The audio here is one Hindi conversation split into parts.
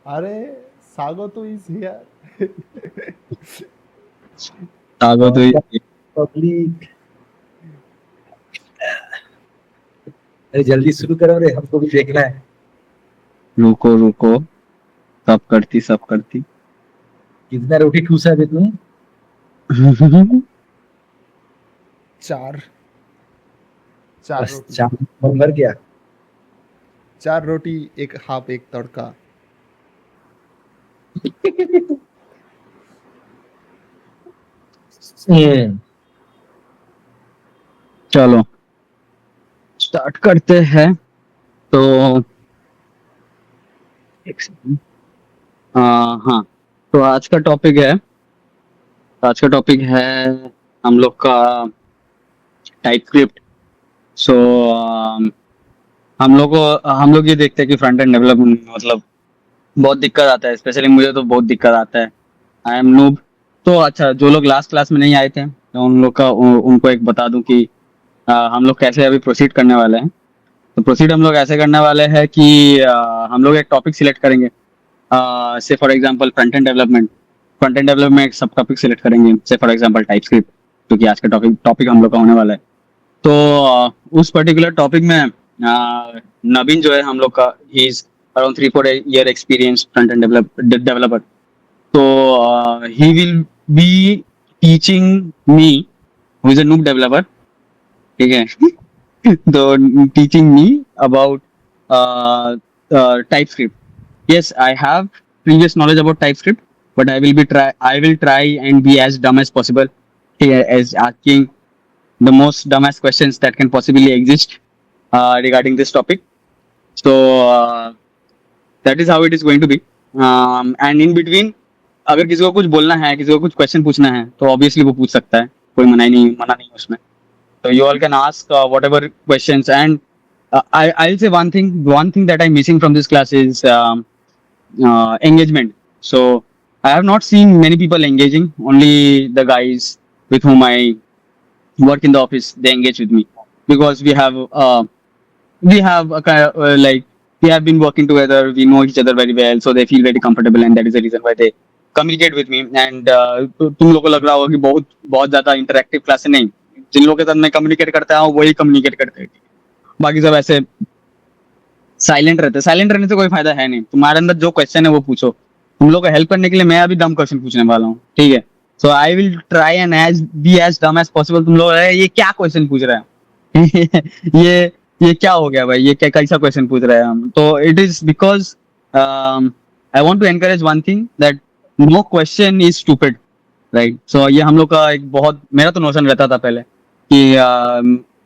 अरे सागो इज हियर। तागो तो पब्लिक, अरे जल्दी शुरू करो रे, हमको भी देखना है। रुको रुको, सब करती। कितना रोटी ठूसा दे तुम? चार। चार बस रोटी। चार मन भर गया। चार रोटी, एक हाफ, एक तड़का। हम्म, चलो स्टार्ट करते हैं। तो एक सेकंड। हाँ, तो आज का टॉपिक है हम लोग का टाइप स्क्रिप्ट। सो हम लोग ये देखते हैं कि फ्रंट एंड डेवलपमेंट मतलब बहुत दिक्कत आता है, स्पेशली मुझे तो बहुत दिक्कत आता है। I am noob. तो अच्छा, जो लोग लास्ट क्लास में नहीं आए थे तो उनको एक बता दूं कि हम लोग कैसे अभी प्रोसीड करने वाले हैं। तो प्रोसीड हम लोग ऐसे करने वाले हैं कि हम लोग एक टॉपिक सिलेक्ट करेंगे। से for example front end development सब टॉपिक सिलेक्ट करेंगे, से फॉर एग्जांपल टाइप स्क्रिप्ट, क्योंकि आज का टॉपिक टॉपिक हम लोग का होने वाला है। तो उस पर्टिकुलर टॉपिक में नवीन जो है हम लोग का, he is around 3-4 year experience front end developer. तो he will be teaching me, who is a noob developer, ठीक है। तो teaching me about TypeScript. Yes, I have previous knowledge about TypeScript, but I will try and be as dumb as possible here, as asking the most dumbest questions that can possibly exist regarding this topic. So that is how it is going to be. And in between, अगर किसी को कुछ बोलना है, किसी को कुछ क्वेश्चन पूछना है, तो ऑब्वियसली वो पूछ सकता है, कोई मना नहीं उसमें। So you all can ask whatever questions. And I'll say one thing that I'm missing from this class is engagement. So I have not seen many people engaging. Only the guys with whom I work in the office, they engage with me, because we have a kind of like, we have been working together, we know each other very well, so they feel very comfortable, and that is the reason why they communicate with me. And तुम लोग को लग रहा होगा कि बहुत बहुत ज्यादा इंटरेक्टिव क्लास है, नहीं। जिन लोगों के साथ मैं कम्युनिकेट करता हूँ वही कम्युनिकेट करते हैं, बाकी सब ऐसे साइलेंट रहते हैं। साइलेंट रहने से कोई फायदा है नहीं, तुम्हारे अंदर जो क्वेश्चन है वो पूछो। तुम लोग को हेल्प करने के लिए मैं अभी डम क्वेश्चन पूछने वाला हूँ, ठीक है। So I will try and as be as dumb as possible. तुम लोग ये क्या क्वेश्चन पूछ रहे हैं? ये क्या हो गया भाई, ये क्या कैसा क्वेश्चन पूछ रहे हैं हम? तो it is because I want to encourage one thing, that no question is stupid, right. So ये हम लोग का एक बहुत, मेरा तो नोशन रहता था पहले कि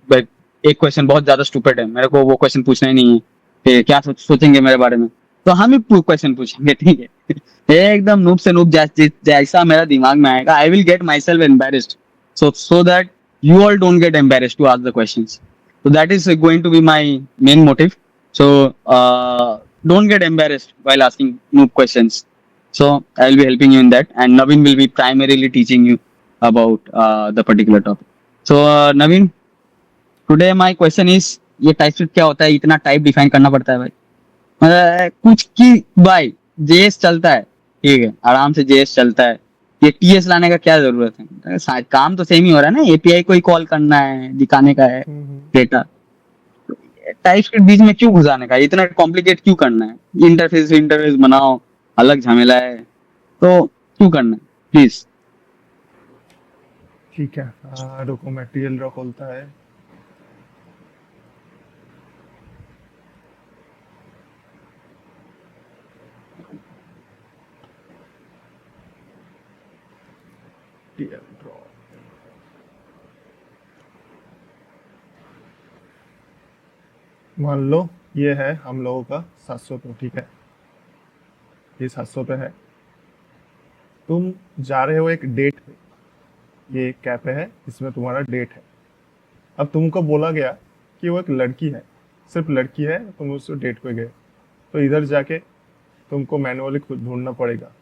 भाई, एक क्वेश्चन बहुत ज्यादा स्टूपिड है, मेरे को वो क्वेश्चन पूछना ही नहीं है कि क्या सोचेंगे मेरे बारे में। तो हम ही क्वेश्चन पूछेंगे, ठीक है। एकदम नूब से नूब जैसा मेरा दिमाग में आएगा, I will get my self embarrassed, so that you all don't get embarrassed to ask the questions. So that is going to be my main motive. So don't get embarrassed while asking noob questions. So I'll be helping you in that, and Naveen will be primarily teaching you about the particular topic. So Naveen, today my question is, ये टाइप स्क्रिप्ट क्या होता है, इतना टाइप डिफाइन करना पड़ता है भाई? कुछ की भाई, जेएस चलता है, ठीक है, आराम से जेएस चलता है। ये टीएस लाने का क्या जरूरत है? काम तो सेम ही हो रहा है ना, एपीआई को ही कॉल करना है, दिखाने का है डेटा। टाइप स्क्रिप्ट बीच में क्यों घुसाने का, इतना कॉम्प्लिकेट क्यों करना है? इंटरफेस इंटरफेस बनाओ, अलग झमेला है, तो क्यों करना है प्लीज? ठीक है। रुको, मटेरियल रॉ खोलता है। TL draw. मान लो ये है हम लोगों का 700 पे, ठीक है। ये 700 पे है। तुम जा रहे हो एक डेट पे, ये एक कैफे है इसमें तुम्हारा डेट है। अब तुमको बोला गया कि वो एक लड़की है, सिर्फ लड़की है, तुम उस डेट पे गए, तो इधर जाके तुमको मैनुअली खुद ढूंढना पड़ेगा।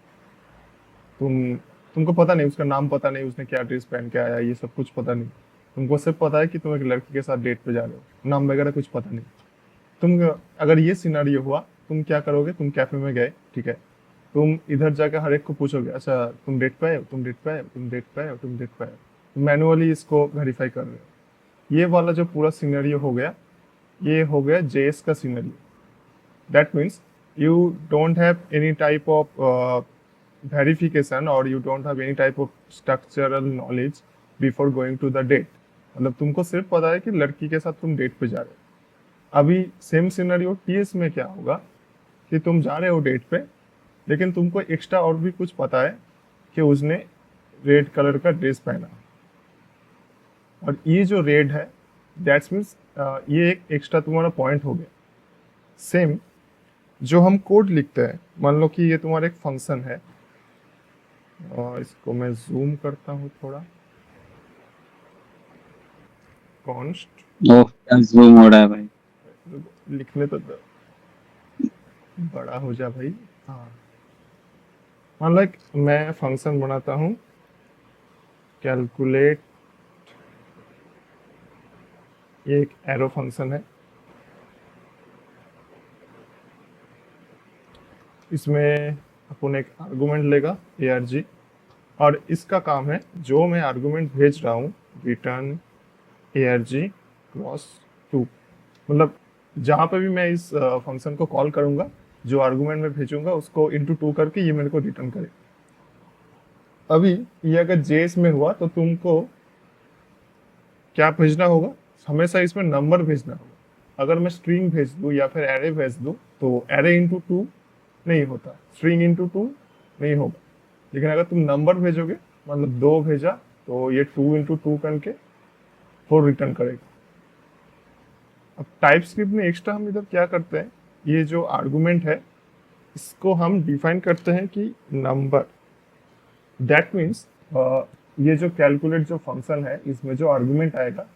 तुमको पता नहीं, उसका नाम पता नहीं, उसने क्या ड्रेस पहन के आया, ये सब कुछ पता नहीं। तुमको सिर्फ पता है कि तुम एक लड़की के साथ डेट पे जा रहे हो, नाम वगैरह कुछ पता नहीं। तुम अगर ये सिनारियो हुआ, तुम क्या करोगे? तुम कैफे में गए, ठीक है, तुम इधर जाकर हर एक को पूछोगे, अच्छा तुम डेट पे आए हो, तुम डेट पे आए हो, तुम डेट पे आए हो, तुम डेट पे आए हो, मैनुअली इसको वेरीफाई कर रहे हो। ये वाला जो पूरा सिनेरियो हो गया, ये हो गया जेएस का scenario. That means you don't have any type of verification or you don't have any type of structural knowledge before going to the date। मतलब तुमको सिर्फ पता है कि लड़की के साथ तुम डेट पे जा रहे हो। अभी सेम सिनेरियो टीएस में क्या होगा कि तुम जा रहे हो डेट पे, लेकिन तुमको एक्स्ट्रा और भी कुछ पता है कि उसने रेड कलर का ड्रेस पहना, और ये जो रेड है दैट्स मीन्स ये एक एक्स्ट्रा तुम्हारा पॉइंट हो गया। सेम जो हम कोड लिखते हैं, मान लो कि ये तुम्हारा एक फंक्शन है, और इसको मैं जूम करता हूँ थोड़ा, कॉन्स्ट ओह क्या जूम हो रहा है भाई। लिखने तो दो, बड़ा हो जा भाई। हाँ, मान लो मैं फंक्शन बनाता हूँ कैलकुलेट, ये एक एरो फंक्शन है। इसमें अपन एक आर्गुमेंट लेगा arg, और इसका काम है जो मैं आर्गुमेंट भेज रहा हूँ रिटर्न arg क्रॉस 2। मतलब जहाँ पे भी मैं इस फंक्शन को कॉल करूँगा, जो आर्गुमेंट में भेजूंगा उसको इंटू 2 करके ये मेरे को रिटर्न करे। अभी ये अगर जेएस में हुआ तो तुमको क्या भेजना होगा, हमेशा इसमें नंबर भेजना होगा। अगर मैं स्ट्रिंग भेज दूँ या फिर एरे भेज दूँ तो एरे इंटू 2 नहीं होता, स्ट्रिंग इंटू 2 नहीं होगा। लेकिन अगर तुम नंबर भेजोगे, मतलब 2 भेजा तो ये 2 इंटू 2 करके 4 रिटर्न करेगा। अब टाइप स्क्रिप्ट में एक्स्ट्रा हम इधर क्या करते हैं, ये जो आर्गुमेंट है इसको हम डिफाइन करते हैं कि नंबर। दैट मीन्स ये जो कैलकुलेट जो फंक्शन है, इसमें जो आर्गुमेंट आएगा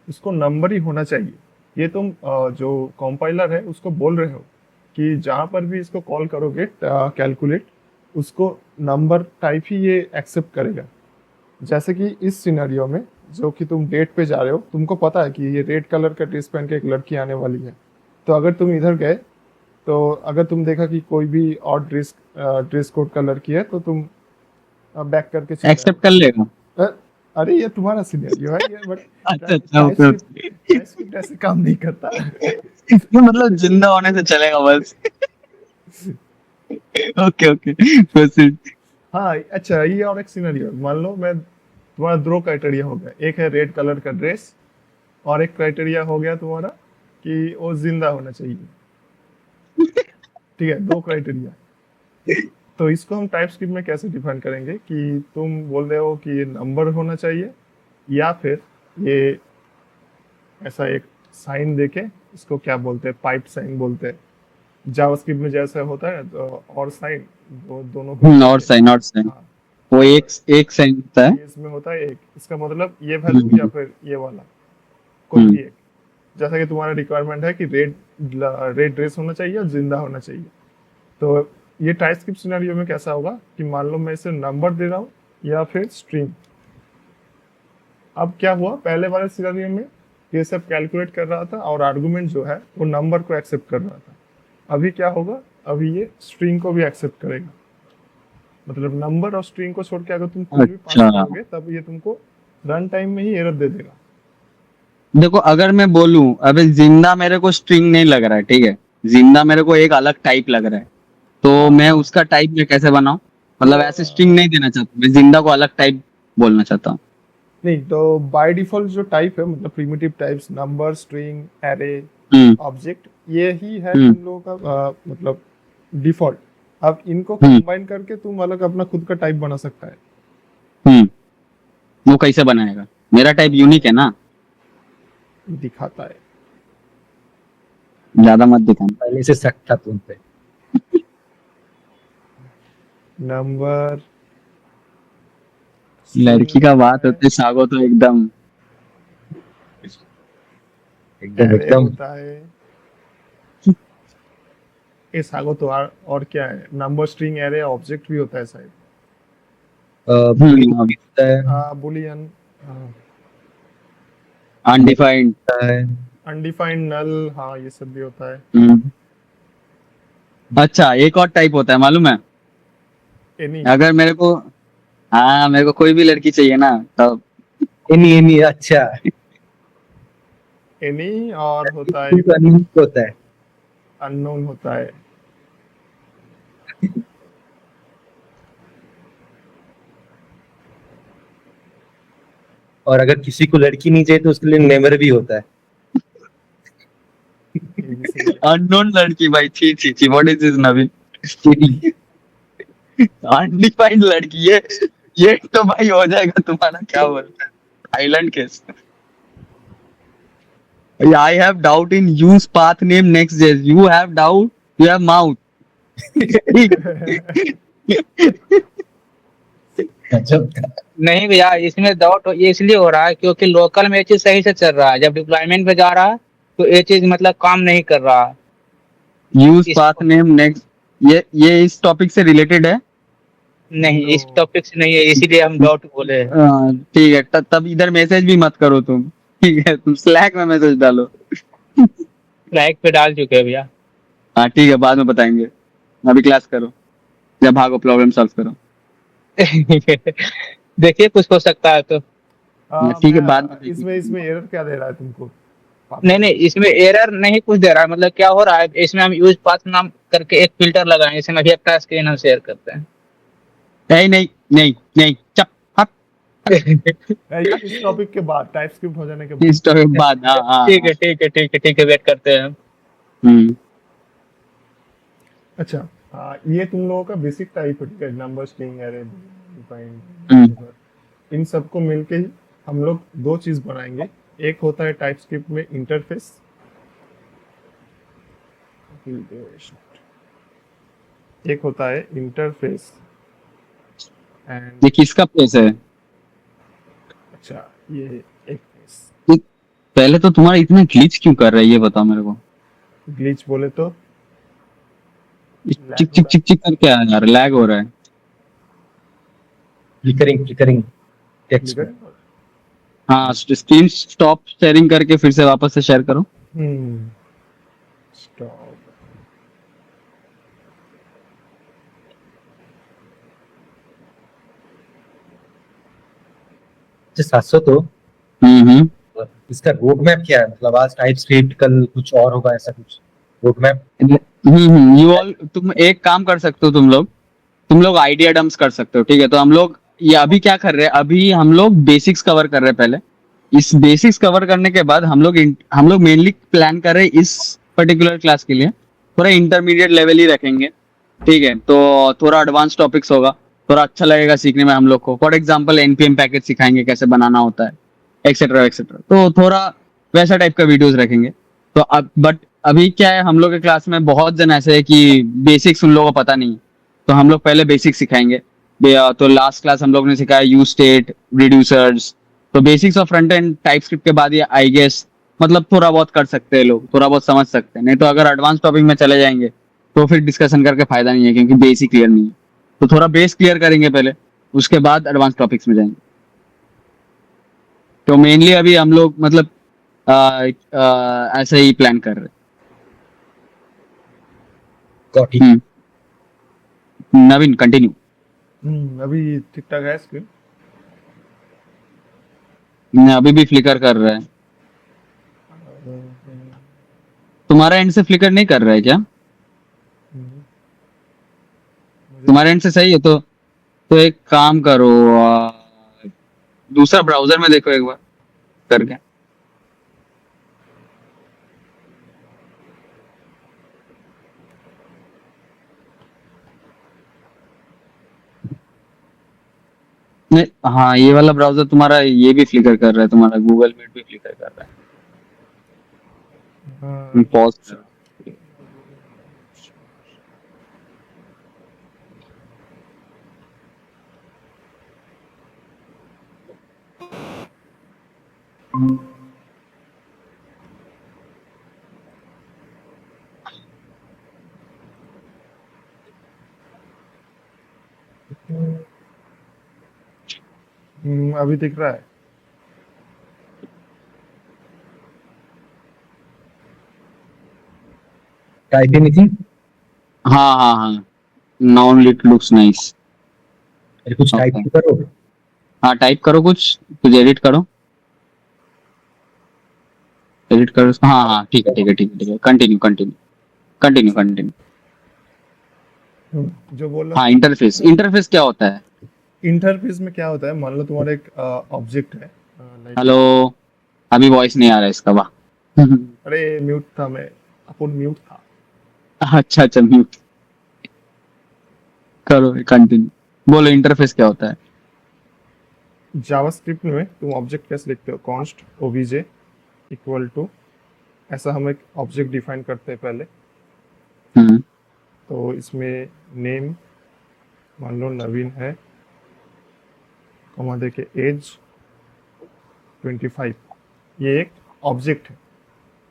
उसको नंबर ही होना चाहिए। ये तुम जो कंपाइलर है उसको बोल रहे हो कि जहाँ पर भी इसको कॉल करोगे कैलकुलेट, उसको नंबर टाइप ही ये एक्सेप्ट करेगा। जैसे कि इस सिनेरियो में जो कि तुम डेट पे जा रहे हो, तुमको पता है कि ये रेड कलर का ड्रेस पहन के एक लड़की आने वाली है, तो अगर तुम इधर गए तो अगर तुम देखा कि कोई भी और ड्रेस कोड का लड़की है तो तुम बैक करके चले एक्सेप्ट कर लेगा। जाओ। अरे ये तुम्हारा सिनेरियो है ये, बट अच्छा अच्छा ओके ओके। टाइपस्क्रिप्ट ऐसे काम नहीं करता। ये मतलब जिंदा होने से चलेगा बस। Okay okay proceed. हाँ अच्छा, ये और एक सिनेरियो, मान लो मैं तुम्हारा 2 क्राइटेरिया हो गया, एक है रेड कलर का ड्रेस और एक क्राइटेरिया हो गया तुम्हारा कि वो जिंदा होना चाहिए। ठीक है, 2 क्राइटेरिया। तो इसको हम टाइप स्क्रिप्ट में कैसे डिफाइन करेंगे कि तुम बोल रहे हो कि ये नंबर होना चाहिए, या फिर ये ऐसा एक साइन देके, इसको क्या बोलते हैं, पाइप साइन बोलते हैं जावास्क्रिप्ट में जैसा होता है, तो और साइन दोनों और साइन और साइन हाँ, वो एक साइन होता है। इसमें होता है एक, इसका मतलब ये वैल्यू या फिर ये वाला कोई भी एक। जैसा कि तुम्हारा रिक्वायरमेंट है कि रेड ड्रेस होना चाहिए और जिंदा होना चाहिए, तो ये टाइपस्क्रिप्ट सिनेरियो में कैसा होगा कि मान लो मैं इसे नंबर दे रहा हूँ या फिर स्ट्रिंग। अब क्या हुआ, पहले वाले सिनेरियो में ये सब कैलकुलेट कर रहा था और आर्गुमेंट जो है वो नंबर को एक्सेप्ट कर रहा था। अभी क्या होगा, अभी ये स्ट्रिंग को भी एक्सेप्ट करेगा। मतलब नंबर और स्ट्रिंग को छोड़ के अगर तुम कोई भी पास अच्छा। करोगे तब ये तुमको रन टाइम में ही एरर दे देगा। देखो अगर मैं बोलूं अबे जिंदा मेरे को स्ट्रिंग नहीं लग रहा है, ठीक है, जिंदा मेरे को एक अलग टाइप लग रहा है, तो मैं उसका टाइप में कैसे बनाऊं? मतलब ऐसे स्ट्रिंग नहीं देना चाहता, मैं जिंदा को अलग टाइप बोलना चाहता हूँ। नहीं, तो बाय डिफॉल्ट जो टाइप है, मतलब primitive types number, string, array, hmm object, ये ही है हम्म तुम लोगों का मतलब डिफॉल्ट। अब इनको हम्म कंबाइन करके तुम अलग अपना खुद का टाइप बना सकता है। हम्म वो कैसे बनाएगा? मेरा टाइप यूनिक है ना, दिखाता है। ज्यादा मत दिखाना। पहले से शक था तुम पे। नंबर, लड़की का बात होते सागो तो एकदम एकदम एरे एकदम होता है। ये सागो तो और क्या है, नंबर, स्ट्रिंग, एरे, ऑब्जेक्ट भी होता है शायद, bullying होता है, बुलियन, अनडिफाइंड। अनडिफाइंड, नल, हाँ ये सब भी होता है। अच्छा एक और टाइप होता है मालूम है, एनी अगर मेरे को, हाँ मेरे को कोई भी लड़की चाहिए ना, तब एनी अच्छा। एनी और होता है तो अनिल होता है। अननोन होता है। और अगर किसी को लड़की नहीं चाहिए तो उसके लिए नेवर भी होता है। ये भी सही है। अननोन लड़की भाई, छी छी छी, what is this Naveen? Undefined लड़की, ये तो भाई हो जाएगा तुम्हारा, क्या बोलते हैं, Thailand case. I have doubt in use path name next days. You have doubt, you have mouth. गजब था। नहीं भैया, इसमें डाउट ये इसलिए हो रहा है क्योंकि लोकल में ये चीज सही से चल रहा है, जब डिप्लॉयमेंट पे जा रहा है तो ये चीज मतलब काम नहीं कर रहा है। use इस path name next, ये इस टॉपिक से रिलेटेड है। नहीं, इस No. टॉपिक से नहीं है, इसीलिए हम डाउट बोले हैं। ठीक है, तब इधर मैसेज भी मत करो तुम, ठीक है, तुम स्लैक में मैसेज डालो। लाइक पे डाल चुके हैं भैया। हाँ ठीक है, बाद में बताएंगे, अभी क्लास करो, जब भागो प्रॉब्लम सॉल्व करो। देखिए कुछ हो सकता है तो। ठीक है, मैं बाद में इसमें एरर क्या दे रहा है तुमको? नहीं नहीं, इसमें एरर नहीं कुछ दे रहा है, मतलब क्या हो रहा है इसमें हम यूज पाथ नाम करके एक फिल्टर लगाए, इसमें अभी अपना स्क्रीन हम शेयर करते हैं। नहीं नहीं नहीं नहीं, चप हट। इस टॉपिक के बाद टाइपस्क्रिप्ट हो जाने के बाद। इस टॉपिक बाद, हाँ हाँ ठीक है ठीक है ठीक है ठीक है, वेट करते हैं हम। हम्म, अच्छा, ये तुम लोगों का बेसिक टाइप है, ठीक है, नंबर, स्ट्रिंग, एरे, हम्म। इन सबको मिलके ही हम लोग दो चीज बनाएंगे। एक होता है टाइपस्क्रिप्ट में इंटरफेस, एक होता है इंटरफेस एंड ये किसका प्लेस है? अच्छा, ये एक फेस। पहले तो तुम्हारा इतना ग्लिच क्यों कर रहा है, ये बताओ मेरे को। ग्लिच बोले तो चिक चिक चिक चिक करके आ यार, लैग हो रहा है। फ्लिकरिंग टेक्स्ट में। हाँ, स्क्रीन स्टॉप शेयरिंग करके फिर से वापस से शेयर करो। स्टॉप। अच्छा 700 तो हम्म। इसका रोड मैप क्या है, मतलब आज टाइपस्क्रिप्ट कल कुछ और होगा, ऐसा कुछ रोड मैप? यू ऑल, तुम एक काम कर सकते हो, तुम लोग आइडिया डम्प्स कर सकते हो, ठीक है। तो हम लोग ये अभी क्या कर रहे हैं, अभी हम लोग बेसिक्स कवर कर रहे हैं पहले। इस बेसिक्स कवर करने के बाद हम लोग मेनली प्लान कर रहे हैं इस पर्टिकुलर क्लास के लिए थोड़ा इंटरमीडिएट लेवल ही रखेंगे, ठीक है। तो थोड़ा एडवांस टॉपिक्स होगा, थोड़ा अच्छा लगेगा सीखने में हम लोग को। फॉर एग्जाम्पल एनपीएम पैकेज सिखाएंगे कैसे बनाना होता है, एक्सेट्रा एक्सेट्रा। तो थोड़ा वैसा टाइप का वीडियोस रखेंगे। तो अब बट अभी क्या है, हम लोग के क्लास में बहुत जन ऐसे है कि बेसिक्स उन लोगों को पता नहीं, तो हम लोग पहले बेसिक्स सिखाएंगे। तो लास्ट क्लास हम लोग ने सिखाया यूज स्टेट, रिड्यूसर्स। तो basics of front end TypeScript के बाद ये आई गेस मतलब थोड़ा बहुत कर सकते हैं लोग, थोड़ा बहुत समझ सकते हैं। नहीं तो अगर एडवांस टॉपिक में चले जाएंगे तो फिर डिस्कशन करके फायदा नहीं है, क्योंकि बेसिक क्लियर नहीं है। तो थोड़ा बेस क्लियर करेंगे पहले, उसके बाद एडवांस टॉपिक्स में जाएंगे। तो मेनली अभी हम लोग मतलब ऐसे ही प्लान कर रहे गॉट इट। हैं। नवीन कंटिन्यू। अभी ठीक ठाक है स्क्रीन। अभी भी फ्लिकर कर रहा है। तुम्हारा एंड से फ्लिकर नहीं कर रहा है क्या? तुम्हारे एंड से सही है तो एक काम करो, दूसरा ब्राउजर में देखो एक बार करके। नहीं, हाँ ये वाला ब्राउजर तुम्हारा ये भी फ्लिकर कर रहा है, तुम्हारा गूगल मीट भी फ्लिकर कर रहा है। पॉज कर। अभी दिख रहा है। Type anything? हाँ हाँ हाँ, नाउ इट लुक्स नाइस। अरे कुछ टाइप Okay. करो। हाँ टाइप करो, कुछ एडिट करो, एडिट करो उसको। हाँ हाँ ठीक है ठीक है ठीक है ठीक है, कंटिन्यू कंटिन्यू कंटिन्यू कंटिन्यू। जो बोल रहा हाँ था, इंटरफेस, इंटरफेस क्या होता है? इंटरफेस में क्या होता है, मान लो तुम्हारा एक ऑब्जेक्ट है, लाइक, हेलो, अभी वॉइस नहीं आ रहा है इसका, वाह। अरे म्यूट था मैं, अपन म्यूट था। अच्छा अच्छा, म्यूट करो, कंटिन्यू बोलो, इंटरफेस क्या होता है? जावास्क्रिप्ट में तुम ऑब्जेक्ट कैसे लिखते हो, कॉन्स्ट ओबीजे इक्वल टू, ऐसा हम एक ऑब्जेक्ट डिफाइन करते हैं पहले। हम्म तो इसमें नेम मान लो नवीन है, कॉमा देके एज 25, ये एक ऑब्जेक्ट है।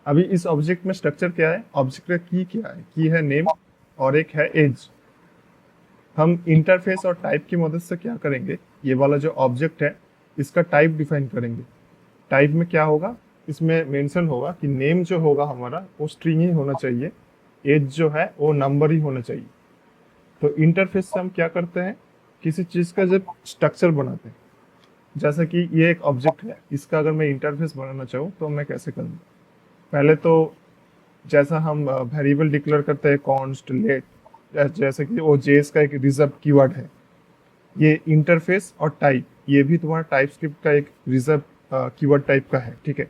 अभी इस ऑब्जेक्ट में स्ट्रक्चर क्या है, ऑब्जेक्ट का की क्या है, की है नेम और एक है एज। हम इंटरफेस और टाइप की मदद से क्या करेंगे, ये वाला जो ऑब्जेक्ट है इसका टाइप डिफाइन करेंगे। टाइप में क्या होगा, इसमें मेंशन होगा कि नेम जो होगा हमारा वो स्ट्रिंग ही होना चाहिए, एज जो है वो नंबर ही होना चाहिए। तो इंटरफेस से हम क्या करते हैं, किसी चीज़ का जब स्ट्रक्चर बनाते हैं, जैसे कि ये एक ऑब्जेक्ट है, इसका अगर मैं इंटरफेस बनाना चाहूँ तो मैं कैसे करूँगा। पहले तो जैसा हम वेरिएबल डिक्लेयर करते हैं कॉन्स्ट लेट, जैसे कि वो जेएस का एक रिजर्व कीवर्ड है, ये इंटरफेस और टाइप ये भी तुम्हारा टाइप स्क्रिप्ट का एक रिजर्व कीवर्ड टाइप का है, ठीक है।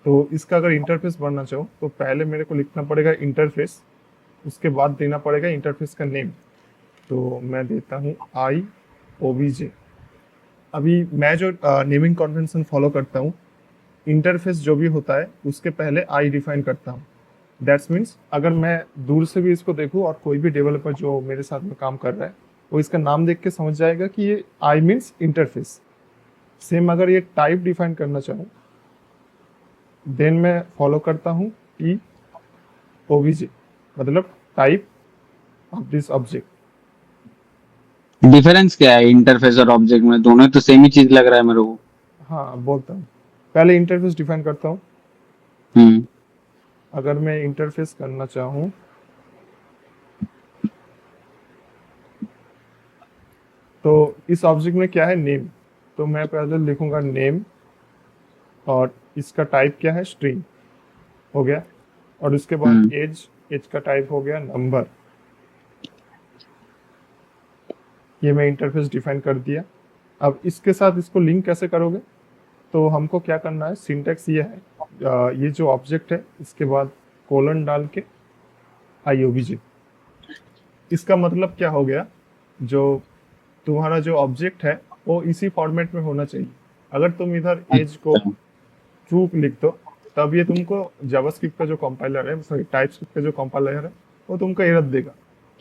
तो इसका अगर इंटरफेस बनना चाहो तो पहले मेरे को लिखना पड़ेगा इंटरफेस, उसके बाद देना पड़ेगा इंटरफेस का नेम। तो मैं देता हूँ आई ओबीजे। अभी मैं जो नेमिंग कन्वेंशन फॉलो करता हूँ, इंटरफेस जो भी होता है उसके पहले आई डिफाइन करता हूँ। दैट्स मीन्स अगर मैं दूर से भी इसको देखूँ और कोई भी डेवलपर जो मेरे साथ में काम कर रहा है वो इसका नाम देख के समझ जाएगा कि ये आई मीन्स इंटरफेस। सेम अगर ये टाइप डिफाइन करना चाहूँ, देन मैं फॉलो करता हूँ ई ओबीजे, मतलब type of this object. Difference क्या है इंटरफेस और ऑब्जेक्ट में? दोनों तो सेम ही चीज लग रहा है मेरे को। हाँ बोलता हूँ, पहले इंटरफेस डिफाइन करता हूँ। हम्म अगर मैं इंटरफेस करना चाहूँ तो इस ऑब्जेक्ट में क्या है, नेम, तो मैं पहले लिखूंगा नेम और इसका टाइप क्या है, स्ट्रिंग हो गया। और उसके बाद हम्म एज, एज का टाइप हो गया नंबर। ये मैं इंटरफेस डिफाइन कर दिया। अब इसके साथ इसको लिंक कैसे करोगे, तो हमको क्या करना है, सिंटेक्स ये है, ये जो ऑब्जेक्ट है इसके बाद कोलन डाल के IOBJ। इसका मतलब क्या हो गया, जो तुम्हारा जो ऑब्जेक्ट है वो इसी फॉर्मेट में होना चाहिए। अगर तुम इधर एज को अच्छा ट्रू लिख दो तब ये तुमको जावास्क्रिप्ट का जो कंपाइलर है, सॉरी टाइपस्क्रिप्ट का जो कंपाइलर है वो तुमको एरर देगा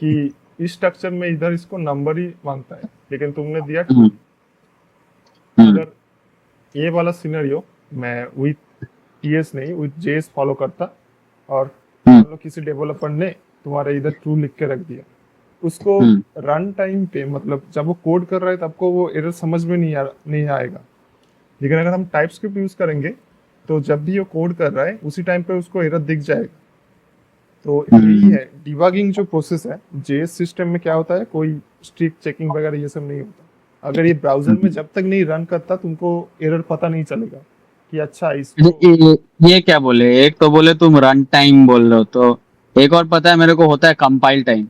कि इस स्ट्रक्चर में इधर इसको नंबर ही मांगता है लेकिन तुमने दिया ट्रू। हम्म हम्म अगर ये वाला सिनेरियो मैं विथ टीएस नहीं विथ जेएस फॉलो करता और हम्म मान लो किसी डेवलपर ने तुम्हारे इधर ट्रू लिख के रख दिया, उसको हम्म रन टाइम पे मतलब जब वो कोड कर रहा है तब को वो एरर समझ में नहीं आएगा। लेकिन अगर हम टाइपस्क्रिप्ट यूज करेंगे तो जब भी वो कोड कर रहा है उसी टाइम पे उसको एरर दिख जाएगा। तो यही है डिबगिंग जो प्रोसेस है जेएस सिस्टम में, क्या होता है कोई स्ट्रिक्ट चेकिंग वगैरह ये सब नहीं होता। अगर ये ब्राउजर में जब तक नहीं रन करता तुमको एरर पता नहीं चलेगा कि अच्छा इसको। ये क्या बोले, एक तो बोले तुम रन टाइम बोल रहे हो, तो एक और पता है मेरे को होता है कंपाइल टाइम।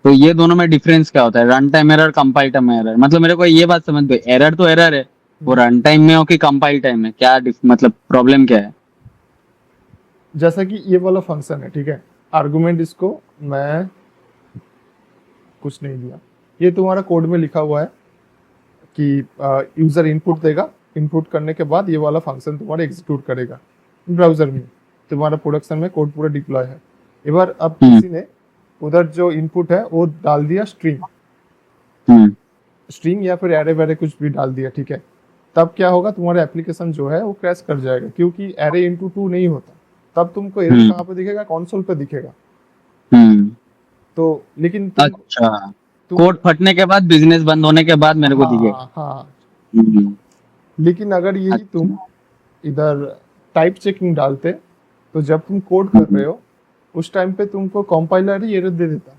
तो ये दोनों में डिफरेंस क्या होता है? Run time error, compile time error, मतलब मेरे को ये बात समझ गई, एरर तो एरर है, वो रन टाइम में हो कि कंपाइल टाइम में, क्या मतलब प्रॉब्लम क्या है? जैसा कि ये वाला फंक्शन है, ठीक है, आर्गुमेंट इसको मैं कुछ नहीं दिया, ये तुम्हारा कोड में लिखा हुआ है कि यूजर इनपुट देगा, इनपुट करने के बाद ये वाला फंक्शन तुम्हारा एग्जीक्यूट करेगा ब्राउजर में। तुम्हारा प्रोडक्शन में कोड पूरा डिप्लॉय है। एक बार अब किसी ने उधर जो इनपुट है वो डाल दिया स्ट्रिंग, हम्म स्ट्रिंग या फिर एरे वेरे कुछ भी डाल दिया, ठीक है, तब क्या होगा, तुम्हारा एप्लीकेशन जो है वो क्रैश कर जाएगा क्योंकि एरे इंटू 2 नहीं होता। तब तुमको एरर कहाँ पे दिखेगा, कंसोल पे दिखेगा। हम्म तो लेकिन तुम अच्छा, तुम कोड फटने के बाद, बिजनेस बंद होने के बाद मेरे को दिखेगा। हाँ हाँ, हम्म, लेकिन अगर यही तुम अच्छा इधर टाइप चेकिंग डालते तो जब तुम कोड कर रहे हो उस टाइम पे तुमको कंपाइलर ही एरर दे देता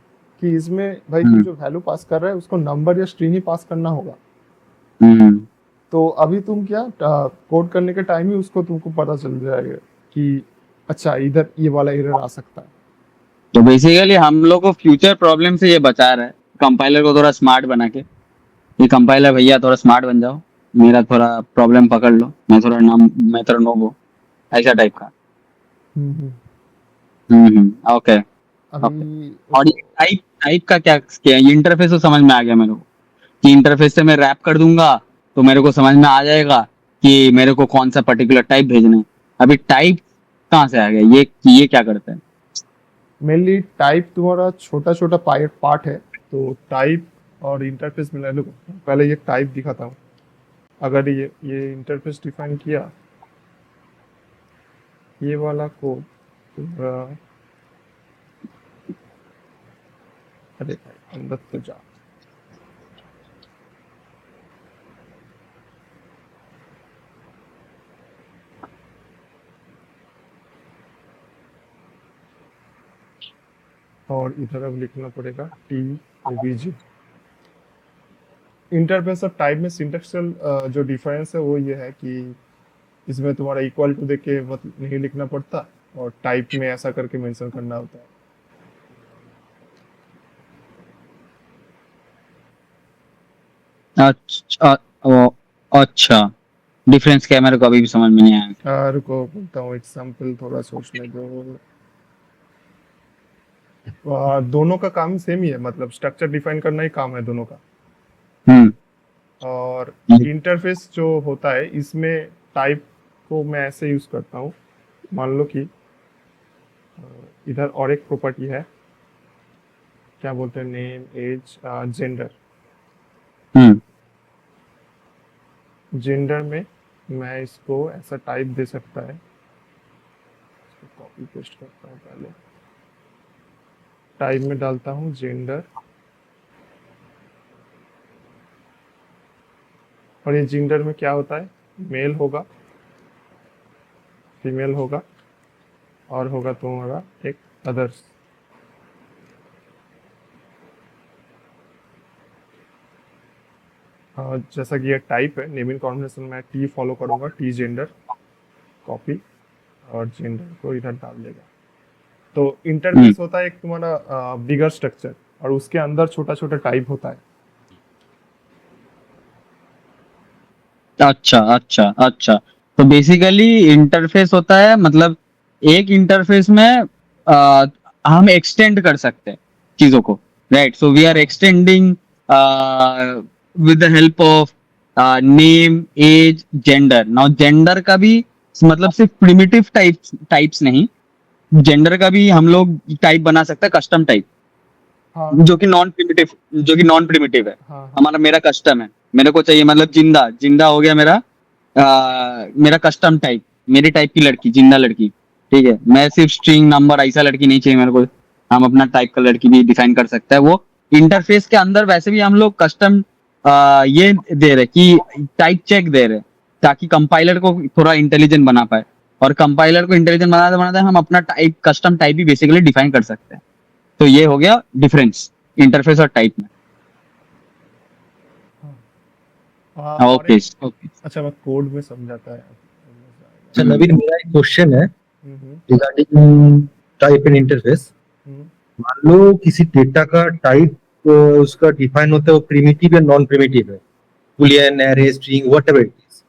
कि इसमें भाई तू जो वैल्यू पास कर रहा है उसको नंबर या स्ट्रिंग ही पास करना होगा। हम्म तो अभी तुम क्या कोड करने के टाइम ही उसको तुमको पता चल जाएगा कि अच्छा इधर ये वाला एरर आ सकता है। तो बेसिकली हम लोग को फ्यूचर प्रॉब्लम से ये बचा रहा है, कंपाइलर को थोड़ा स्मार्ट बना के। ये कंपाइलर भैया थोड़ा स्मार्ट बन जाओ, मेरा थोड़ा प्रॉब्लम पकड़ लो, मैं थोड़ा नोबो, ऐसा टाइप का। हम्म। ओके। अभी और ये टाइप टाइप का क्या इंटरफेस तो समझ में आ गया मेरे को, कि इंटरफेस से मैं रैप कर दूंगा तो मेरे को समझ में आ जाएगा कि मेरे को कौन सा पर्टिकुलर टाइप भेजना है। अभी टाइप कहाँ से आ गया, ये क्या करता है? मेनली टाइप तुम्हारा छोटा छोटा पार्ट है। तो टाइप और इंटरफेस मिला लो। पहले ये टाइप दिखाता हूँ। अगर ये इंटरफेस डिफाइन किया, ये वाला कोड पूरा, अरे भाई अंदर तो जा। और इधर अब लिखना पड़ेगा TVG। इंटरफेस और टाइप में सिंटैक्सुअल जो डिफरेंस है वो ये है कि इसमें तुम्हारा इक्वल टू देख के नहीं लिखना पड़ता, और टाइप में ऐसा करके मेंशन करना होता है। अच्छा अच्छा, डिफरेंस क्या है मेरे को अभी भी समझ में नहीं आया। रुको बोलता हूँ एग्जाम्पल, थोड़ा सोचने दो। दोनों का काम सेम ही है, मतलब स्ट्रक्चर डिफाइन करना ही काम है दोनों का। हम्म और इंटरफेस जो होता है इसमें टाइप को मैं ऐसे यूज करता हूँ। मान लो कि इधर और एक प्रॉपर्टी है, क्या बोलते हैं, नेम, एज, जेंडर। हम्म जेंडर में मैं इसको ऐसा टाइप दे सकता है, कॉपी पेस्ट करता हूँ पहले। टाइप में डालता हूँ जेंडर, और ये जेंडर में क्या होता है, मेल होगा, फीमेल होगा, और होगा तुम्हारा एक अदर्स। जैसा कि ये टाइप है, नेमिंग कॉम्बिनेशन में टी फॉलो करूंगा, टी जेंडर, कॉपी, और जेंडर को इधर डाल देगा। तो इंटरफेस होता है एक तुम्हारा बिगर स्ट्रक्चर, और उसके अंदर छोटा छोटा टाइप होता है। अच्छा अच्छा अच्छा, तो बेसिकली इंटरफेस होता है, मतलब एक इंटरफेस में हम एक्सटेंड कर सकते हैं चीजों को, right? So we are extending with the help of name, age, gender. Now gender का भी मतलब सिर्फ प्रिमिटिव टाइप्स नहीं, जेंडर का भी हम लोग टाइप बना सकते हैं, कस्टम टाइप, हाँ जो कि नॉन प्रिमिटिव है। हाँ हाँ। हमारा मेरा कस्टम है, मेरे को चाहिए मतलब जिंदा जिंदा हो गया मेरा, मेरा कस्टम टाइप, मेरी टाइप की लड़की, जिंदा लड़की, ठीक है। मैं सिर्फ स्ट्रिंग, नंबर, ऐसा लड़की नहीं चाहिए मेरे को, हम अपना टाइप का लड़की भी डिफाइन कर सकते हैं। वो इंटरफेस के अंदर वैसे भी हम लोग कस्टम ये दे रहे कि टाइप चेक दे रहे, ताकि कंपाइलर को थोड़ा इंटेलिजेंट बना पाए, और कंपाइलर को इंटेलिजेंट बनाते बनाते हम अपना टाइप, कस्टम टाइप भी बेसिकली डिफाइन कर सकते हैं। तो ये हो गया डिफरेंस इंटरफेस और टाइप में। और ओके ओके। अच्छा, मैं कोड में समझाता है। अच्छा नवीन, मेरा एक क्वेश्चन है हम्म, रिगार्डिंग टाइप एंड इंटरफेस। हम्म, मान लो किसी डेटा का टाइप उसका डिफाइन होता है, वो प्रिमिटिव या नॉन प्रिमिटिव है, Boolean, array, string, whatever it is.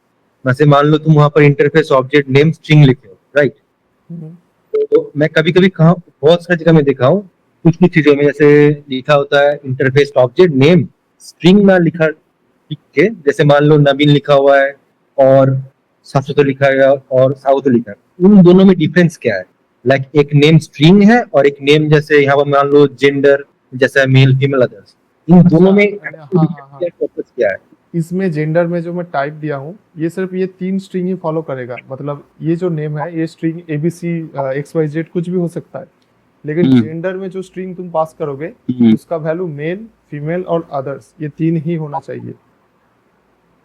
वैसे मान लो तुम वहां पर इंटरफेस ऑब्जेक्ट नेम स्ट्रिंग लिखे हो, राइट? हम्म, तो मैं कभी कभी कहा, बहुत सारी जगह में देखा हूँ, कुछ कुछ चीजों में जैसे लिखा होता है इंटरफेस ऑब्जेक्ट नेम स्ट्रिंग में लिखा, ठीक है, जैसे मान लो नवीन लिखा हुआ है और सासुतो लिखा है और साउथ लिखा है। उन दोनों में डिफरेंस क्या है? लाइक एक नेम स्ट्रिंग है और एक नेम, जैसे यहाँ पर मान लो जेंडर, जैसा मेल, फीमेल, अदर्स। इन दोनों में हाँ हाँ हाँ। पर्पस क्या है? इसमें जेंडर में जो मैं टाइप दिया हूँ, ये सिर्फ ये 3 स्ट्रिंग ही फॉलो करेगा। मतलब ये जो नेम है, ये स्ट्रिंग ABC XYZ कुछ भी हो सकता है, लेकिन जेंडर में जो स्ट्रिंग तुम पास करोगे उसका वैल्यू मेल, फीमेल और अदर्स, ये 3 ही होना चाहिए।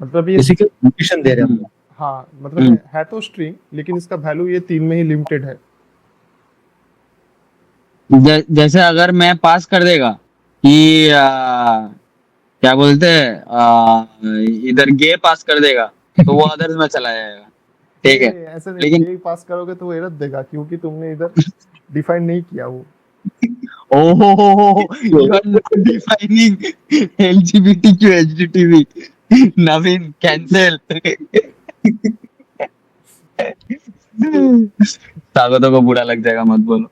मतलब ये बेसिकली कंफ्यूजन दे रहे हैं हम लोग। हाँ, मतलब है तो स्ट्रिंग, लेकिन इसका वैल्यू ये 3 में ही लिमिटेड है। जैसे अगर मैं पास कर देगा कि क्या बोलते हैं इधर गे पास कर देगा तो वो अदर्स में चला जाएगा, ठीक है। नहीं, ऐसे नहीं, लेकिन ये पास करोगे तो वो एरर देगा क्योंकि तुमने इधर डिफाइन नहीं किया वो। ओहो, you are not defining LGBTQ HDTV, Naveen cancel. ताकतों को बुरा लग जाएगा, मत बोलो।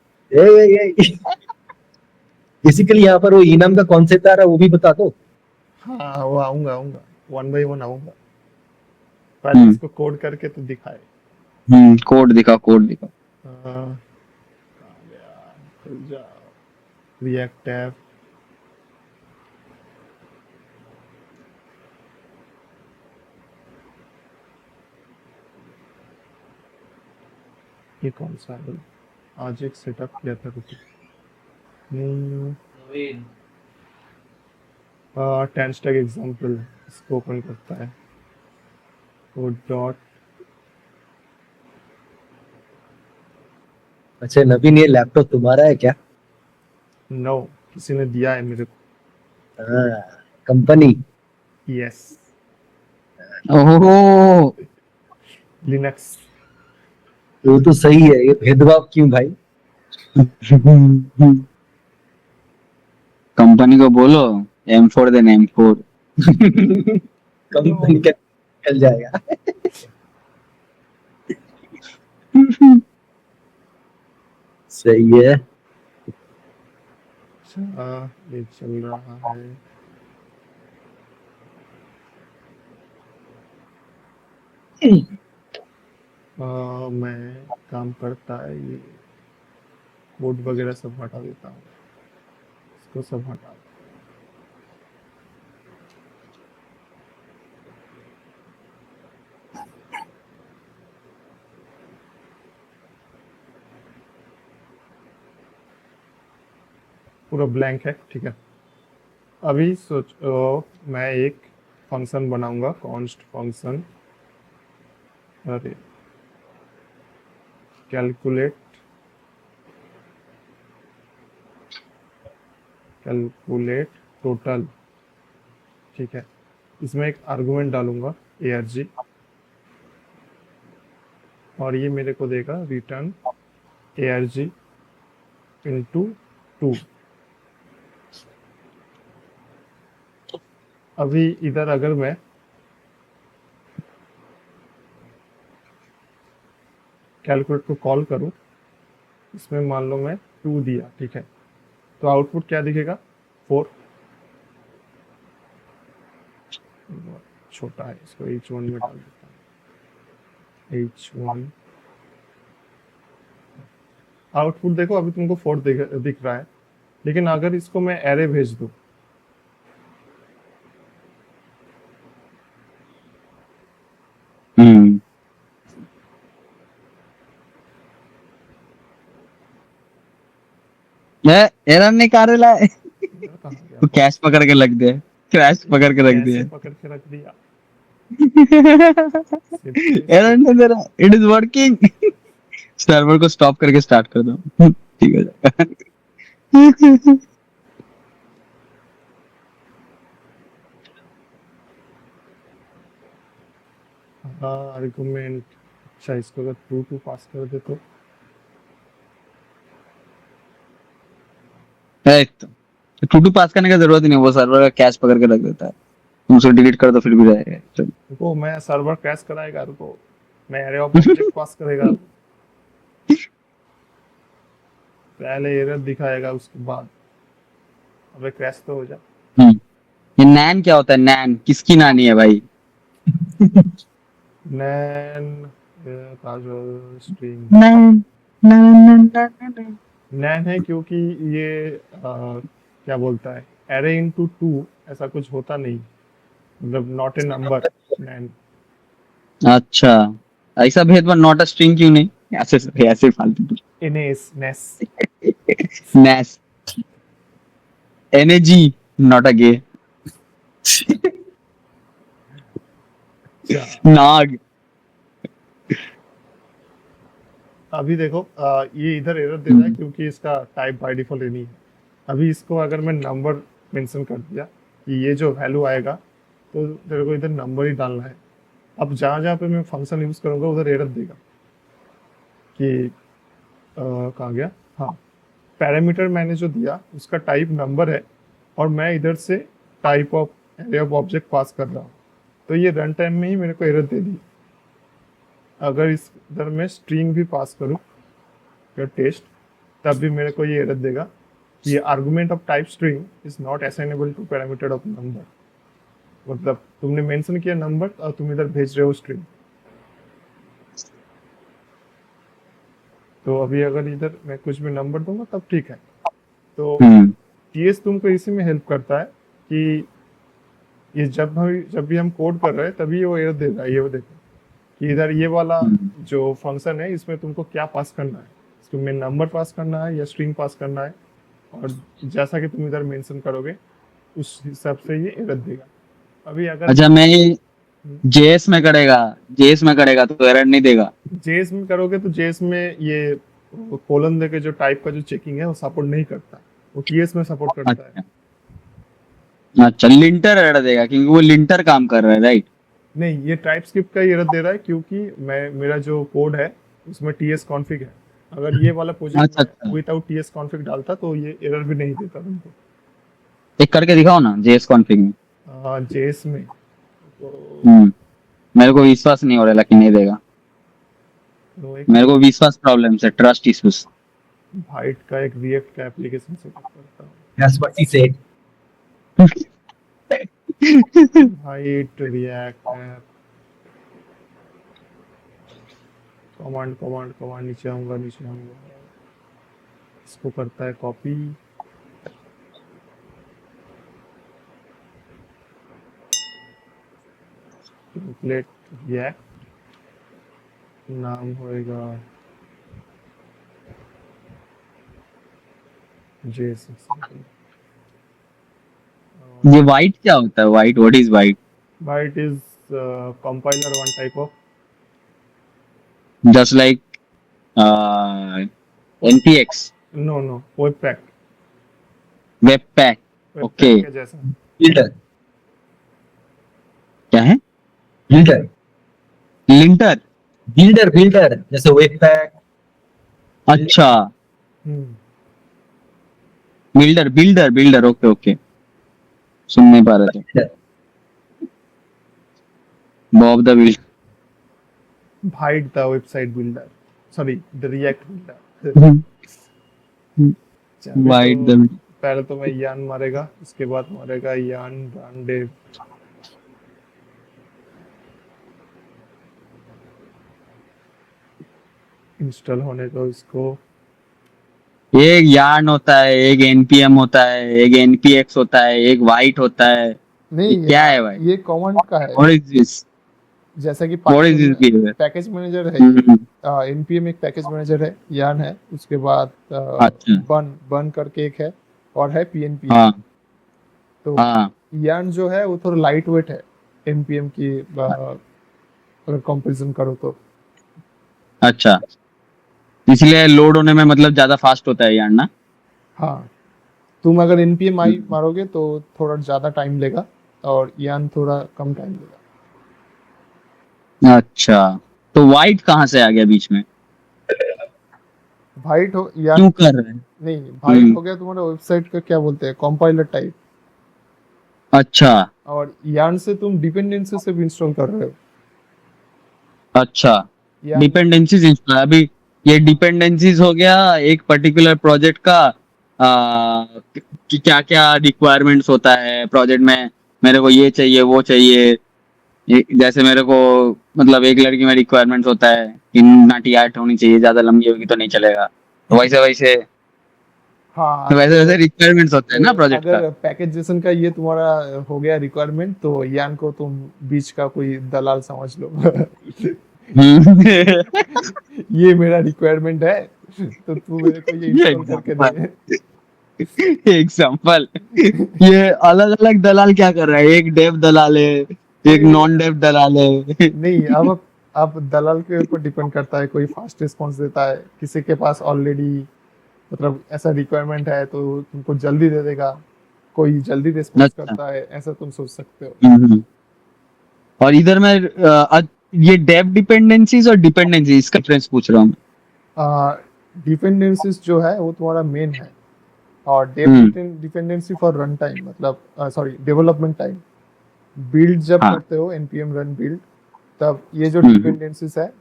बेसिकली यहाँ पर वो इनाम का कॉन्सेप्ट आ रहा है, वो भी बता दो। हाँ, वो आऊंगा आऊंगा, 1 by 1 आऊंगा। पहले हम्म इसको कोड करके तो दिखाए। कोड दिखा, कोड दिखा। कहाँ गया? खुल जाओ, रिएक्ट टैब। ये कौन सा है? आज एक सेटअप किया था कुछ। टेन स्टैक एग्जाम्पल, इसको ओपन करता है। वो डॉट, अच्छा नवीन, ये लैपटॉप तुम्हारा है क्या? नो, किसी ने दिया है मेरे को। हाँ, कंपनी। यस, ओहो, लिनक्स। वो तो सही है, ये भेदभाव क्यों भाई? कंपनी को बोलो M4 देन M4। कंपनी का निकल जाएगा। सही है। अच्छा, ये चल रहा है। मैं काम करता है ये, कोड वगैरह सब हटा देता हूँ, इसको सब हटा। पूरा ब्लैंक है, ठीक है। अभी मैं एक फंक्शन बनाऊंगा, कॉन्स्ट फंक्शन। अरे, कैलकुलेट कैलकुलेट टोटल, ठीक है। इसमें एक आर्गुमेंट डालूंगा arg, और ये मेरे को देगा रिटर्न arg इंटू 2। अभी इधर अगर मैं कैलकुलेट को कॉल करूं, इसमें मान लो मैं 2 दिया, ठीक है, तो आउटपुट क्या दिखेगा? 4। छोटा है, इसको h1 में डाल देता हूँ, h1। आउटपुट देखो, अभी तुमको 4 दिख रहा है, लेकिन अगर इसको मैं एरे भेज दूं, हम्म एरर नहीं कर रहा है। इधर कहाँ गया तो कैश बॉस? पकड़ के रख दे, क्रैश पकड़ के रख कैसे दिया। पकड़ के रख दिया? एरर नहीं दे रहा, इट इज वर्किंग। सर्वर को स्टॉप करके स्टार्ट कर दो, ठीक हो जाएगा। हाँ, आर्गुमेंट। अच्छा, इसको अगर 2 पास कर दे तो टू टू पास करने का जरूरत ही नहीं, वो सर्वर का कैश पकड़ के रख देता है, तुम उसे डिलीट कर दो फिर भी रहेगा। चलो। रुको, मैं सर्वर क्रैश कराएगा, रुको, मैं एरे ऑफ ऑब्जेक्ट पास करेगा, पहले एरर दिखाएगा, उसके बाद अबे क्रैश तो हो जा। हम्म, ये नैन क्या होता है? नैन किसकी नानी है भाई? नैन, काजुअल स्ट्रिंग। नैन नैन नैन। नैन है क्योंकि ये क्या बोलता है, एरे इनटू 2, ऐसा कुछ होता नहीं, मतलब नॉट ए नंबर। नैन, अच्छा, ऐसा भेदभाव नॉट अ स्ट्रिंग क्यों नहीं? ऐसे ऐसे फालतू। इनेस, नेस। नैस, NAG, नॉट अ गे। अच्छा, नाग। अभी देखो, ये इधर एरर दे रहा है क्योंकि इसका टाइप बाय डिफॉल्ट नहीं है। अभी इसको अगर मैं नंबर मेंशन कर दिया कि ये जो वैल्यू आएगा तो तेरे को इधर नंबर ही डालना है। अब जहाँ जहाँ पे मैं फंक्शन यूज करूंगा उधर एरर देगा कि कहाँ गया, हाँ, पैरामीटर मैंने जो दिया उसका टाइप नंबर है और मैं इधर से type of array of object pass कर रहा हूँ, तो ये रन टाइम में ही मेरे को एरर दे दी। अगर इस इधर मैं स्ट्रिंग भी पास करूँ या टेस्ट, तब भी मेरे को ये एरर देगा कि argument of type string is not assignable to parameter of number. मतलब तुमने मेंशन किया नंबर और तुम इधर भेज रहे हो स्ट्रिंग। तो अभी अगर इधर मैं कुछ भी नंबर दूंगा तब ठीक है। तो टीएस तुमको इसी में हेल्प करता है कि ये जब भी हम कोड कर रहे हैं तभी वो एरर दे रहा है। ये वो देखो कि इधर ये वाला जो फंक्शन है इसमें तुमको क्या पास करना है, इसमें नंबर पास करना है या स्ट्रिंग पास करना है, और जैसा कि तुम इधर मेंशन करोगे उस हिसाब से ये एरर देगा। अभी अगर अच्छा, मैं जेएस में करेगा तो एरर नहीं देगा। जेएस में करोगे तो जेएस में ये कोलन देके जो टाइप का जो चेकिंग है वो सपोर्ट नहीं करता, वो टीएस में सपोर्ट करता है। अच्छा, लिंटर एरर देगा क्योंकि वो लिंटर काम कर रहा है, राइट? नहीं, ये टाइपस्क्रिप्ट का एरर दे रहा है क्योंकि मेरा जो कोड है उसमें टीएस कॉन्फ़िग है। अगर ये वाला प्रोजेक्ट अच्छा। विदाउट टीएस कॉन्फ़िग डालता तो ये एरर भी नहीं देता तुमको। एक करके दिखाओ ना जेएस कॉन्फ़िग में। जेएस में तो, मेरे को विश्वास नहीं हो रहा लेकिन नहीं देगा। एक मेरे को विश्वास प्रॉब्लम से, ट्रस्ट इश्यूज। भाइट का एक रिएक्ट का एप्लीकेशन सेटअप करता हूँ। That's what he said. White react app, command नीचे आऊंगा इसको करता है कॉपी, टेम्पलेट रिएक्ट, नाम होएगा जेएसएक्स। ये वाइट क्या होता है? White, what is white? Byte is compiler one type of just like npx, no webpack webpack। Okay, के जैसा। Builder. क्या है? Builder. लिंटर। Builder. जैसे Webpack. अच्छा, हम्म, बिल्डर। ओके, सुन नहीं पा रहे थे। Builder. Bob the builder. Byte the website builder, sorry the React builder। चलो, वाइट तो द पहले तो मैं यान मारेगा, उसके बाद मारेगा यान ब्रांडेड। इंस्टॉल होने दो इसको। एक यार्न होता है, एक एनपीएम होता है, एक एनपीएक्स होता है, एक वाइट होता है। नहीं, ये क्या है भाई? ये कमांड का है। What is this? जैसा कि What is this behavior? Package manager है, हम्म, npm एक पैकेज मैनेजर है, यान है, उसके बाद अच्छा। बन करके एक है और है pnp। हाँ तो हाँ, यान जो है वो थोड़ा लाइट वेट है npm की, अगर कंपैरिजन करो तो। अच्छा, इसलिए लोड होने में मतलब ज्यादा फास्ट होता है यार ना? हाँ, तुम अगर npm आई मारोगे तो थोड़ा ज्यादा टाइम लेगा और यान थोड़ा कम टाइम लेगा। अच्छा, तो वाइट कहाँ से आ गया बीच में? भाइट हो यान क्यों कर रहे हैं? नहीं, भाइट हो गया तुम्हारा वेबसाइट का क्या बोलते हैं, कंपाइलर टाइप। अच्छा और यान से तुम डिपेंडेंसी से भी इंस्टॉल कर रहे हो। अच्छा, यान डिपेंडेंसीज इंस्टॉल। अभी ये डिपेंडेंसीज हो गया एक पर्टिकुलर प्रोजेक्ट का, कि क्या क्या रिक्वायरमेंट्स होता है प्रोजेक्ट में। मेरे को ये चाहिए, वो चाहिए। जैसे मेरे को मतलब एक लड़की में रिक्वायरमेंट्स होता है कि नाटी 8 होनी चाहिए, ज्यादा लंबी होगी तो नहीं चलेगा। तो वैसे हाँ, वैसे रिक्वायरमेंट्स होते हैं ना प्रोजेक्ट का। अगर पैकेजेशन का ये तुम्हारा हो गया रिक्वायरमेंट, तो यान को तुम बीच का कोई दलाल समझ लो। ये मेरा रिक्वायरमेंट है तो तू मेरे को ये इंस्टॉल करके दे। एग्जाम्पल, ये अलग अलग दलाल क्या कर रहा है? एक डेव दलाल है, एक नॉन डेव दलाल है। नहीं, अब दलाल के ऊपर डिपेंड करता है, कोई फास्ट रिस्पांस देता है, किसी के पास ऑलरेडी मतलब ऐसा रिक्वायरमेंट है तो तुमको जल्दी दे देगा, कोई जल्दी रिस्पॉन्स अच्छा। करता है, ऐसा तुम सोच सकते हो। हम्म। और इधर मैं ये डेव डिपेंडेंसीज और डिपेंडेंसी इसका डिफरेंस पूछ रहा हूँ। डिपेंडेंसीज जो है वो तुम्हारा मेन है, और dev hmm. Dependency for run time, मतलब सॉरी डेवलपमेंट टाइम। बिल्ड जब हाँ। करते हो npm रन बिल्ड, तब ये जो हम्म। डिपेंडेंसीज है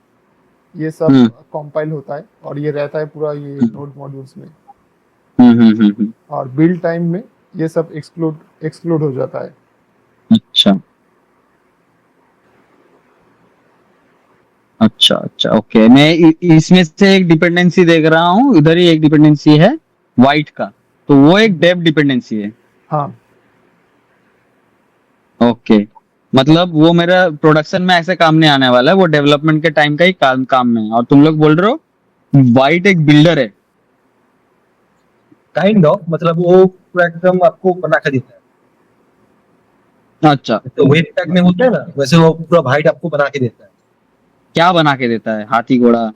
ये सब हम्म। कंपाइल होता है और ये रहता है पूरा ये हम्म। नोड मॉड्यूल्स में। हम्म। और बिल्ड टाइम में ये सब एक्सक्लूड हो जाता है। अच्छा अच्छा अच्छा, ओके। मैं इसमें से एक डिपेंडेंसी देख रहा हूँ, इधर ही एक डिपेंडेंसी है वाइट का, तो वो एक डेव डिपेंडेंसी है। हाँ ओके, मतलब वो मेरा प्रोडक्शन में ऐसे काम नहीं आने वाला है, वो डेवलपमेंट के टाइम का ही काम में है। और तुम लोग बोल रहे हो वाइट एक बिल्डर है। काइंड ऑफ, मतलब वो पूरा एकदम आपको बना के देता अच्छा, है। तो वेब पैक में होता है ना, वैसे वो पूरा वाइट आपको बना के देता है। क्या बना के देता है? हाथी घोड़ा?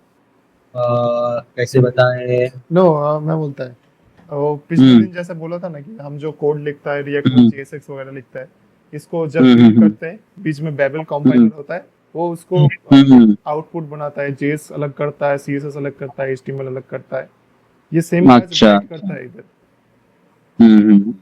कैसे बताएं। नो, मैं बोलता है, वो पिछले हम्म। दिन जैसे बोला था ना कि हम जो कोड लिखता है रिएक्ट में हम्म। JSX वगैरह लिखता है, इसको जब बिल्ड हम्म। करते हैं बीच में बेबल हम्म। कंपाइलर होता है, वो उसको हम्म। आउटपुट बनाता है। JS अलग करता है, CSS अलग करता है, HTML अलग करता है। ये सेम काज अच्छा बाइट अच्छा। करता है इधर। हम्म।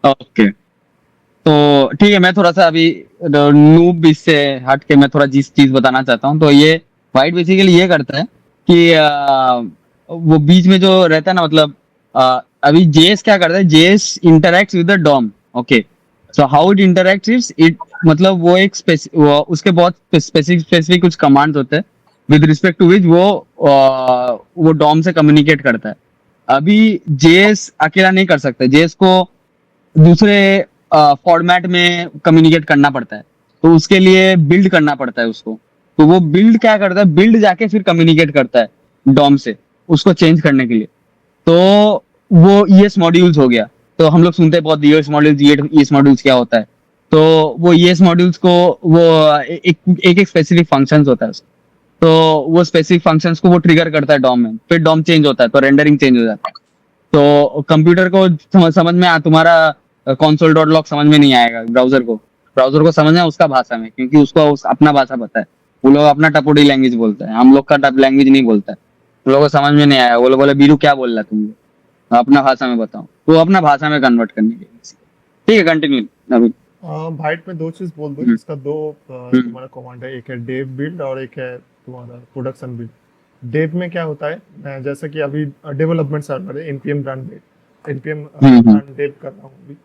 ओके, तो ठीक है, मैं थोड़ा सा अभी नूब इससे हट के मैं थोड़ा जिस चीज बताना चाहता हूँ, तो ये वाइट बेसिकली ये करता है कि वो बीच में जो रहता है ना, मतलब अभी जेएस क्या करता है, JS interacts with the DOM. Okay, so how it interacts is it, मतलब वो एक उसके बहुत स्पेसिफिक स्पेसिफिक कुछ कमांड्स होते हैं विद रिस्पेक्ट टू विच वो डॉम से कम्युनिकेट करता है। अभी जेएस अकेला नहीं कर सकता, जेएस को दूसरे फॉर्मेट में कम्युनिकेट करना पड़ता है, तो उसके लिए बिल्ड करना पड़ता है उसको। तो वो बिल्ड क्या करता है, बिल्ड जाके फिर कम्युनिकेट करता है डॉम से उसको चेंज करने के लिए। तो वो ईएस मॉड्यूल्स हो गया। तो हम लोग सुनते हैं बहुत ईएस मॉड्यूल्स, ईएस मॉड्यूल्स क्या होता है? तो वो ईएस मॉड्यूल्स को वो एक स्पेसिफिक फंक्शंस होता है उसका। तो वो स्पेसिफिक फंक्शंस को वो ट्रिगर करता है डॉम में, फिर डॉम चेंज होता है तो रेंडरिंग चेंज हो जाता है। तो कंप्यूटर को समझ में तुम्हारा कंसोल डॉट लॉग समझ में नहीं आएगा, ब्राउजर को समझना है उसका भाषा में, क्योंकि उसको अपना भाषा पता है। वो लोग अपना टपोडी लैंग्वेज बोलते हैं, हम लोग का टप लैंग्वेज नहीं बोलता है। उन लोगों को समझ में नहीं आया, वो लोग बोले बीरू क्या बोल रहा तुम, अपना भाषा में बताओ, तो अपना भाषा में कन्वर्ट करने के लिए। ठीक है, कंटिन्यू अभी। बाइट में दो चीज बोल दो, हम्म। इसका दो हम्म। तुम्हारा कमांड है, एक है डेव बिल्ड और एक है तुम्हारा प्रोडक्शन बिल्ड। डेव में क्या होता है, जैसा कि अभी डेवलपमेंट सर्वर है npm रन बिल्ड, npm हम्म। रन डेव कर रहा हूँ अभी।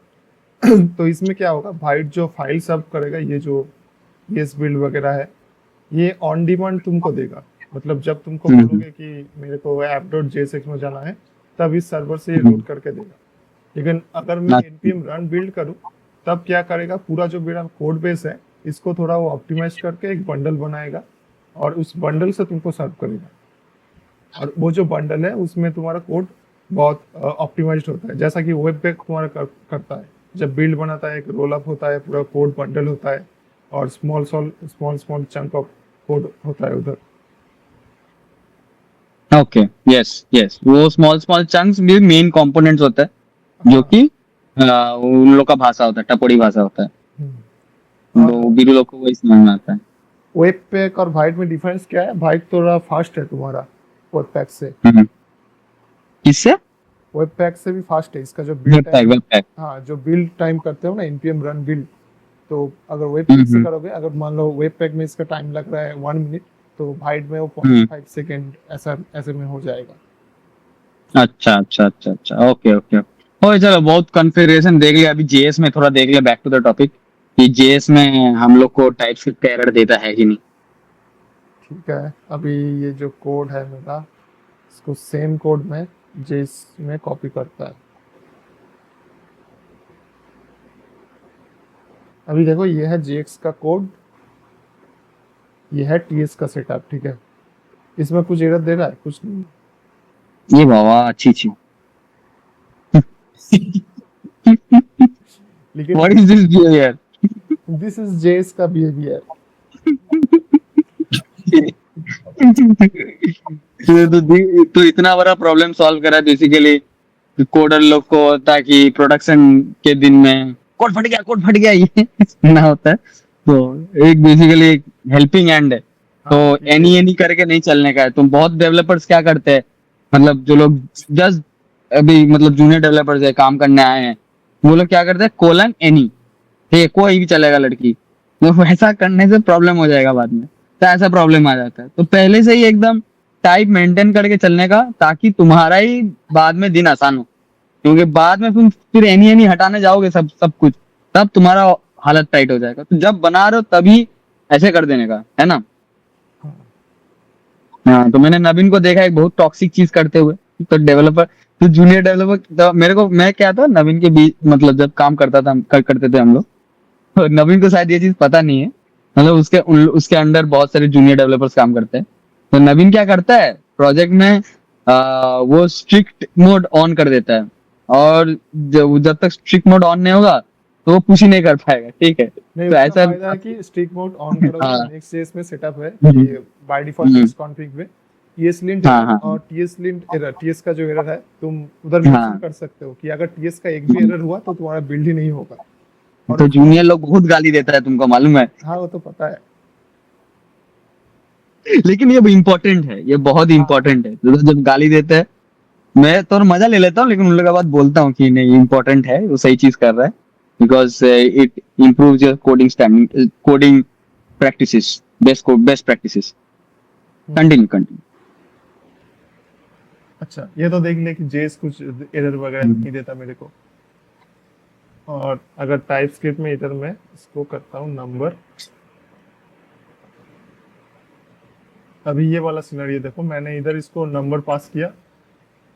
तो इसमें क्या होगा, बाइट जो फाइल सर्व करेगा, ये जो येस बिल्ड वगैरह है, ये ऑन डिमांड तुमको देगा। मतलब जब तुमको हम्म। बोलोगे कि मेरे को app.jsx में जाना है, तब इस सर्वर से ये हम्म। लोड करके देगा। लेकिन अगर मैं अच्छा। npm रन बिल्ड करूं, तब क्या करेगा, पूरा जो मेरा कोड बेस है इसको थोड़ा वो ऑप्टिमाइज करके एक बंडल बनाएगा और उस बंडल से तुमको सर्व करेगा। और वो जो बंडल है उसमें तुम्हारा कोड बहुत ऑप्टिमाइज्ड होता है, जैसा कि वेब पे तुम्हारा करता है। जब बिल्ड बनाता है, एक रोल अप होता है, पूरा कोड बंडल होता है और small small small chunk of code होता है उधर। ओके, यस यस, वो स्मॉल स्मॉल चंक्स भी मेन कंपोनेंट्स होते हैं, जो हाँ। कि उन लोग का भाषा होता है, टपोरी भाषा होता है। और तो बीरू लोग को वही समझ में आता है। वेब पैक और वाइट में डिफरेंस क्या है, वाइट थोड़ा फास्ट है तुम्हारा वेब पैक से। किससे? वेब पैक से भी फास्ट है इसका जो build web pack, time. Web pack. हाँ, जो बिल्ड टाइम करते हो ना npm रन बिल्ड, तो अगर वेब पैक से करोगे, अगर मान लो वेब पैक में इसका टाइम लग रहा है 1 मिनट, तो वाइट में वो 0.5 सेकेंड ऐसा ऐसे में हो जाएगा। अच्छा अच्छा अच्छा अच्छा, ओके ओके। ओके, चलो बहुत कॉन्फ़िगरेशन देख लिया, अभी जेएस में थोड़ा देख लिया, बैक टू द टॉपिक, कि जेएस में हम लोग को टाइपस्क्रिप्ट का एरर देता है कि नहीं। ठीक है, अभी ये जो कोड है मेरा, इसको सेम कोड में जेस में कॉपी करता है। अभी देखो, ये है जेएक्स का कोड, ये है टीएस का सेटअप। ठीक है, इसमें कुछ एरर दे रहा है? कुछ नहीं। ये बाबा, अच्छी अच्छी। लेकिन what is this behaviour? This is JS का बिहेवियर। तो इतना बड़ा प्रॉब्लम सॉल्व करा बेसिकली, कोडर लोग को होता है कि प्रोडक्शन के दिन में कोड फट गया ये ना होता है। तो एक बेसिकली एक हेल्पिंग एंड है। तो हाँ, एनी एनी करके नहीं चलने का है। तो बहुत डेवलपर्स क्या करते हैं, मतलब जो लोग जस्ट अभी मतलब जूनियर डेवलपर्स है, काम करने आए हैं, वो लोग क्या करते हैं कोलन एनी, ठीक है, कोई भी चलेगा लड़की। तो वैसा करने से प्रॉब्लम हो जाएगा बाद में, तो ऐसा प्रॉब्लम आ जाता है। तो पहले से ही एकदम टाइप मेंटेन करके चलने का, ताकि तुम्हारा ही बाद में दिन आसान हो। क्योंकि बाद में तुम फिर एनी एनी हटाने जाओगे सब सब कुछ, तब तुम्हारा हालत टाइट हो जाएगा। तो जब बना रहे हो तभी ऐसे कर देने का है ना। हाँ, तो मैंने नवीन को देखा एक बहुत टॉक्सिक चीज करते हुए। तो डेवलपर, तो जूनियर डेवलपर, तो मेरे को मैं क्या था नवीन के बीच, मतलब जब काम करता था करते थे हम लोग, तो नवीन को शायद ये चीज पता नहीं है। मतलब उसके अंडर बहुत सारे जूनियर डेवलपर्स काम करते हैं। तो नवीन क्या करता है प्रोजेक्ट में, वो स्ट्रिक्ट मोड ऑन कर देता है। और जब तक स्ट्रिक्ट मोड ऑन नहीं होगा तो वो पुश ही नहीं कर पाएगा, ठीक है। नहीं, तो उसका ऐसा फायदा है कि स्ट्रिक मोड ऑन करोगे हाँ। तो नेक्स्ट जेएस में सेटअप है हम्म, कि by default hmm, TS config में टीएस लिंट हाँ एरर हाँ और टीएस लिंट एरर, टीएस का जो एरर है तुम उधर मेंशन हाँ। कर सकते हो कि अगर टीएस का एक भी एरर हुआ तो तुम्हारा बिल्ड ही नहीं होगा। और तो उसका जूनियर लोग बहुत गाली देता है, तुमको मालूम है। हाँ, वो तो पता है। लेकिन ये इम्पोर्टेंट है, ये बहुत हाँ, इंपॉर्टेंट है। तो जब गाली देते हैं मैं तो मजा ले लेता हूँ, लेकिन उन लोगों के बाद बोलता हूँ कि नहीं इम्पोर्टेंट है, वो सही चीज कर रहा है। Because it improves your coding standing, coding practices, best practices. Continue continue. अच्छा, ये तो देख ले कि जेएस कुछ एरर वगैरह नहीं देता मेरे को। और अगर टाइप स्क्रिप्ट में इधर मैं इसको करता हूँ नंबर, अभी ये वाला सिनेरियो देखो, मैंने इधर इसको नंबर पास किया,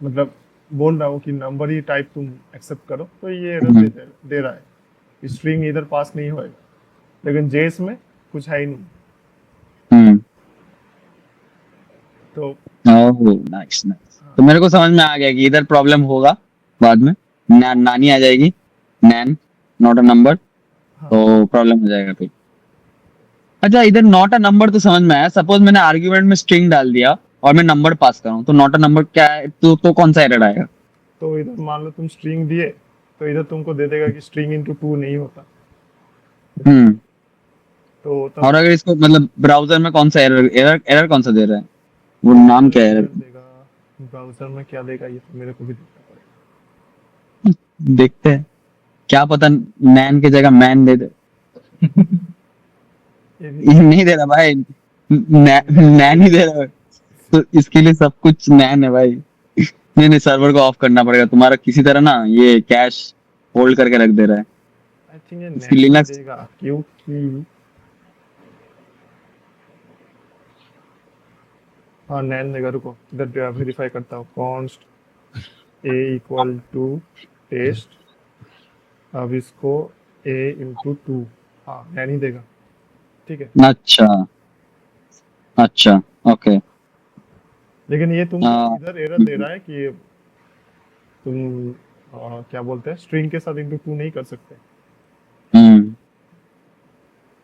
मतलब बोल रहा हूँ कि नंबर ही टाइप तुम एक्सेप्ट करो, तो ये एरर दे रहा है, स्ट्रिंग इधर पास नहीं होएगा। लेकिन जेएस में कुछ है ही नहीं। तो नाइस नाइस। तो मेरे को समझ में आ गया कि इधर प्रॉब्लम होगा बाद में। नानी आ जाएगी, नैन, नॉट अ नंबर, हाँ, तो प्रॉब्लम हो जाएगा फिर। अच्छा, इधर नॉट अ नंबर तो समझ में आया। सपोज मैंने आर्ग्यूमेंट में स्ट्रिंग डाल दिया और मैं नंबर पास करूं, तो नॉट अ नंबर क्या है, तो कौन सा एरर आएगा। तो इधर मान लो तुम स्ट्रिंग दिए, तो इधर तुमको दे देगा कि स्ट्रिंग इंटू टू नहीं होता। हम्म। तो और तब अगर इसको मतलब ब्राउजर में कौन सा एरर कौन सा दे रहा है, वो नाम क्या है एरर। एरर देगा, ब्राउजर में क्या देगा ये तो मेरे को भी देखना पड़ेगा। देखते हैं, क्या पता नैन की जगह मैन दे दे। ये ये भी नहीं दे रहा भाई, नैन ही दे रहा है। तो इसके लिए सब कुछ नैन है भाई। नहीं नहीं, सर्वर को ऑफ करना पड़ेगा तुम्हारा किसी तरह ना, ये कैश होल्ड करके रख दे रहा है। आई थिंक ये इसकी नैन ही लिनक्स। देगा, क्योंकि हाँ नैन देगा। रुको इधर वेरीफाई करता हूँ, const A equal to test, अब इसको ए इंटू टू, हाँ नैन ही देगा, ठीक है। अच्छा अच्छा, ओके। लेकिन ये तुमको इधर एरर दे रहा है कि तुम क्या बोलते हैं, स्ट्रिंग के साथ इंटू टू नहीं कर सकते। हम्म।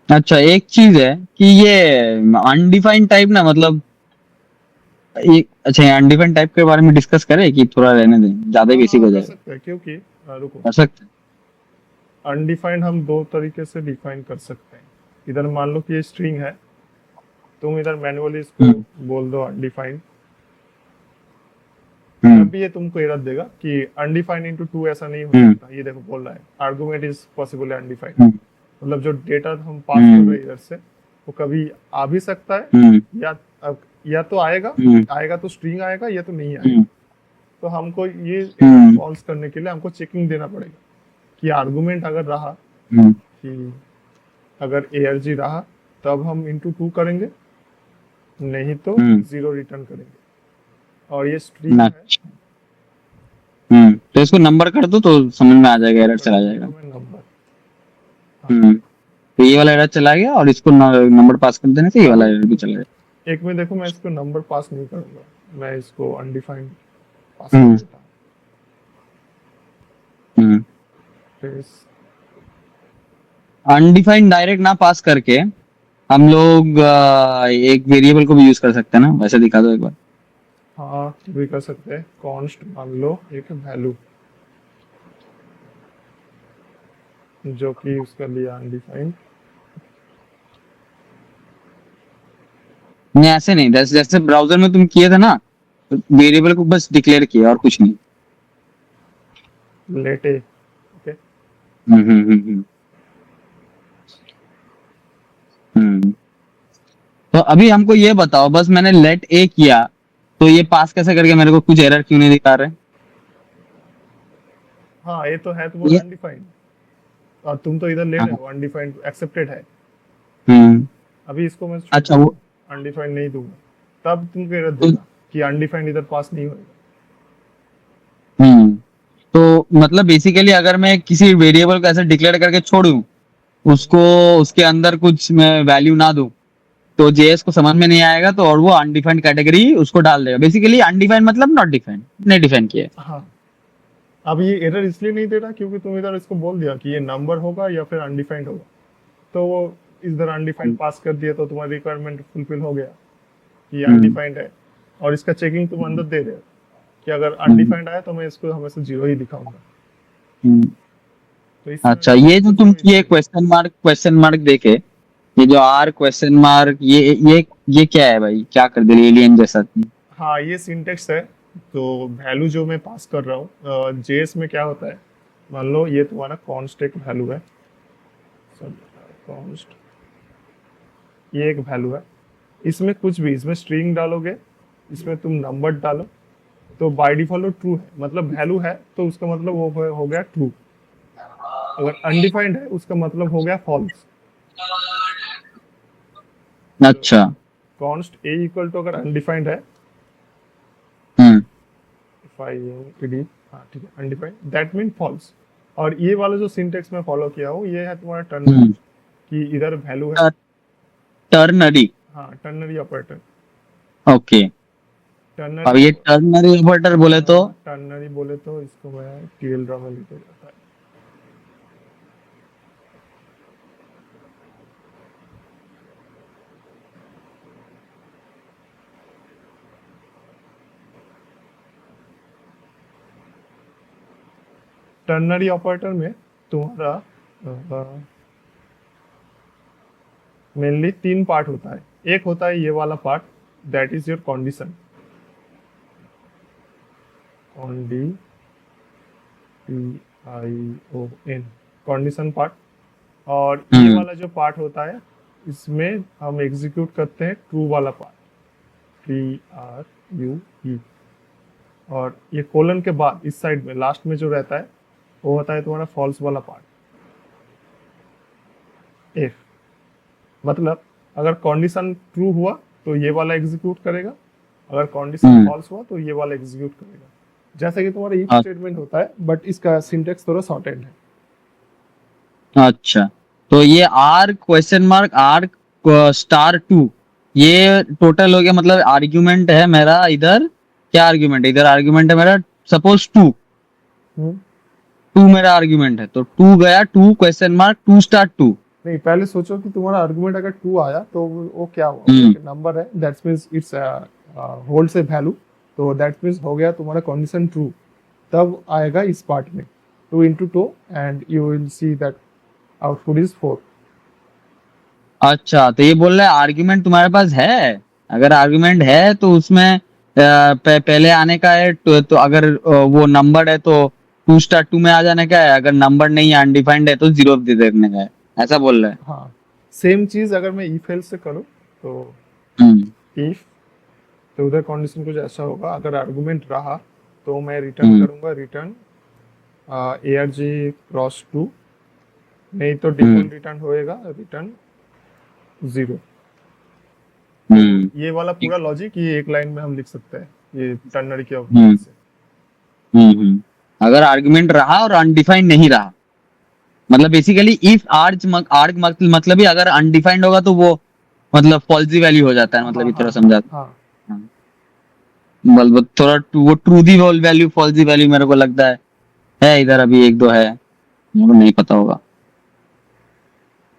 अच्छा, एक चीज है कि ये अनडिफाइंड टाइप ना, मतलब एक, अच्छा अनडिफाइंड टाइप के बारे में डिस्कस करें कि थोड़ा रहने दें, ज्यादा हाँ बेसिक हाँ, हो कर जाएगा। सकते हैं, क्योंकि रुको, कर सकते हैं। अनडिफाइंड हम दो तरीके से डिफाइन कर सकते हैं। इधर मान लो कि ये स्ट्रिंग है, तुम इधर मैन्युअली इसको हम्म बोल दो अनडिफाइंड, हम्म तब भी ये तुमको एरर देगा कि अनडिफाइंड इंटू टू ऐसा नहीं हो हम्म सकता। ये देखो बोल रहा है आर्गुमेंट इज पॉसिबल अनडिफाइंड, हम्म मतलब जो डेटा हम पास कर हम्म रहे हैं इधर से, वो कभी आ भी सकता है, हम्म या या तो आएगा, हम्म आएगा तो स्ट्रिंग आएगा, या तो नहीं आएगा। हम्म तो हमको ये एरर हम्म सॉल्व करने के लिए हमको चेकिंग देना पड़ेगा कि आर्गुमेंट अगर रहा, हम्म कि अगर ARG रहा तब हम इंटू टू करेंगे, नहीं तो हम्म, जीरो रिटर्न करेंगे। और ये स्ट्रिंग है, अच्छा। तो इसको नंबर कर दो तो समझ में आ जाएगा, एरर कर चला दूंगा जाएगा। तो मैं नंबर। हाँ, तो ये वाला एरर चला गया और इसको नंबर पास कर देने से ये अब वाला एरर भी चला जाएगा। एक में देखो, मैं इसको नंबर पास नहीं करूंगा, मैं इसको अनडिफाइंड पास कर हम्म देता हूँ। हम्म। फिर इस अनडिफाइंड डायरेक्ट ना पास करके हम लोग एक वेरिएबल को भी यूज कर सकते हैं ना, वैसे दिखा दो एक बार। हाँ भी कर सकते हैं, कॉन्स्ट मान लो एक वैल्यू, जो कि उसका लिया अनडिफाइंड। नहीं ऐसे नहीं, जैसे ब्राउजर में तुम किए थे ना, वेरिएबल को बस डिक्लेयर किया और कुछ नहीं। लेट ए। ओके, हम्म। हम्म। तो अभी हमको ये बताओ, बस मैंने लेट ए किया तो ये पास कैसे करके मेरे को कुछ एरर क्यों नहीं दिखा रहे? हाँ ये तो है तुम्हारा ये अनडिफाइंड, और तुम तो इधर ले रहे हाँ, हो अनडिफाइंड एक्सेप्टेड है। हम्म। अभी इसको मैं छोड़ अच्छा वो दूंगा, अनडिफाइंड नहीं दूंगा, तब तुमको एरर तो, देगा कि अनडिफाइंड इधर पास नहीं होएगा। हम्म। तो मतलब बेसिकली अगर मैं किसी वेरिएबल को ऐसे डिक्लेयर करके छोड़ूं, उसको उसके अंदर कुछ मैं वैल्यू ना दूं, तो जेएस को समझ में नहीं आएगा, तो और वो अनडिफाइंड कैटेगरी उसको डाल देगा। बेसिकली अनडिफाइंड मतलब नॉट डिफाइंड, नहीं डिफाइन किया है। हाँ, अब ये एरर इसलिए नहीं दे रहा क्योंकि तुम इधर इसको बोल दिया कि ये नंबर होगा या फिर अनडिफाइंड होगा, तो वो इधर अनडिफाइंड हम्म, पास कर दिया तो तुम्हारी रिक्वायरमेंट फुलफिल हो गया कि ये हम्म, अनडिफाइंड है। और इसका चेकिंग तुम अंदर दे रहे हो कि अगर अनडिफाइंड आया तो मैं इसको हमेशा जीरो ही दिखाऊंगा। हम्म। तो इस अच्छा, सिनेरियो में ये जो कुछ तुम भी किए इशू नहीं। क्वेश्चन मार्क देके, ये जो आर क्वेश्चन मार्क, ये क्या है भाई? क्या कर दिया एलियन जैसा? हाँ ये सिंटेक्स है। तो वैल्यू जो मैं पास कर रहा हूँ जेएस में क्या होता है, मान लो ये तुम्हारा कॉन्स्ट एक वैल्यू है, कॉन्स्ट ये एक वैल्यू है, इसमें कुछ भी, इसमें स्ट्रिंग डालोगे, इसमें तुम नंबर डालो, तो बाय डिफॉल्ट ट्रू है, मतलब वैल्यू है तो उसका मतलब वो हो गया ट्रू। अगर अनडिफाइंड है उसका मतलब हो गया फॉल्स। तो अच्छा। कॉन्स्ट ए इक्वल टू अगर अनडिफाइंड है, हम्म, इफ आई डी, हाँ ठीक है, अनडिफाइंड दैट मीन फॉल्स। और ये वाला जो सिंटेक्स मैं फॉलो किया हूँ ये है तुम्हारा टर्नरी, हम्म। कि इधर वैल्यू है। टर्नरी। हाँ टर्नरी ऑपरेटर। ओके। अब टर्नरी ये टर्नरी ऑपरेटर बोले तो? टर्नरी बोले तो इसको मैं टीएल ड्रा में लिखा जाता है। टर्नरी ऑपरेटर में तुम्हारा मेनली तीन पार्ट होता है। एक होता है ये वाला part, that is your condition, D T I O N, condition part. और ये हम्म, वाला जो पार्ट होता है इसमें हम एग्जीक्यूट करते हैं ट्रू वाला पार्ट, टी आर यू ई। और ये कोलन के बाद इस साइड में लास्ट में जो रहता है वो होता है तुम्हारा फॉल्स वाला पार्ट, इफ। मतलब अगर कंडीशन ट्रू हुआ तो ये वाला एग्जीक्यूट करेगा, अगर कंडीशन हम्म। फॉल्स हुआ तो ये वाला एग्जीक्यूट करेगा। जैसा कि तुम्हारा इफ अ- स्टेटमेंट होता है, बट इसका सिंटेक्स थोड़ा शॉर्ट एंड है। अच्छा, तो ये or question mark or star two, ये टोटल हो गया, मतलब आर्ग्यूमेंट है मेरा इधर। क्या आर्ग्यूमेंट है इधर? आर्ग्यूमेंट है मेरा सपोज टू। हम्म। टू मेरा आर्ग्यूमेंट है, तो टू गया, two question mark two star two. नहीं, पहले सोचो कि तुम्हारा आर्गुमेंट अगर ट्रू आया तो वो क्या हुआ, वो हम्म। एक नंबर है, दैट्स मींस इट्स होल्ड से वैल्यू, तो दैट मींस हो गया तुम्हारा कंडीशन ट्रू। तब आएगा इस पार्ट में 2 into 2 and you will see that output is 4। अच्छा, तो ये बोल रहा है आर्ग्यूमेंट तुम्हारे पास है। अगर आर्ग्यूमेंट है तो उसमें पहले आने का है, तो अगर वो नंबर है तो टू स्टार टू में आ जाने का है, अगर नंबर नहीं है अनडिफाइंड है तो जीरो दे देने का है, ऐसा बोल रहा है। हाँ, सेम चीज अगर मैं इफ एल्स से करूँ तो हम्म, इफ, तो उधर कंडीशन कुछ ऐसा होगा, अगर आर्गुमेंट रहा तो मैं रिटर्न हम्म, करूंगा, रिटर्न ARG क्रॉस 2, नहीं तो हम्म, डिफॉल्ट रिटर्न होएगा रिटर्न 0। हम्म, तो ये वाला पूरा लॉजिक ये एक लाइन में हम लिख सकते हैं ये टर्नरी की हम्म, मदद से। हम्म। अगर आर्गुमेंट रहा और अनडिफाइंड नहीं रहा, मतलब बेसिकली इफ आर्ग आर्ग मतलब ही अगर अनडिफाइंड होगा तो वो मतलब फॉल्सी वैल्यू हो जाता है, मतलब हाँ इतना हाँ समझा। हाँ। हाँ, मतलब थोड़ा वो ट्रू दी वैल्यू फॉल्सी वैल्यू मेरे को लगता है इधर अभी एक दो है, मेरे को नहीं पता होगा।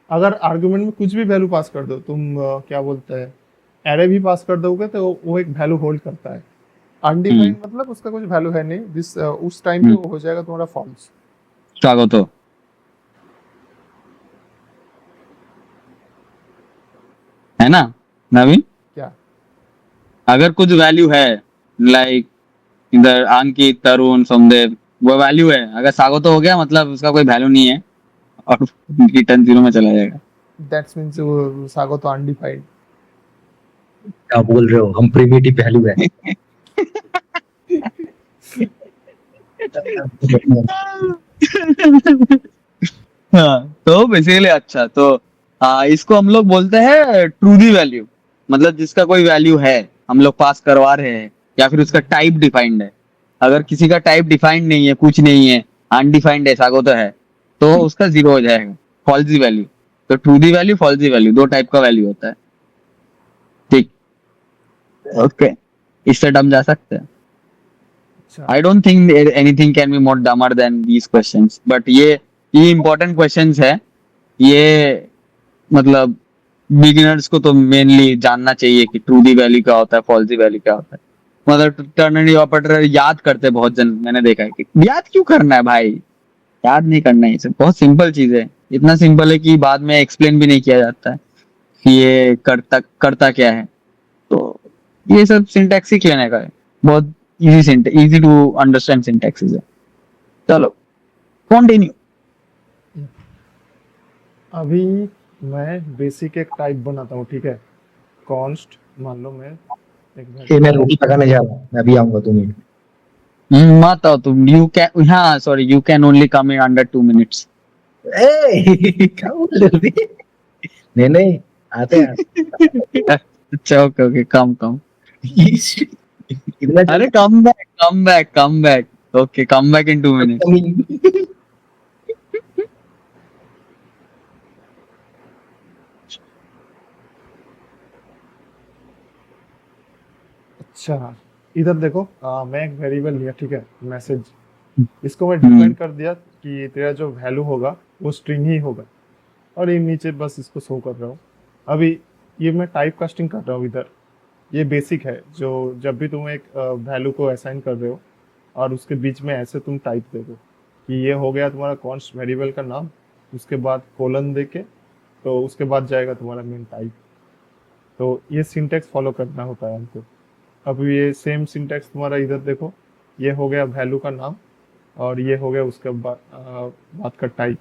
अगर आर्गुमेंट में कुछ भी वैल्यू पास कर दो तुम, क्या बोलते हैं, एरे भी पास कर दोगे तो वो एक वैल्यू होल्ड करता है। हम्म, अनडिफाइंड मतलब उसका कुछ वैल्यू है नहीं, दिस उस टाइम पे हम्म। वो हो जाएगा तुम्हारा फॉल्स। स्वागत हो। है ना नवीन? क्या? अगर कुछ वैल्यू है लाइक इधर अंकित तरुण सोमदेव वो वैल्यू है, अगर सागो तो हो गया मतलब उसका कोई वैल्यू नहीं है और रिटर्न जीरो में चला जाएगा। दैट्स मीन्स सागो तो अनडिफाइंड। क्या बोल रहे हो, हम प्रिमिटिव वैल्यू है। हाँ तो बेसिकली अच्छा तो इसको हम लोग बोलते हैं ट्रू दी वैल्यू, मतलब जिसका कोई वैल्यू है हम लोग पास करवा रहे हैं या फिर उसका टाइप डिफाइंड है। अगर किसी का टाइप डिफाइंड नहीं है, कुछ नहीं है, अनडिफाइंड है सागो तो है, तो उसका जीरो हो जाएगा, फॉल्सी वैल्यू। तो ट्रू दी वैल्यू फॉल्सी वैल्यू दो टाइप का वैल्यू होता है। ठीक, ओके, इससे डम जा सकते हैं। अच्छा, I don't think anything can be more dumber than these questions. But ये important questions है। ये मतलब बिगिनर्स को तो मेनली जानना चाहिए कि ट्रू दी वैल्यू क्या होता है, फॉल्स दी वैल्यू क्या होता है। मतलब टर्नरी ऑपरेटर याद करते हैं बहुत जन, मैंने देखा है कि याद क्यों करना है भाई, याद नहीं करना है, ये सब बहुत सिंपल चीज है। इतना सिंपल है कि बाद में एक्सप्लेन भी नहीं किया जाता है कि ये करता क्या है। तो ये सब सिंटैक्स सीख लेने का है, बहुत इजी टू अंडरस्टैंड सिंटैक्सेस है। चलो कंटिन्यू। अभी मैं बेसिक एक टाइप बनाता हूँ, ठीक है। कॉन्स्ट मान लो मैं एक ये मैं रोटी पकाने जा रहा हूँ, मैं अभी आऊंगा 2 मिनट मत आओ तुम, यू कैन, हाँ sorry, you can only come in under 2 minutes. में। क्या बोल रहे हो बे? नहीं नहीं, आते हैं। अच्छा ओके ओके, कम कम। इतना अरे come back, okay come back in 2 minutes. जल्दी। अच्छा, इधर देखो, मैं एक वेरिएबल लिया, ठीक है, मैसेज। इसको मैं डिफाइन कर दिया कि तेरा जो वैल्यू होगा वो स्ट्रिंग ही होगा, और ये नीचे बस इसको शो कर रहा हूँ। अभी ये मैं टाइप कास्टिंग कर रहा हूँ इधर। ये बेसिक है, जो जब भी तुम एक वैल्यू को असाइन कर रहे हो और उसके बीच में ऐसे तुम टाइप दे दो कि ये हो गया तुम्हारा कॉन्स्ट वेरिएबल का नाम, उसके बाद कोलन दे के, तो उसके बाद जाएगा तुम्हारा मेन टाइप। तो ये सिंटेक्स फॉलो करना होता है हमको। अब ये सेम सिंटेक्स तुम्हारा इधर देखो, ये हो गया वैल्यू का नाम और ये हो गया उसके बाद का टाइप।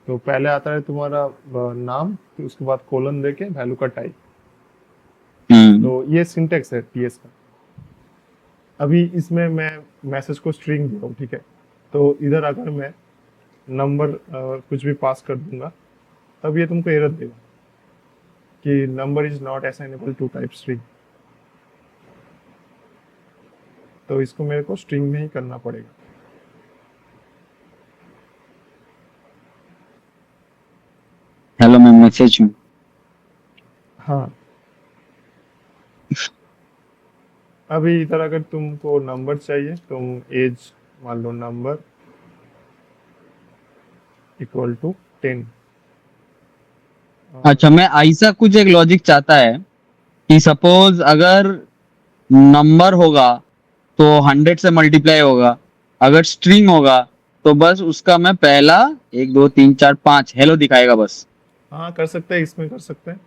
तो पहले आता है तुम्हारा नाम, फिर उसके बाद कोलन दे के वैल्यू का टाइप। तो ये सिंटेक्स है टीएस का। अभी इसमें मैं मैसेज को स्ट्रिंग दिया हूँ, ठीक है। तो इधर अगर मैं नंबर कुछ भी पास कर दूंगा, तब ये तुमको एरर देगा कि number is not assignable to type string. तो इसको मेरे को स्ट्रिंग में ही करना पड़ेगा। हेलो मैं मैसेज हूँ। हाँ, अभी इधर अगर तुमको नंबर चाहिए, तुम एज मान लो नंबर इक्वल टू 10। अच्छा, मैं ऐसा कुछ एक लॉजिक चाहता है कि सपोज अगर नंबर होगा तो 100 से मल्टीप्लाई होगा, अगर स्ट्रिंग होगा तो बस उसका मैं पहला 1 2 3 4 5 हेलो दिखाएगा बस। हाँ, कर सकते हैं, इसमें कर सकते हैं।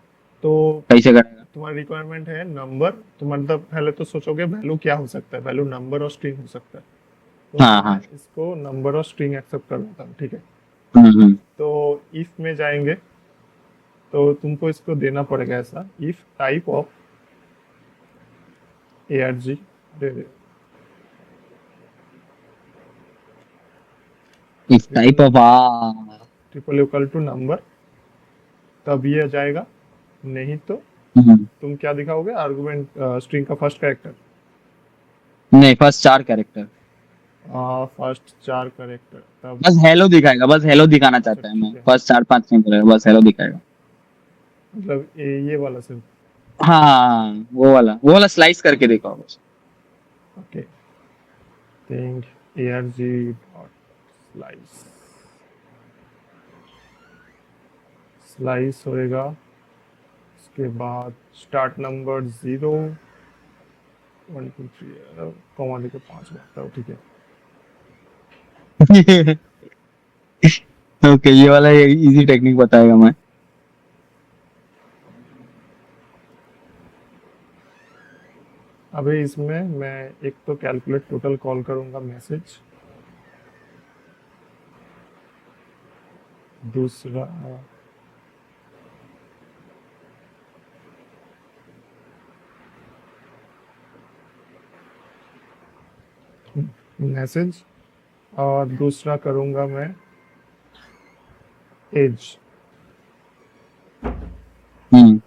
तो कैसे करेगा? तुम्हारी रिक्वायरमेंट है नंबर, तो मतलब पहले तो सोचोगे वैल्यू क्या हो सकता है, वैल्यू नंबर और स्ट्रिंग हो सकता है। तो हाँ मैं हाँ। इसको नंबर और स्ट्रिंग एक्सेप्ट कर लेता हूँ, ठीक है। हम्म। तो इफ में जाएंगे तो तुमको इसको देना पड़ेगा ऐसा, इफ टाइप ऑफ arg दे दे, इस type of triple equal to number, तब ये आ जाएगा। नहीं तो तुम क्या दिखाओगे, आर्गुमेंट स्ट्रिंग का फर्स्ट कैरेक्टर। नहीं, फर्स्ट 4 कैरेक्टर, फर्स्ट 4 कैरेक्टर, तब बस हेलो दिखाएगा, बस हेलो दिखाना अच्छा चाहता है मैं, ठीक है। फर्स्ट 4 5 नहीं करेगा, बस हेलो दिखाएगा। मतलब ये वाला सिर्फ। हाँ वो वाला स्लाइस करके दिखाओ बस। Okay, think arg dot slice, slice होएगा। उसके बाद स्टार्ट नंबर 0 1 2 3 कॉमा देके 5 बारता हूँ, ठीक है। ओके, ये वाला इजी टेक्निक बताएगा मैं। अभी इसमें मैं एक तो कैलकुलेट टोटल कॉल करूंगा मैसेज, दूसरा मैसेज, और दूसरा करूंगा मैं एज, हम्म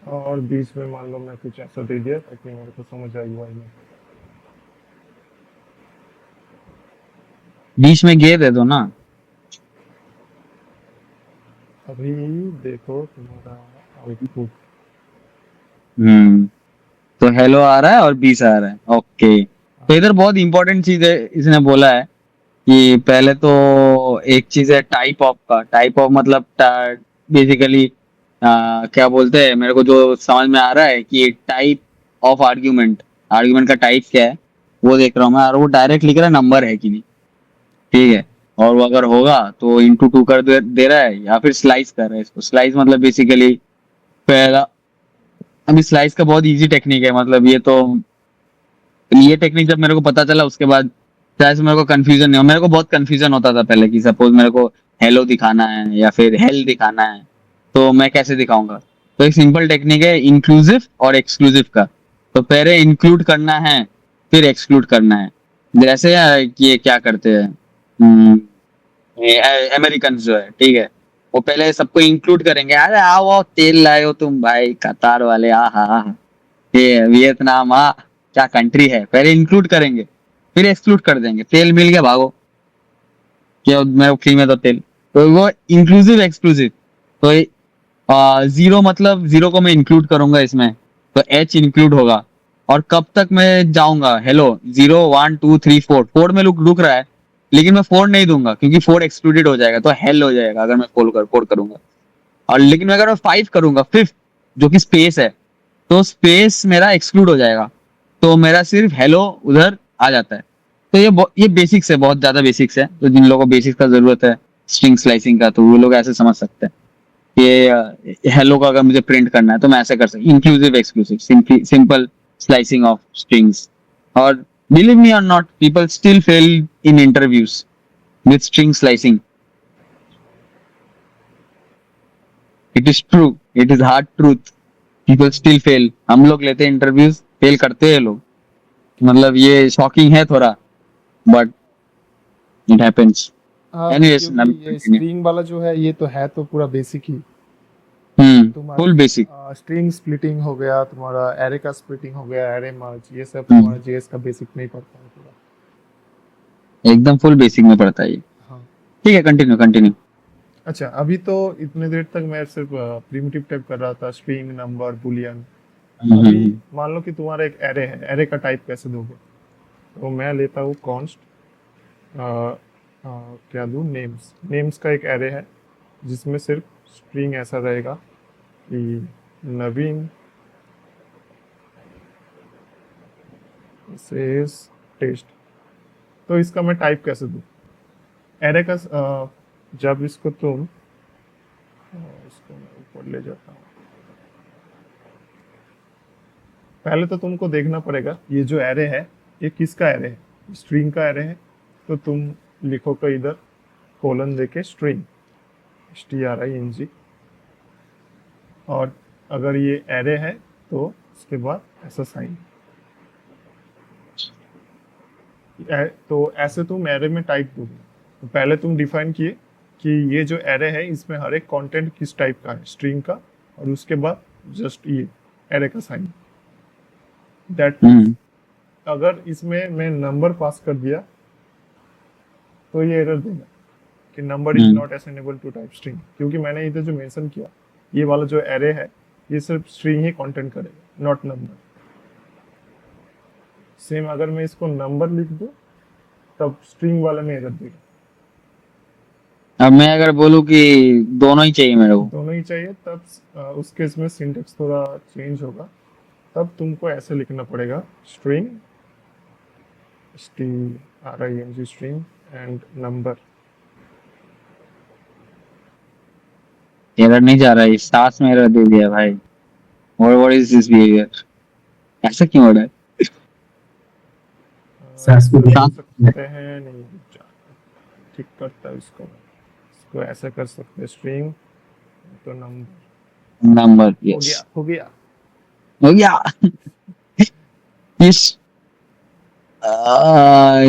और बीच में मान लो मैं कुछ ऐसा दे दिया ताकि मेरे को समझ आई UI में। बीच में गे दे दो ना। अभी देखो तुम्हारा आउटपुट। हम्म तो हेलो आ रहा है और बीस आ रहा है, ओके। तो इधर बहुत इंपॉर्टेंट चीज है इसने बोला है कि पहले तो एक चीज है टाइप ऑफ का। टाइप ऑफ मतलब बेसिकली क्या बोलते हैं, मेरे को जो समझ में आ रहा है कि टाइप ऑफ आर्ग्यूमेंट, आर्ग्यूमेंट का टाइप क्या है वो देख रहा हूँ मैं, और वो डायरेक्ट लिख रहा है नंबर है कि नहीं, ठीक है। और वो अगर होगा तो इंटू टू कर दे रहा है, या फिर स्लाइस कर रहा है इसको। स्लाइस मतलब बेसिकली पहला, अभी स्लाइस का बहुत इजी टेक्निक है, मतलब ये टेक्निक जब मेरे को पता चला उसके बाद शायद से मेरे को कंफ्यूजन नहीं हो। मेरे को बहुत कंफ्यूजन होता था पहले कि सपोज मेरे को हेलो दिखाना है या फिर हेल दिखाना है, तो मैं कैसे दिखाऊंगा। तो एक सिंपल टेक्निक है इंक्लूसिव और एक्सक्लूसिव का। तो पहले इंक्लूड करना है फिर एक्सक्लूड करना है। जैसे कि ये क्या करते हैं अमेरिकन जो है, ठीक है, वो पहले सबको इंक्लूड करेंगे, अरे आओ आओ तेल लाए हो तुम भाई कतार वाले, आ हा, ये वियतनाम क्या कंट्री है, पहले इंक्लूड करेंगे फिर एक्सक्लूड कर देंगे। तेल मिल गया भागो, क्या मेरे को फ्री में तो तेल। तो वो इंक्लूसिव एक्सक्लूसिव। तो जीरो मतलब जीरो को मैं इंक्लूड करूंगा इसमें, तो एच इंक्लूड होगा। और कब तक मैं जाऊंगा, हेलो 0 1 2 3 4, 4 में रुक रहा है, लेकिन मैं 4 नहीं दूंगा क्योंकि 4 एक्सक्लूडेड हो जाएगा, तो हेल हो जाएगा अगर मैं फोर करूंगा। और लेकिन अगर मैं 5 करूंगा, फिफ्थ जो कि स्पेस है, तो स्पेस मेरा एक्सक्लूड हो जाएगा, तो मेरा सिर्फ हेलो उधर आ जाता है। तो ये बेसिक्स है, बहुत ज्यादा बेसिक्स है। तो जिन लोगों को बेसिक्स का जरूरत है स्ट्रिंग स्लाइसिंग का, तो वो लोग ऐसे समझ सकते हैं कि हेलो का अगर मुझे प्रिंट करना है तो मैं ऐसे कर सकता हूँ, inclusive exclusive, simple slicing of strings. और बिलीव मी और not, people still fail in interviews with string slicing. It is true, it is hard truth, people still fail. हम लोग लेते हैं इंटरव्यूज, फेल करते हैं लोग, मतलब ये शॉकिंग है थोड़ा, बट इट हैपेंस। हाँ, एनीवेज, क्योंकि ये कंटिन्यू। स्ट्रिंग वाला जो है ये तो है तो पूरा बेसिक ही। Full basic. तुम्हारा स्ट्रिंग स्प्लिटिंग हो गया, तुम्हारा एरे का स्प्लिटिंग हो गया, एरे मर्ज, ये सब हम्म तुम्हारा जेएस का बेसिक नहीं पड़ता है पूरा। एकदम फुल बेसिक में पड़ता है ये। हाँ। ठीक है, कंटिन्यू कंटिन्यू। अच्छा, अभी तो इतने देर तक मैं सिर्फ प्रिमिटिव टाइप कर रहा था, स्ट्रिंग, नंबर, बुलियन। अभी मान लो कि तुम्हारा एक एरे है, एरे का टाइप कैसे दोगे? तो मैं लेता हूँ कॉन्स्ट, क्या दूँ, नेम्स। नेम्स का एक एरे है जिसमें सिर्फ स्ट्रिंग ऐसा रहेगा कि नवीन सेज टेस्ट। तो इसका मैं टाइप कैसे दूँ एरे का? जब इसको तुम इसको मैं ऊपर ले जाता हूँ, पहले तो तुमको देखना पड़ेगा ये जो एरे है ये किसका एरे है। स्ट्रिंग का एरे है तो तुम लिखोगे इधर कोलन देके स्ट्रिंग, STRING। और अगर ये एरे है तो उसके बाद ऐसा साइन। तो ऐसे तुम एरे में टाइप दोगे। तो पहले तुम डिफाइन किए कि ये जो एरे है इसमें हर एक कंटेंट किस टाइप का है, स्ट्रिंग का, और उसके बाद जस्ट ये एरे का साइन। दैट मीन्स अगर इसमें मैं नंबर पास कर दिया तो ये एरर देगा कि number is not assignable to type string, क्योंकि मैंने इधर जो मेंशन किया ये वाला जो एरे है ये सिर्फ स्ट्रिंग ही कंटेंट करेगा, नॉट नंबर। सेम अगर मैं इसको नंबर लिख दूं तब स्ट्रिंग वाला में एरर देगा। अब मैं अगर बोलूँ कि दोनों ही चाहिए मेरे को, दोनों ही चाहिए, तब उस केस में सिंटेक्स थोड़ा चेंज होगा। तब तुमको ऐसे लिखना पड़ेगा string, STRING, string and number. Error नहीं जा रहा है, सांस में एरर दे दिया भाई। What is this behaviour? ऐसा क्यों हो रहा है? ऐसा कर शांत सकते हैं, नहीं ठीक करता है इसको ऐसा कर सकते हैं, स्ट्रिंग तो नंबर। नंबर, हो यस, गया हो गया। हो गया। इस आ,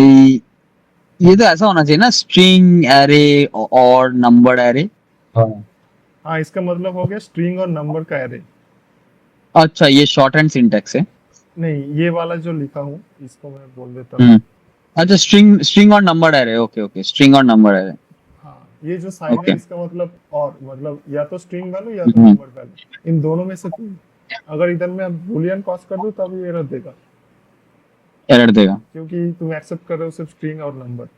ये तो ऐसा होना चाहिए ना, स्ट्रिंग एरे और नंबर एरे। हाँ हाँ, इसका मतलब हो गया स्ट्रिंग और नंबर का एरे। अच्छा, ये शॉर्ट हैंड सिंटेक्स है। नहीं, ये वाला जो लिखा हूँ इसको मैं बोल देता हूँ। हम्म। अच्छा, स्ट्रिंग स्ट्रिंग और number array, okay okay, string और नंबर एरे। हाँ, ये जो साइन है ओके। इसका मतलब, और मतलब या तो स्ट्रिंग वैल्यू या तो हम्म। नंबर वैल्यू, इन दोनों में से कोई। अगर इधर मैं बूलियन पास कर दूं तब ये एरर देगा, एरर देगा। क्योंकि तुम एक्सेप्ट कर रहे हो सिर्फ स्ट्रिंग और नंबर।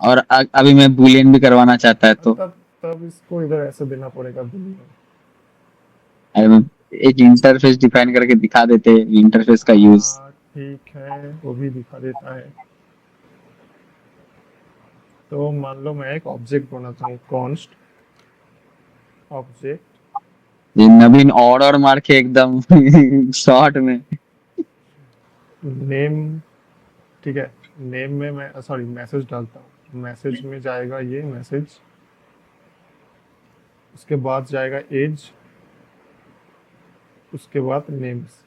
और अभी मैं बूलियन भी करवाना चाहता है तो तब तब इसको इधर ऐसे देना पड़ेगा बूलियन। अरे मैं एक इंटरफेस डिफाइन करके दिखा देते, इंटरफेस का यूज। हाँ ठीक है, वो भी दिखा देता है। तो मान लो मैं एक ऑब्जेक्ट बनाता हूँ, कॉन्स्ट ऑब्जेक्ट ये नवीन और मार के एकदम शॉर्ट में। नेम। ठीक है, नेम में मैं सॉरी मैसेज डालता हूँ, मैसेज में जाएगा ये मैसेज, उसके बाद जाएगा एज, उसके बाद नेम्स।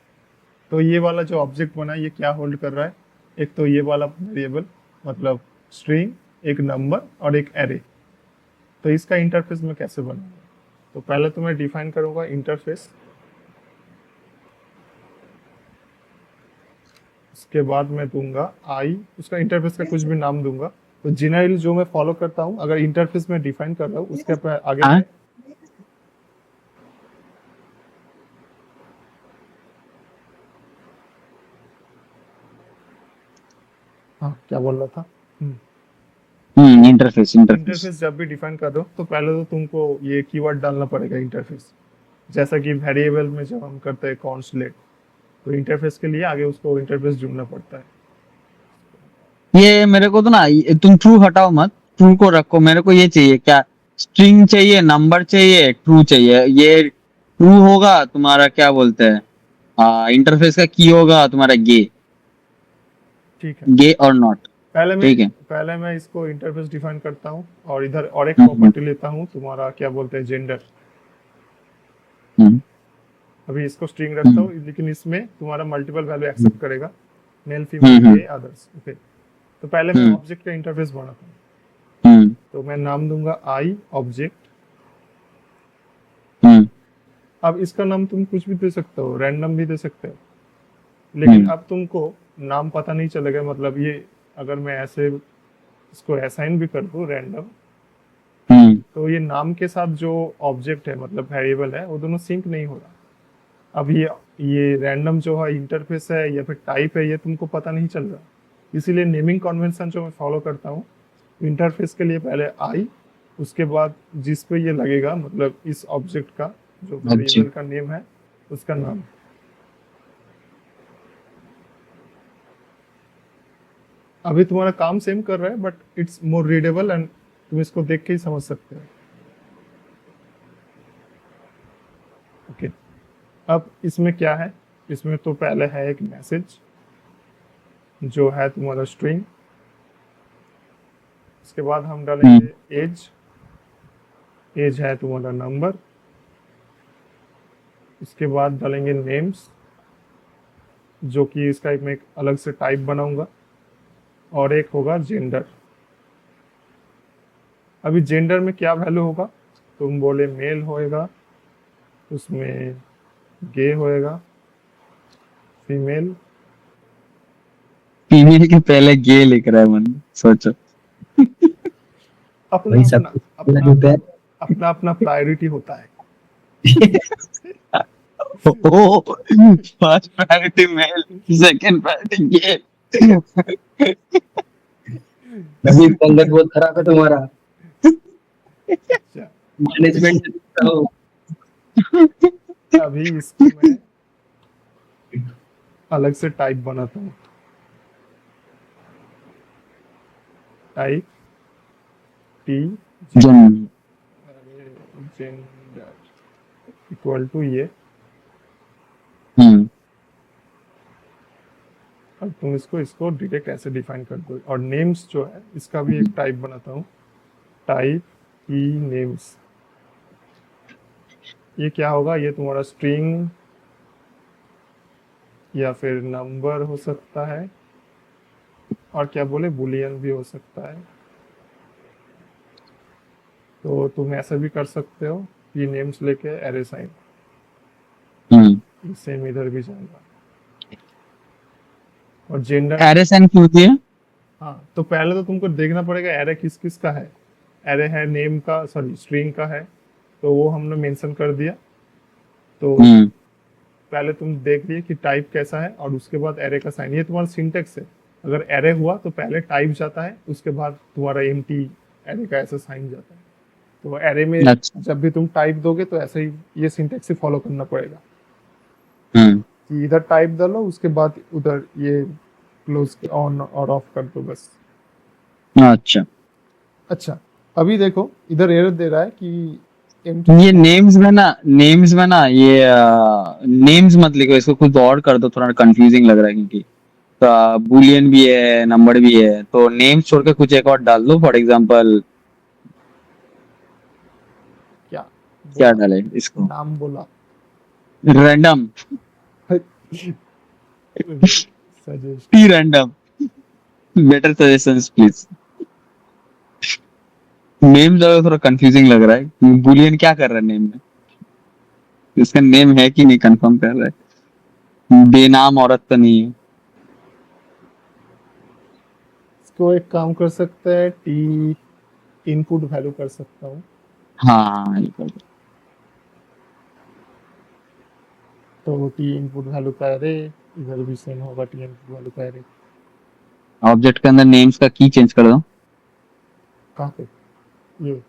तो ये वाला जो ऑब्जेक्ट बना है ये क्या होल्ड कर रहा है? एक तो ये वाला वेरिएबल, मतलब स्ट्रिंग, एक नंबर और एक एरे। तो इसका इंटरफेस में कैसे बनाऊंगा? तो पहले तो मैं डिफाइन करूंगा इंटरफेस, उसके बाद मैं दूंगा आई, उसका इंटरफेस का कुछ भी नाम दूंगा। तो जनरली जो मैं फॉलो करता हूँ, अगर इंटरफेस में डिफाइन कर रहा हूँ उसके आगे हाँ। मैं हाँ क्या बोल रहा था? Interface interface. इंटरफेस जब भी डिफाइन कर रहे हो तो पहले तो तुमको ये कीवर्ड डालना पड़ेगा इंटरफेस, जैसा कि वेरिएबल में जब हम करते हैं कॉन्स्टलेट, तो इंटरफेस के लिए आगे उसको इंटरफेस जुड़ना पड़ता है। ये मेरे को तो ना, तुम ट्रू हटाओ मत, ट्रू को रखो। मेरे को ये चाहिए क्या, स्ट्रिंग चाहिए, नंबर चाहिए, ट्रू चाहिए। ये ट्रू होगा तुम्हारा, क्या बोलते हैं, इंटरफेस का की होगा तुम्हारा गे, ठीक है, गे और नॉट। ठीक है। पहले मैं इसको इंटरफेस डिफाइन करता हूँ, और इधर और एक हम्म। प्रॉपर्टी लेता हूँ तुम्हारा, क्या बोलते हैं, जेंडर। हम्म। अभी इसको स्ट्रिंग रखता हम्म। हूँ, लेकिन इसमें तुम्हारा मल्टीपल वैल्यू एक्सेप्ट करेगा, मेल फीमेल हम्म। गे अदर्स। ओके, तो पहले मैं हम्म। ऑब्जेक्ट का इंटरफेस बनाता हूँ। हम्म। तो मैं नाम दूंगा आई ऑब्जेक्ट। हम्म। अब इसका नाम तुम कुछ भी दे सकते हो, रैंडम भी दे सकते हो, लेकिन हम्म। अब तुमको नाम पता नहीं चलेगा। मतलब ये, अगर मैं ऐसे इसको असाइन भी कर दूं रैंडम, हम्म। तो ये नाम के साथ जो ऑब्जेक्ट है, मतलब वेरिएबल है, वो दोनों सिंक नहीं हो रहा। अब ये रैंडम जो है इंटरफेस है या फिर टाइप है, ये तुमको पता नहीं चल रहा। इसीलिए नेमिंग कन्वेंशन जो मैं फॉलो करता हूँ, इंटरफेस के लिए पहले आई, उसके बाद जिस पे ये लगेगा, मतलब इस ऑब्जेक्ट का जो वेरिएबल ऑब्जेक्ट। का नेम है उसका नाम। अभी तुम्हारा काम सेम कर रहा है, but it's more readable and तुम इसको देख के ही समझ सकते हो। ओके, अब इसमें क्या है? इसमें तो पहले है एक मैसेज जो है तुम्हारा स्ट्रिंग, उसके बाद हम हम्म। डालेंगे एज, एज है तुम्हारा नंबर, उसके बाद डालेंगे नेम्स, जो कि इसका एक मैं एक अलग से टाइप बनाऊंगा, और एक होगा जेंडर। अभी जेंडर में क्या वैल्यू होगा? तुम बोले मेल होएगा, उसमें गे होएगा, फीमेल। फीमेल के पहले गे लिख रहा है मन, सोचो। अपना वही सब अपना कुछ अपना अलग होता अपना है। अपना अपना प्रायोरिटी होता है। First priority male, second priority gay. Naveen, संगत बहुत खराब है तुम्हारा। अच्छा, मैनेजमेंट हो। अभी इसको मैं अलग से टाइप बनाता हूँ, टाइप टी जन। जेंडर इक्वल टू ये, हम्म। और तुम इसको इसको डायरेक्ट ऐसे डिफाइन कर दो। और नेम्स जो है इसका भी एक टाइप बनाता हूँ, टाइप की नेम्स। ये क्या होगा, ये तुम्हारा स्ट्रिंग या फिर नंबर हो सकता है, और क्या बोले बुलियन भी हो सकता है। तो तुम ऐसा भी कर सकते हो कि नेम्स लेके एरे साइन, सेम इधर भी जाएगा। और जेंडर, एरे साइन क्यों दिया? हाँ तो पहले तो तुमको देखना पड़ेगा एरे किस किस का है। एरे है नेम का, सॉरी स्ट्रिंग का है, तो वो हमने मेंशन कर दिया। तो पहले तुम देख लिए कि टाइप कैसा है, और उसके बाद एरे का साइन। ये तुम्हारा सिंटेक्स है। अगर एरे हुआ तो पहले टाइप जाता है, उसके बाद तुम्हारा एम्प्टी एरे का ऐसा साइन जाता है। तो एरे में अच्छा। जब भी तुम टाइप दोगे तो ऐसे ही ये सिंटेक्स से फॉलो करना पड़ेगा कि इधर टाइप डालो, उसके बाद उधर ये क्लोज ऑन और ऑफ कर दो बस। अच्छा, अच्छा, अभी देखो इधर एरर दे रहा है कि ये नेम्स में ना ये नेम्स मत लिखो, इसको कुछ और कर दो, थोड़ा कंफ्यूजिंग लग रहा है क्योंकि बुलियन भी है, नंबर भी है, तो नेम्स छोड़ के कुछ एक और डाल दो। फॉर एग्जांपल क्या क्या बोला? डाले इसको? नाम बोला। Random, suggest. T random, better suggestions please. Name ज्यादा थोड़ा कंफ्यूजिंग लग रहा है। बुलियन क्या कर रहा है नेम में? इसका नेम है कि नहीं कंफर्म कर रहा है। बेनाम औरत तो नहीं है। इसको एक काम कर सकते हैं, टी इनपुट वैल्यू कर सकता हूँ। हाँ, ये कर दो। तो टी इनपुट वैल्यू का एरे इधर भी सेम होगा, टी इनपुट वैल्यू का एरे। ऑब्जेक्ट के अंदर नेम्स का की चेंज कर दो। कहाँ पे? ये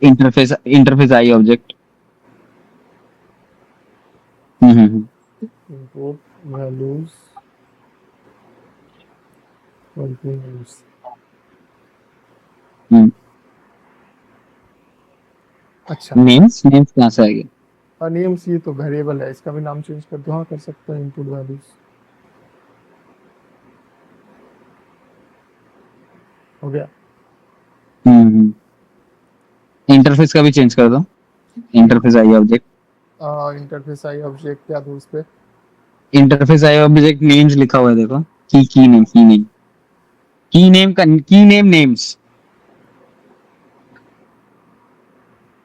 interface I object. Input values names. अच्छा, नेम्स कहाँ से आएगा? और नेम्स ये तो वेरिएबल है, इसका भी नाम चेंज कर दो। हाँ कर सकते हैं, इनपुट वैल्यूज हो गया। इंटरफेस का भी चेंज कर दो। Interface I object. Interface I object क्या दो उस पे? इंटरफेस आई ऑब्जेक्ट नेम्स लिखा हुआ है देखो। की name names.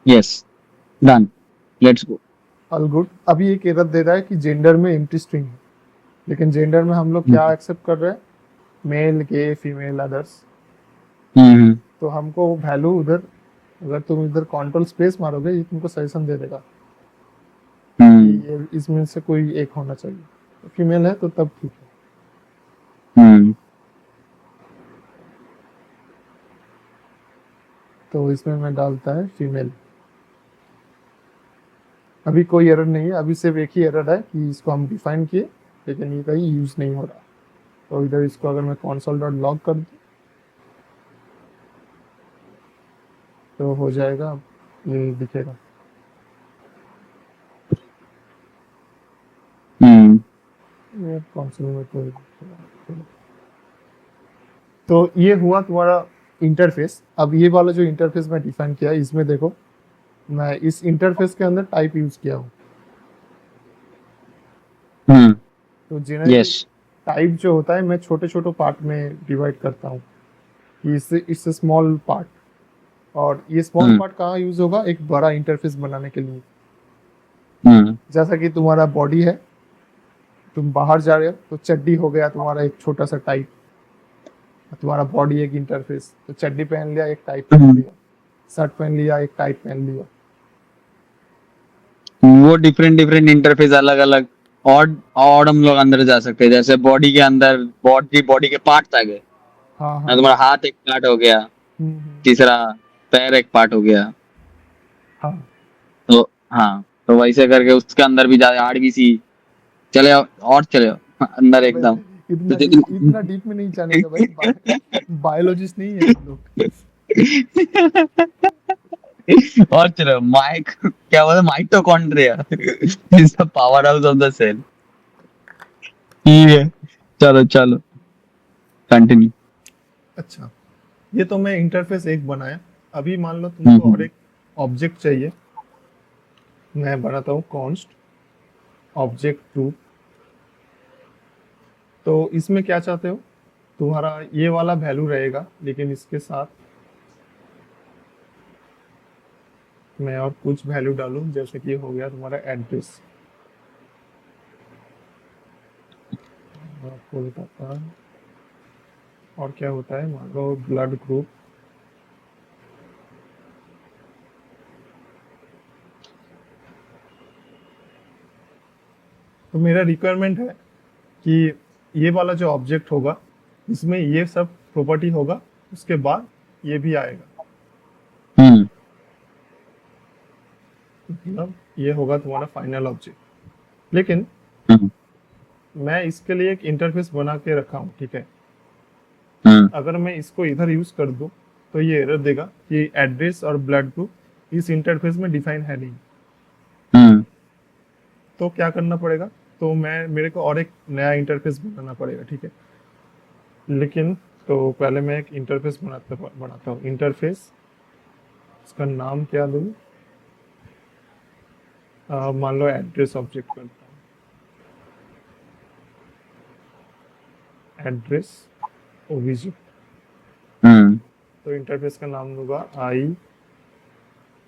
Yes, done, let's go. All good. अभी एक एरर दे रहा है कि जेंडर में एम्प्टी स्ट्रिंग है, लेकिन जेंडर में हम लोग क्या एक्सेप्ट कर रहे हैं? मेल, गे, फीमेल, अदर्स। तो हमको वैल्यू उधर, अगर तुम इधर कंट्रोल स्पेस मारोगे ये तुमको सजेशन दे देगा कि ये इसमें से कोई एक होना चाहिए। तो फीमेल है तो तब ठीक है। तो इसमें मैं डालता है फीमेल। अभी कोई एरर नहीं है, अभी सिर्फ एक ही एरर है कि इसको हम डिफाइन किए लेकिन ये कहीं यूज नहीं हो रहा। तो इधर इसको अगर मैं console.log कर दूं तो हो जाएगा, ये दिखेगा। ये console में तो ये हुआ तुम्हारा इंटरफेस। अब ये वाला जो इंटरफेस मैं डिफाइन किया, इसमें देखो मैं इस इंटरफेस के अंदर टाइप यूज किया हूँ। तो जनरली टाइप जो होता है मैं छोटे छोटे पार्ट में डिवाइड करता हूँ कि इससे स्मॉल पार्ट। और ये स्मॉल पार्ट कहाँ यूज होगा? एक बड़ा इंटरफेस बनाने के लिए। जैसा कि तुम्हारा बॉडी है, तुम बाहर जा रहे हो तो चड्डी हो गया तुम्हारा एक छोटा सा टाइप, तुम्हारा बॉडी एक इंटरफेस। तो चड्डी पहन लिया, एक टाइप पहन लिया, शर्ट पहन लिया, एक टाइप पहन लिया। वो डिफरेंट इंटरफेस अलग अलग और हम लोग अंदर जा सकते हैं। जैसे बॉडी के अंदर बॉडी के पार्ट्स आ गए। हाँ तुम्हारा हाथ एक पार्ट हो गया, तीसरा पैर एक पार्ट हो गया। हाँ तो हाँ, तो वैसे करके उसके अंदर भी जा आरबीसी चले आओ और चले आओ अंदर एकदम। इतना डीप में नहीं जाने का भाई, बायोलॉजिस्ट नहीं है हम लोग। और चलो क्या बोलते, mitochondria is the powerhouse of the cell. ठीक है, चलो चलो। कंटिन्यू। अच्छा, ये तो मैं इंटरफेस एक बनाया। अभी मान लो तुमको और एक ऑब्जेक्ट चाहिए। मैं बनाता हूँ कॉन्स्ट ऑब्जेक्ट 2। तो इसमें क्या चाहते हो, तुम्हारा ये वाला वैल्यू रहेगा, लेकिन इसके साथ मैं और कुछ वैल्यू डालूं, जैसे कि हो गया तुम्हारा एड्रेस कोलकाता। और क्या होता है, मान लो ब्लड ग्रुप, तो मेरा रिक्वायरमेंट है कि ये वाला जो ऑब्जेक्ट होगा इसमें ये सब प्रॉपर्टी होगा, उसके बाद ये भी आएगा। हम्म मतलब ये होगा तुम्हारा फाइनल ऑब्जेक्ट। लेकिन हम्म मैं इसके लिए एक इंटरफेस बना के रखा हूँ, ठीक है। हम्म अगर मैं इसको इधर यूज कर दूँ तो ये एरर देगा कि एड्रेस और ब्लड ग्रुप इस इंटरफेस में डिफाइन है नहीं। हम्म तो क्या करना पड़ेगा, तो मेरे को और एक नया इंटरफेस बनाना पड़ेगा, ठीक है। लेकिन तो पहले मैं एक इंटरफेस बनाता हूँ। इंटरफेस, इसका नाम क्या दूँ, मान लो एड्रेस ऑब्जेक्ट करता हूँ, एड्रेस ओबीजे। हम्म तो इंटरफेस का नाम दूंगा आई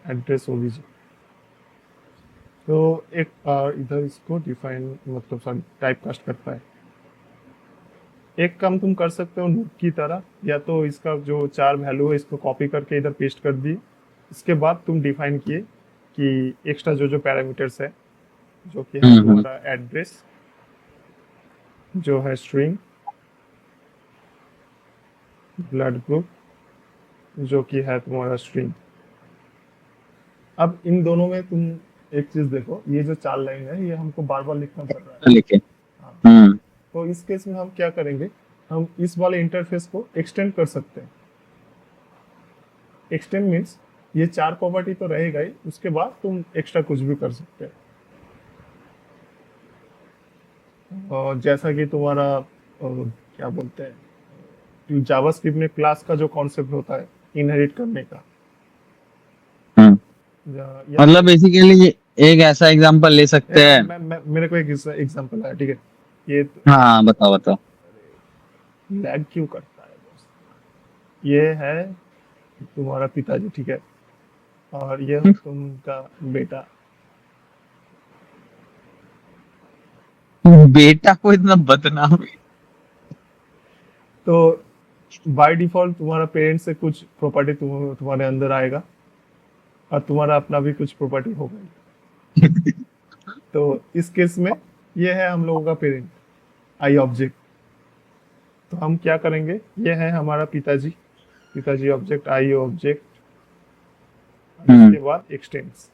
एड्रेस ओबीजे। तो एक इधर इसको डिफाइन, मतलब सॉरी टाइप कास्ट करता है। एक काम तुम कर सकते हो लूप की तरह, या तो इसका जो 4 वैल्यू है इसको कॉपी करके इधर पेस्ट कर दिए। इसके बाद तुम डिफाइन किए कि एक्स्ट्रा जो जो पैरामीटर्स है, जो कि है तुम्हारा एड्रेस, जो है स्ट्रिंग, ब्लड ग्रुप, जो कि है तुम्हारा स्ट्रिंग। अब इन दोनों में तुम एक चीज देखो, ये जो 4 लाइन है ये हमको बार बार लिखना पड़ रहा है। लेके हाँ। हम्म तो इस केस में हम क्या करेंगे, हम इस वाले इंटरफेस को एक्सटेंड कर सकते हैं। एक्सटेंड मीन्स ये 4 प्रॉपर्टी तो रहेगा ही, उसके बाद तुम एक्स्ट्रा कुछ भी कर सकते हैं। और जैसा कि तुम्हारा क्या बोलते हैं, जावास्क्रिप्ट में क्लास का जो कॉन्सेप्ट होता है इनहेरिट करने का, हम्म या मतलब बेसिकली एक ऐसा एग्जांपल ले सकते हैं। मेरे को एक एग्जांपल है, ठीक है। ये हाँ बताओ बताओ। लैग क्यों करता है दोस्त, ये है तुम्हारा पिताजी, ठीक है, और ये तुमका बेटा। बेटा को इतना बदनाम। तो बाय डिफॉल्ट तुम्हारा पेरेंट से कुछ प्रॉपर्टी तुम्हारे अंदर आएगा, और तुम्हारा अपना भी कुछ प्रॉपर्टी होगा। तो इस केस में ये है हम लोगों का पेरेंट आई ऑब्जेक्ट। तो हम क्या करेंगे, ये है हमारा पिताजी, पिताजी ऑब्जेक्ट, आई ऑब्जेक्ट, इसके बाद एक्सटेंड्स,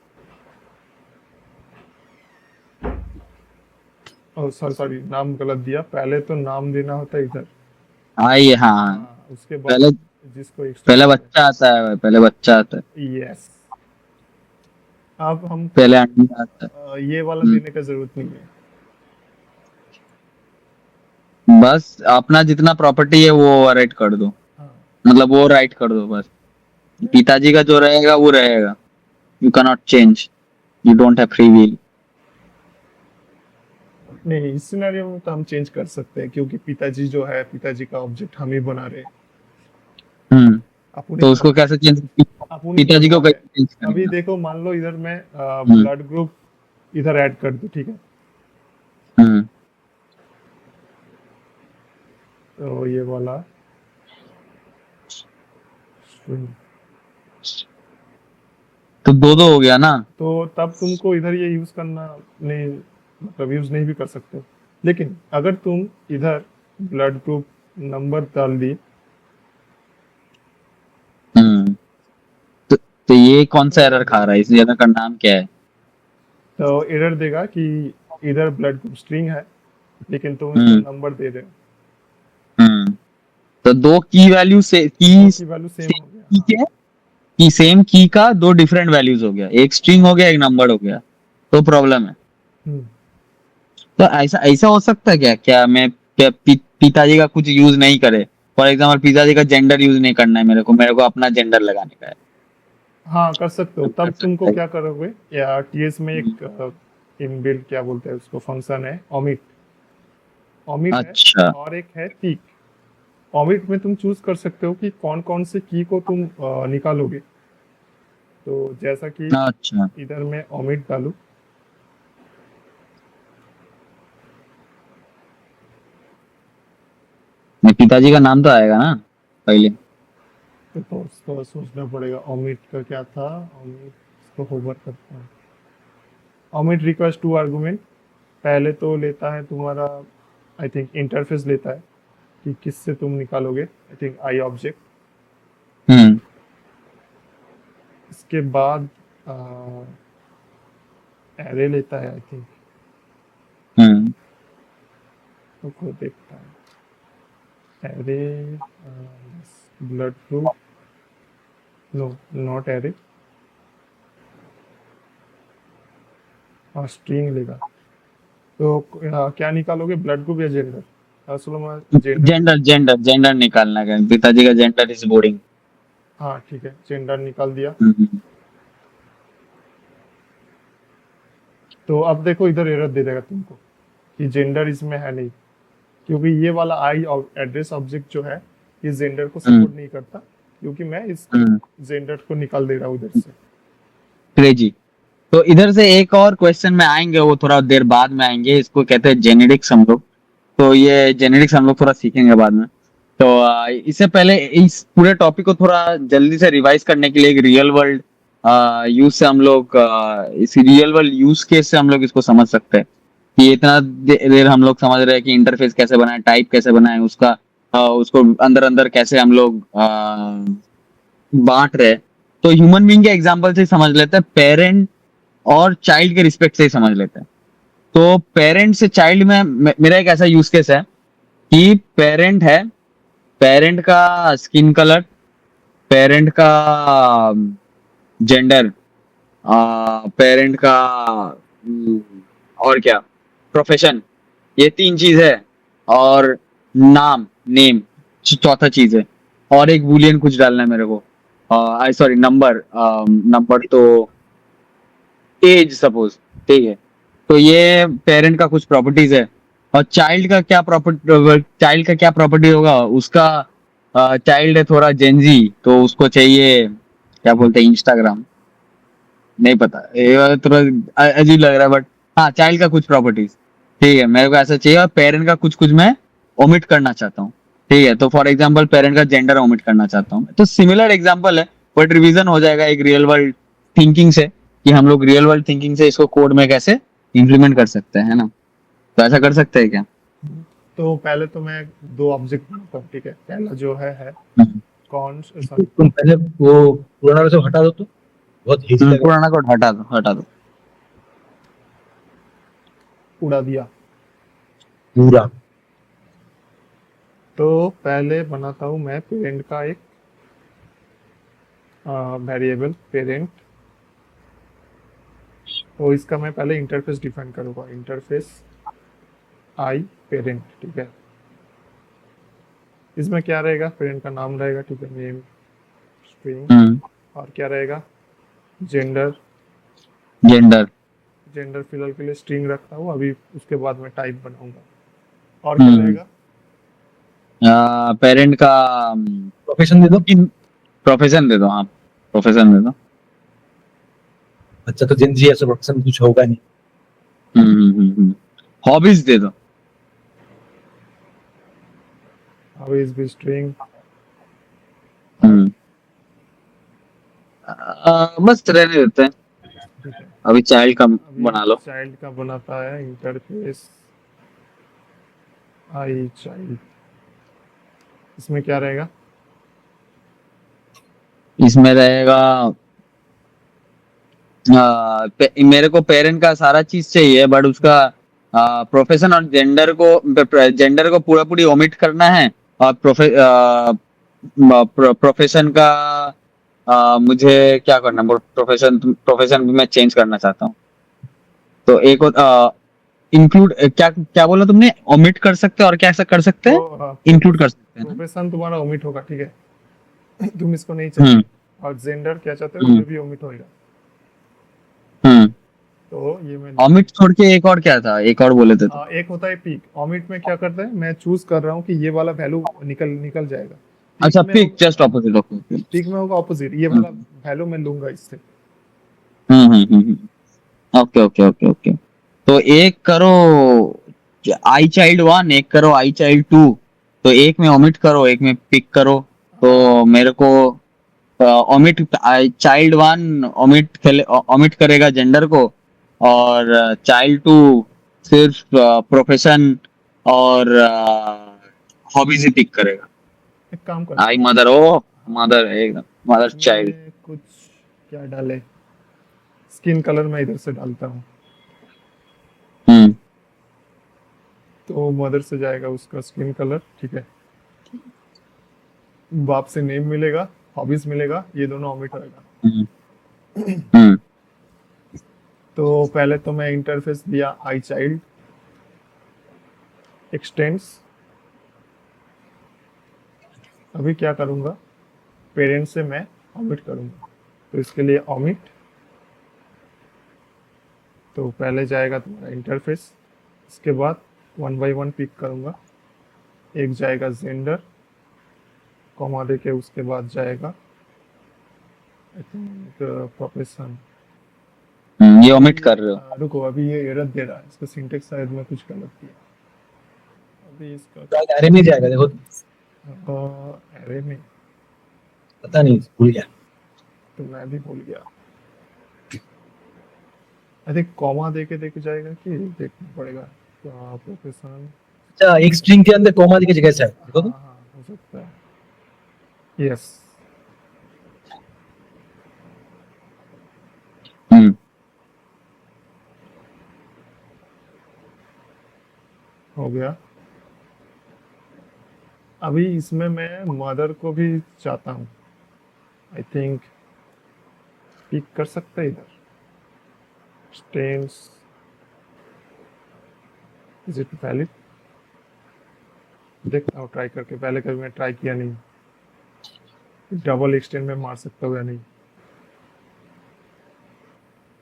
सॉरी नाम गलत दिया, पहले तो नाम देना होता है इधर। आई हाँ उसके बाद पहले जिसको पहले बच्चा आता है, पहले बच्चा आता है, यस। अब हम पहले अंडा आता है। ये वाला देने का जरूरत नहीं है। बस अपना जितना प्रॉपर्टी है वो ओवरराइट कर दो, हाँ, मतलब वो राइट कर दो बस। पिताजी का जो रहेगा वो रहेगा। You can not change, you don't have free will. नहीं इस सिनेरियो में तो हम चेंज कर सकते हैं, क्योंकि पिताजी जो है, पिताजी का ऑब्जेक्ट हम ही बना रहे हैं। अपने तो उसको कैसे चेंज, अपने पिताजी को बना रहे कैसे चेंज हैं। अभी करेगा? देखो मान लो इधर मैं ब्लड ग्रुप इधर ऐड कर दूं, ठीक है। हम्म तो ये वाला तो दो हो गया ना। तो तब तुमको इधर ये यूज करना नहीं, मतलब यूज नहीं भी कर सकते हो। लेकिन अगर तुम इधर ब्लड ग्रुप नंबर डाल दी, तो ये कौन सा एरर खा रहा है, इस एरर का नाम क्या है? तो एरर देगा कि इधर ब्लड ग्रुप स्ट्रिंग है, लेकिन तुम इसको नंबर दे रहे हो। तो दो की वैल्यू से की वैल्यू सेम हो गया। की है कि सेम की का दो डिफरेंट वैल्यूज हो गया, एक स्ट्रिंग हो गया एक नंबर हो गया, तो प्रॉब्लम है। तो ऐसा ऐसा हो सकता है क्या, क्या मैं क्या पिताजी का कुछ यूज नहीं करे, फॉर एग्जाम्पल पिताजी का जेंडर यूज नहीं करना है, मेरे को अपना जेंडर लगाने का है। हाँ कर सकते हो। तो तब कर तुमको सकते क्या करोगे, या टीएस में हैं। एक इनबिल्ट क्या बोलते हैं उसको फंक्शन है ओमिट। ओमिट है अच्छा और एक है टीक। ओमिट में तुम चूज कर सकते हो कि कौन कौन से की को तुम निकालोगे। तो जैसा कि अच्छा, इधर मैं ओमिट डालू, मेरे पिताजी का नाम तो आएगा ना पहले। तो उसको सोचना पड़ेगा ओमिट का क्या था। ओमिट इसको होवर करता हूँ। Omit request to argument. पहले तो लेता है तुम्हारा, आई थिंक इंटरफेस लेता है कि किससे तुम निकालोगे, आई थिंक आई ऑब्जेक्ट। हम्म इसके बाद एरे लेता है आई थिंक, हम्म तो को देखता है array, blood group, no not array, और स्ट्रिंग लेगा। तो क्या निकालोगे, ब्लड ग्रुप या जेंडर? असल में जेंडर। जेंडर निकालना है, पिताजी का जेंडर इज बोरिंग। हाँ ठीक है, जेंडर निकाल दिया। तो अब देखो इधर एरर दे देगा तुमको कि जेंडर इसमें है नहीं, क्योंकि ये वाला आई एड्रेस ऑब्जेक्ट जो है ये जेंडर को सपोर्ट नहीं करता, क्योंकि मैं इस जेंडर को निकाल दे रहा हूँ उधर से। क्रेजी। तो इधर से एक और क्वेश्चन में आएंगे, वो थोड़ा देर बाद में आएंगे, इसको कहते हैं जेनेटिक्स हम लोग। तो ये जेनेटिक्स हम लोग थोड़ा सीखेंगे बाद में। तो इससे पहले इस पूरे टॉपिक को थोड़ा जल्दी से रिवाइज करने के लिए एक रियल वर्ल्ड यूज से हम लोग इस रियल वर्ल्ड यूज केस से हम लोग इसको समझ सकते हैं कि इतना देर हम लोग समझ रहे हैं कि इंटरफेस कैसे बनाए, टाइप कैसे बनाए, उसका उसको अंदर अंदर कैसे हम लोग बांट रहे हैं। तो ह्यूमन बीइंग के एग्जांपल से ही समझ लेते हैं, पेरेंट और चाइल्ड के रिस्पेक्ट से ही समझ लेते हैं। तो पेरेंट से चाइल्ड में मेरा एक ऐसा यूज केस है कि पेरेंट है, पेरेंट का स्किन कलर, पेरेंट का जेंडर, पेरेंट का हम्म, और क्या, प्रोफेशन, ये तीन चीज है। और नाम, नेम चौथा चीज है। और एक बूलियन कुछ डालना है मेरे को, आई सॉरी नंबर, नंबर तो एज सपोज, ठीक है। तो ये पेरेंट का कुछ प्रॉपर्टीज है। और चाइल्ड का क्या प्रॉपर्टी होगा उसका, चाइल्ड है थोड़ा जेंजी, तो उसको चाहिए क्या बोलते हैं, इंस्टाग्राम, नहीं पता, ये वाला थोड़ा अजीब लग रहा है, बट हाँ चाइल्ड का कुछ प्रॉपर्टीज, ठीक है, मेरे को ऐसा चाहिए। और पेरेंट का कुछ कुछ मैं ओमिट करना चाहता हूँ, ठीक है। तो फॉर एग्जाम्पल पेरेंट का जेंडर ओमिट करना चाहता हूँ, तो सिमिलर एग्जाम्पल है, बट रिवीजन हो जाएगा एक रियल वर्ल्ड थिंकिंग से, कि हम लोग रियल वर्ल्ड थिंकिंग से इसको कोड में कैसे इम्प्लीमेंट कर सकते हैं, है ना। तो ऐसा कर सकते हैं क्या? तो पहले तो मैं दो ऑब्जेक्ट बनाता हूँ, ठीक है। पहला जो है कौन, सॉरी, तुम पहले वो पुराना वाला सब हटा दो, तो बहुत हेजी लग रहा पुराना कोड हटा दो, हटा दो। उड़ा दिया। है पूरा। तो पहले बनाता हूँ मैं पेरेंट का एक वेरिएबल पेरेंट। तो इसका मैं पहले इंटरफेस डिफाइन करूँगा, इंटरफेस आई पेरेंट, ठीक है। इसमें क्या रहेगा, पेरेंट का नाम रहेगा, ठीक है, नेम, स्ट्रिंग, और क्या रहेगा, जेंडर। जेंडर, जेंडर फिलहाल के लिए स्ट्रिंग रखता हूँ, अभी उसके बाद में टाइप बनाऊंगा। और क्या रहेगा, पेरेंट का प्रोफेशन दे दो। प्रोफेशन दे दो, हाँ प्रोफेशन दे दो। अच्छा, तो जिंदगी ऐसा प्रोफेशन कुछ होगा नहीं। हॉबीज दे दो। अभी इस भी स्ट्रिंग। बस रहने देते हैं, ठीक है, अभी चाइल्ड का अभी बना लो। चाइल्ड का बनाता है इंटरफेस आई चाइल्ड। इसमें क्या रहेगा, इसमें रहेगा मेरे को पेरेंट का सारा चीज चाहिए, बट उसका प्रोफेशन और जेंडर को पूरा पूरी ओमिट करना है। और प्रोफेशन का मुझे क्या करना, प्रोफेशन प्रोफेशन भी मैं चेंज करना चाहता हूँ। तो एक इंक्लूड क्या क्या बोला तुमने, ओमिट कर सकते हैं और क्या ऐसा कर सकते हैं, तो इंक्लूड कर सकते हैं ना? प्रोफेशन तुम्हारा ओमिट होगा, ठीक है। तुम इसको नहीं हम्म चाहते, और जेंडर क्या चाहते हो, हम्म ये भी ओमिट होएगा। हम्म। तो ये मैं ओमिट छोड़ के एक और क्या था, एक और बोले थे तुम? एक होता है पीक। ओमिट में क्या करते हैं, मैं चूज कर रहा हूँ कि ये वाला वैल्यू निकल निकल जाएगा। अच्छा, pick just opposite, okay. Peak में होगा ऑपोजिट, ये वाला वैल्यू मैं लूंगा इससे। Okay okay okay okay. तो एक करो आई चाइल्ड वन, एक करो आई चाइल्ड टू, तो एक में ओमिट करो, एक में पिक करो। तो मेरे को ओमिट चाइल्ड वन ओमिट करेगा जेंडर को, और चाइल्ड टू सिर्फ प्रोफेशन और हॉबीज ही पिक करेगा। एक काम करते आई हैं, मदर, ओ मदर, एकदम मदर चाइल्ड। इसमें कुछ क्या डाले, स्किन कलर मैं इधर से डालता हूँ। हम्म तो मदर से जाएगा उसका स्किन कलर, ठीक है। बाप से नेम मिलेगा, हॉबीज मिलेगा, ये दोनों ओमिट होएगा। हम्म हम्म तो पहले तो मैं इंटरफेस दिया आई चाइल्ड एक्सटेंड्स। अभी क्या करूंगा, पेरेंट से मैं ओमिट करूंगा। तो इसके लिए ओमिट, तो पहले जाएगा तुम्हारा इंटरफेस, इसके बाद 1 by 1 पिक करूंगा। एक जाएगा जेंडर, कॉमा देके उसके बाद जाएगा आई थिंक प्रोफेशन। ये ओमिट कर रहे हो? रुको, अभी ये एरर दे रहा है, इसका सिंटेक्स शायद मैं कुछ गलत किया। अभी इसका अरे में जाएगा देखो, एरे में, पता नहीं भूल गया। तो मैं भी भूल गया। आई थिंक कॉमा देके जाएगा कि देखना पड़ेगा प्रोफेशन। अच्छा, एक स्ट्रिंग के अंदर कॉमा की जगह से है, देखो हाँ तो। हाँ, हो सकता है, यस। हम्म हो गया। अभी इसमें मैं मदर को भी चाहता हूँ, आई थिंक पिक कर सकते हैं इधर। स्टेन्स, इज इट वैलिड, देखता हूँ ट्राई करके। पहले कभी मैं ट्राई किया नहीं, डबल एक्सटेंड में मार सकता हूँ या नहीं।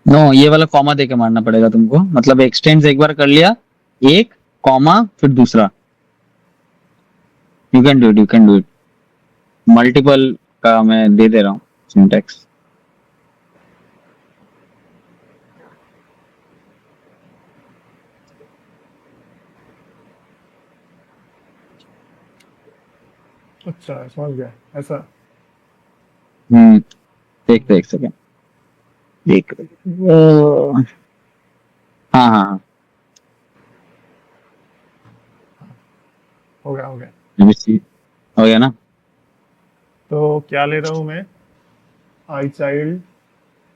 नो, ये वाला कॉमा देके मारना पड़ेगा तुमको, मतलब एक्सटेंड एक बार कर लिया, एक कॉमा फिर दूसरा। You can do it multiple का मैं दे दे रहा हूँ सिंटेक्स। अच्छा, समझ गया ऐसा। देख एक सेकेंड, देख। हाँ हाँ हाँ, हो गया हो गया। let me see. हो गया ना? तो क्या ले रहा हूँ मैं, आई चाइल्ड,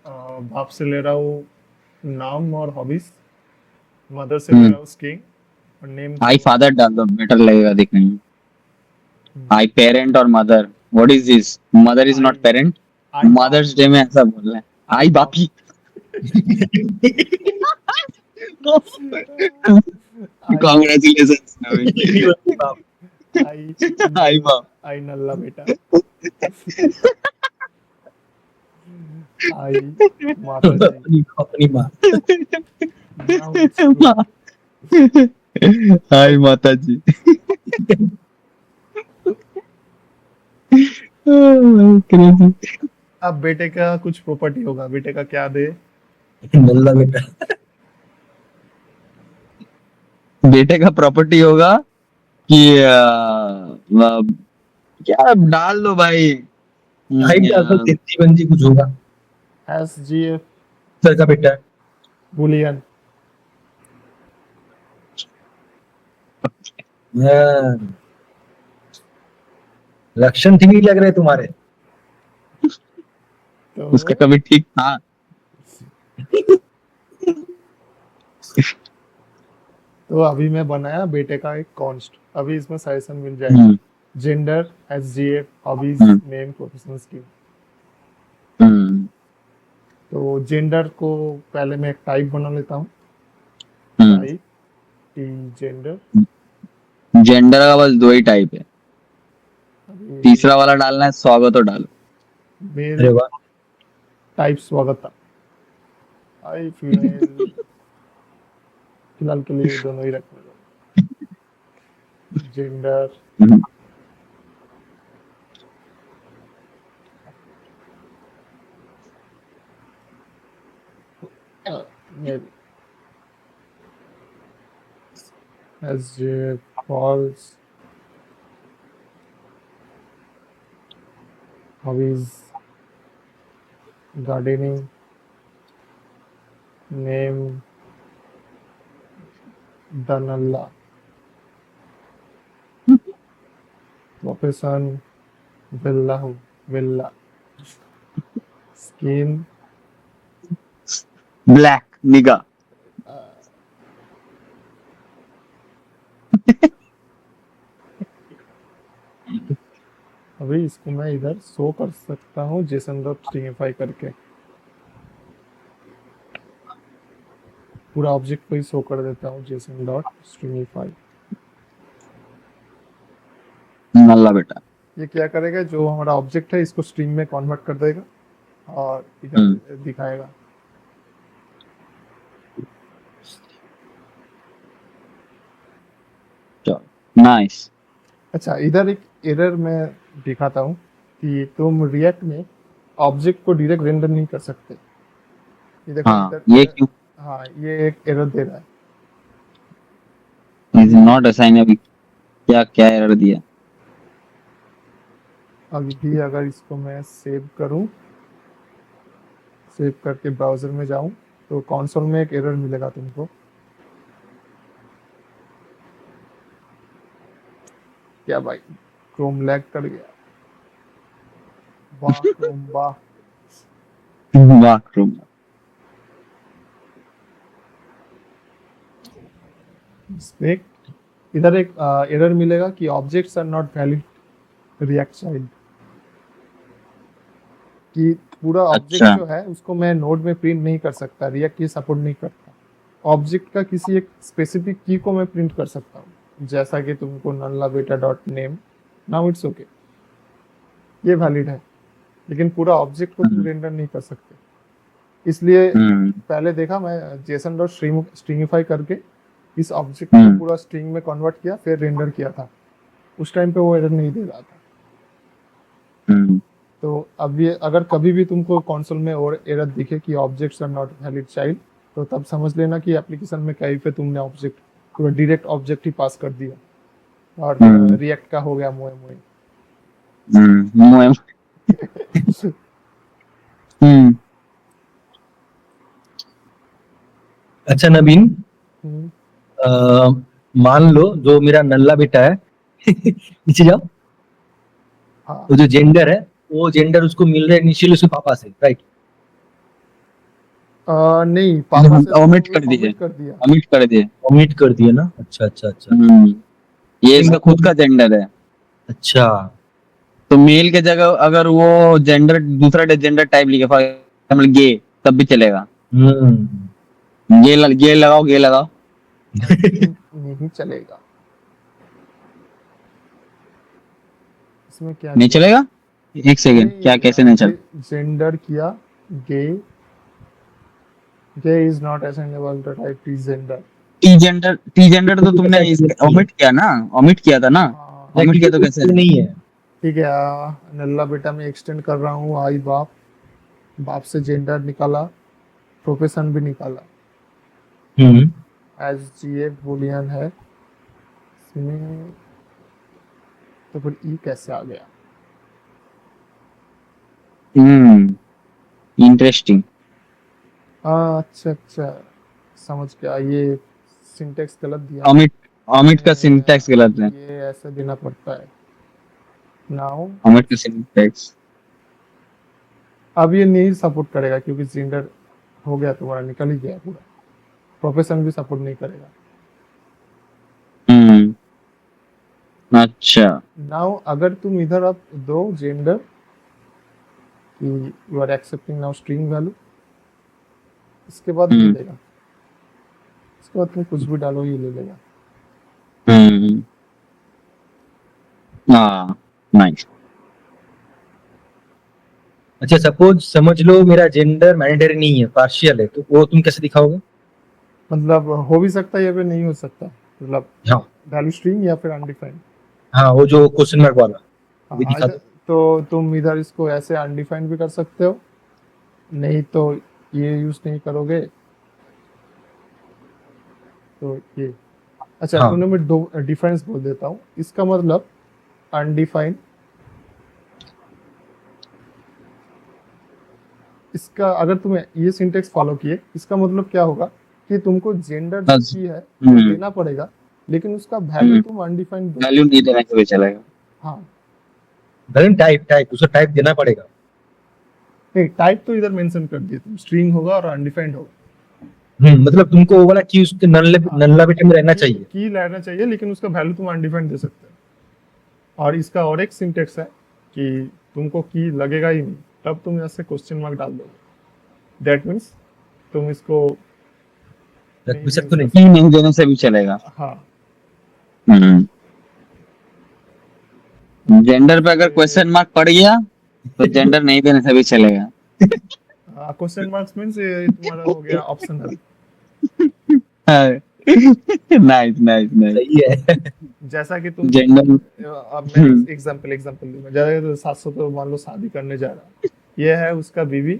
बाप से ले रहा हूँ नाम और हॉबीज, मदर से ले रहा हूँ स्किंग, और नेम आई को फादर डाल दो, बेटर लगेगा देखने में। आई पेरेंट और mother, what is this, mother is not I parent. I बाप, मदर्स डे में ऐसा बोल रहे हैं, आई आई बाप। बापी। आई कांग्रेचुलेशंस नवीन। आई आई नल्ला, बाप। आई नल्ला बेटा। आई माता जी, अपनी अपनी माँ। Now it's true. हाय माता जी। क्रेजी। अब बेटे का कुछ प्रॉपर्टी होगा, बेटे का क्या दे। नल्ला बेटा। बेटे का प्रॉपर्टी होगा कि क्या डाल दो भाई। हाइट डाल दो, जीवन जी कुछ होगा। एस जी एफ सर का बेटा। बुलियन। हाँ, लक्षण ठीक नहीं लग रहे तुम्हारे। उसका तो कभी ठीक था? तो अभी मैं बनाया बेटे का एक कॉन्स्ट। अभी इसमें सजेशन मिल जाएगा, hmm gender, S G F, hobbies, hmm name, professional skill. Hmm तो जेंडर को पहले मैं एक टाइप बना लेता हूँ, हम्म टाइप टी जेंडर। जेंडर का बस 2 ही टाइप है, अभी तीसरा वाला डालना है स्वागत और डालो। मेल अरे वाह, टाइप स्वागत, आई फीमेल, फिलहाल के लिए दोनों ही रखने दो। Gender hmm, male, S J falls, hobbies gardening, name दनल्ला, प्रोफेशन विल्ला हूँ, विल्ला, स्किन ब्लैक निगा। अभी इसको मैं इधर शो कर सकता हूँ जेसन डॉट स्ट्रिंगिफाई करके, पूरा ऑब्जेक्ट को ही शो कर देता हूँ जेसन डॉट स्ट्रिंगिफाई। नल्ला बेटा। ये क्या करेगा, जो हमारा ऑब्जेक्ट है इसको स्ट्रिंग में कन्वर्ट कर देगा और हम्म। इधर दिखाएगा। चलो नाइस। अच्छा, इधर एक एरर मैं दिखाता हूँ कि तुम रिएक्ट में ऑब्जेक्ट को डायरेक्ट रेंडर नहीं कर सकते। ये देखो हाँ इधर ये क्यों? हाँ, ये एक एरर दे रहा है। इज नॉट असाइनेबल, क्या क्या एरर दिया? अभी भी अगर इसको मैं सेव करूं, सेव करके ब्राउजर में जाऊं तो कंसोल में एक एरर मिलेगा तुमको। क्या भाई, क्रोम लैग कर गया, वाह क्रोम वाह। बाथरूम। देख, इधर एक एरर मिलेगा कि objects are not valid react child, कि पूरा ऑब्जेक्ट अच्छा। जो है उसको मैं नोड में प्रिंट नहीं कर सकता, रिएक्ट ये सपोर्ट नहीं करता। ऑब्जेक्ट का किसी एक स्पेसिफिक की को मैं प्रिंट कर सकता हूँ, जैसा कि तुमको नल्ला बेटा dot name, now it's okay, ये वैलिड है, लेकिन पूरा ऑब्जेक्ट को तुम रेंडर नहीं कर सकते। इसलिए पहले देखा मैं जेसन डॉट स्ट्रिंगिफाई करके इस ऑब्जेक्ट को पूरा स्ट्रिंग में कन्वर्ट किया, फिर रेंडर किया था, उस टाइम पे वो एरर नहीं दे रहा था। तो अब ये अगर कभी भी तुमको कंसोल में और एरर दिखे कि objects are not valid child, तो तब समझ लेना कि एप्लीकेशन में कहीं पे तुमने ऑब्जेक्ट पूरा डायरेक्ट ऑब्जेक्ट ही पास कर दिया और रिएक्ट का हो गया मोए मोए। अच्छा नवीन, हम्म, मान लो जो मेरा नल्ला बेटा है नीचे जाओ, हाँ वो जो जेंडर है वो जेंडर उसको मिल रहा है इनिशियली उसके पापा से, राइट? नहीं, पापा से ओमिट तो कर दिए, omit कर दिया। ओमिट कर दिए। ओमिट कर दिया ना? अच्छा अच्छा अच्छा। ये इसका खुद का जेंडर है, अच्छा तो मेल के जगह अगर वो जेंडर दूसरा जेंडर टाइप लिखे, फॉर एग्जाम्पल गे, तब भी चलेगा। गे लगाओ, गे लगाओ, नहीं चलेगा। इसमें क्या नहीं किया, चलेगा। एक सेकेंड, क्या कैसे नहीं चल? जेंडर किया gay, gay is not assignable to type T gender. T gender तो तुमने ओमिट किया ना, ओमिट किया था ना, ओमिट किया तो कैसे? नहीं है। ठीक है, नल्ला बेटा मैं एक्सटेंड कर रहा हूँ, आई बाप, बाप से जेंडर निकाला, प्रोफेशन भी निकाला, एस जी ए बुलियन है इसमें, तो फिर ई कैसे आ गया? इंटरेस्टिंग। हाँ अच्छा अच्छा, समझ गया, ये सिंटेक्स गलत दिया। ओमिट, ओमिट का सिंटैक्स गलत है। ये ऐसे देना पड़ता है। नाउ ओमिट का सिंटैक्स। अब ये नहीं सपोर्ट करेगा क्योंकि जेंडर हो गया तुम्हारा, निकल ही गया पूरा, प्रोफेशन भी सपोर्ट नहीं करेगा। अच्छा। नाउ अगर तुम इधर अब दो जेंडर कि you are accepting now string value, इसके बाद दे देगा उसके बाद तुम कुछ भी डालो ये ले लेगा। हम्म। हाँ, नाइस। अच्छा सपोज समझ लो मेरा जेंडर मैंडेटरी नहीं है, पार्शियल है, तो वो तुम कैसे दिखाओगे? मतलब हो भी सकता है या फिर नहीं हो सकता, मतलब हाँ वैल्यू स्ट्रिंग या फिर अनडिफाइंड। हाँ, वो जो क्वेश्चन मार्क वाला भी हाँ दिखा इधर दो। तो तुम इधर इसको ऐसे अनडिफाइंड भी कर सकते हो, नहीं तो ये यूज नहीं करोगे तो ये। अच्छा हाँ तूने मैं दो डिफरेंस बोल देता हूँ, इसका मतलब अनडिफाइंड, इसका अगर तुम्हें ये सिंटेक्स फॉलो किए, इसका मतलब क्या होगा कि तुमको जेंडर जो बस। की है वो हम्म। देना पड़ेगा, लेकिन उसका वैल्यू तुम अनडिफाइंड दो। वैल्यू नहीं देने से भी चलेगा। हाँ टाइप टाइप उसको टाइप देना पड़ेगा। नहीं, टाइप तो इधर मेंशन कर दिए तुम, स्ट्रिंग होगा और अनडिफाइंड होगा। मतलब तुमको वो वाला की उसके नल्ला बेटे में रहना चाहिए। की रहना चाहिए, लेकिन उसका वैल्यू तुम अनडिफाइंड दे सकते हो। और इसका और एक सिंटेक्स है कि तुमको की लगेगा ही नहीं, तब तुम ऐसे क्वेश्चन मार्क डाल दोगे, दैट मीन्स तुम इसको नहीं बेशक use तो कर नहीं। की नहीं देने से भी चलेगा। सकते। हाँ हम्म। जेंडर पे अगर क्वेश्चन मार्क पड़ गया तो जेंडर नहीं देने से भी चलेगा। क्वेश्चन मार्क्स मीन्स ये तुम्हारा हो गया ऑप्शनल। Nice nice nice. सही है। जैसा कि तुम जेंडर। अब मैं एग्जांपल दूंगा, जैसा कि 700 तो मान लो शादी करने जा रहा है, ये है उसका बीवी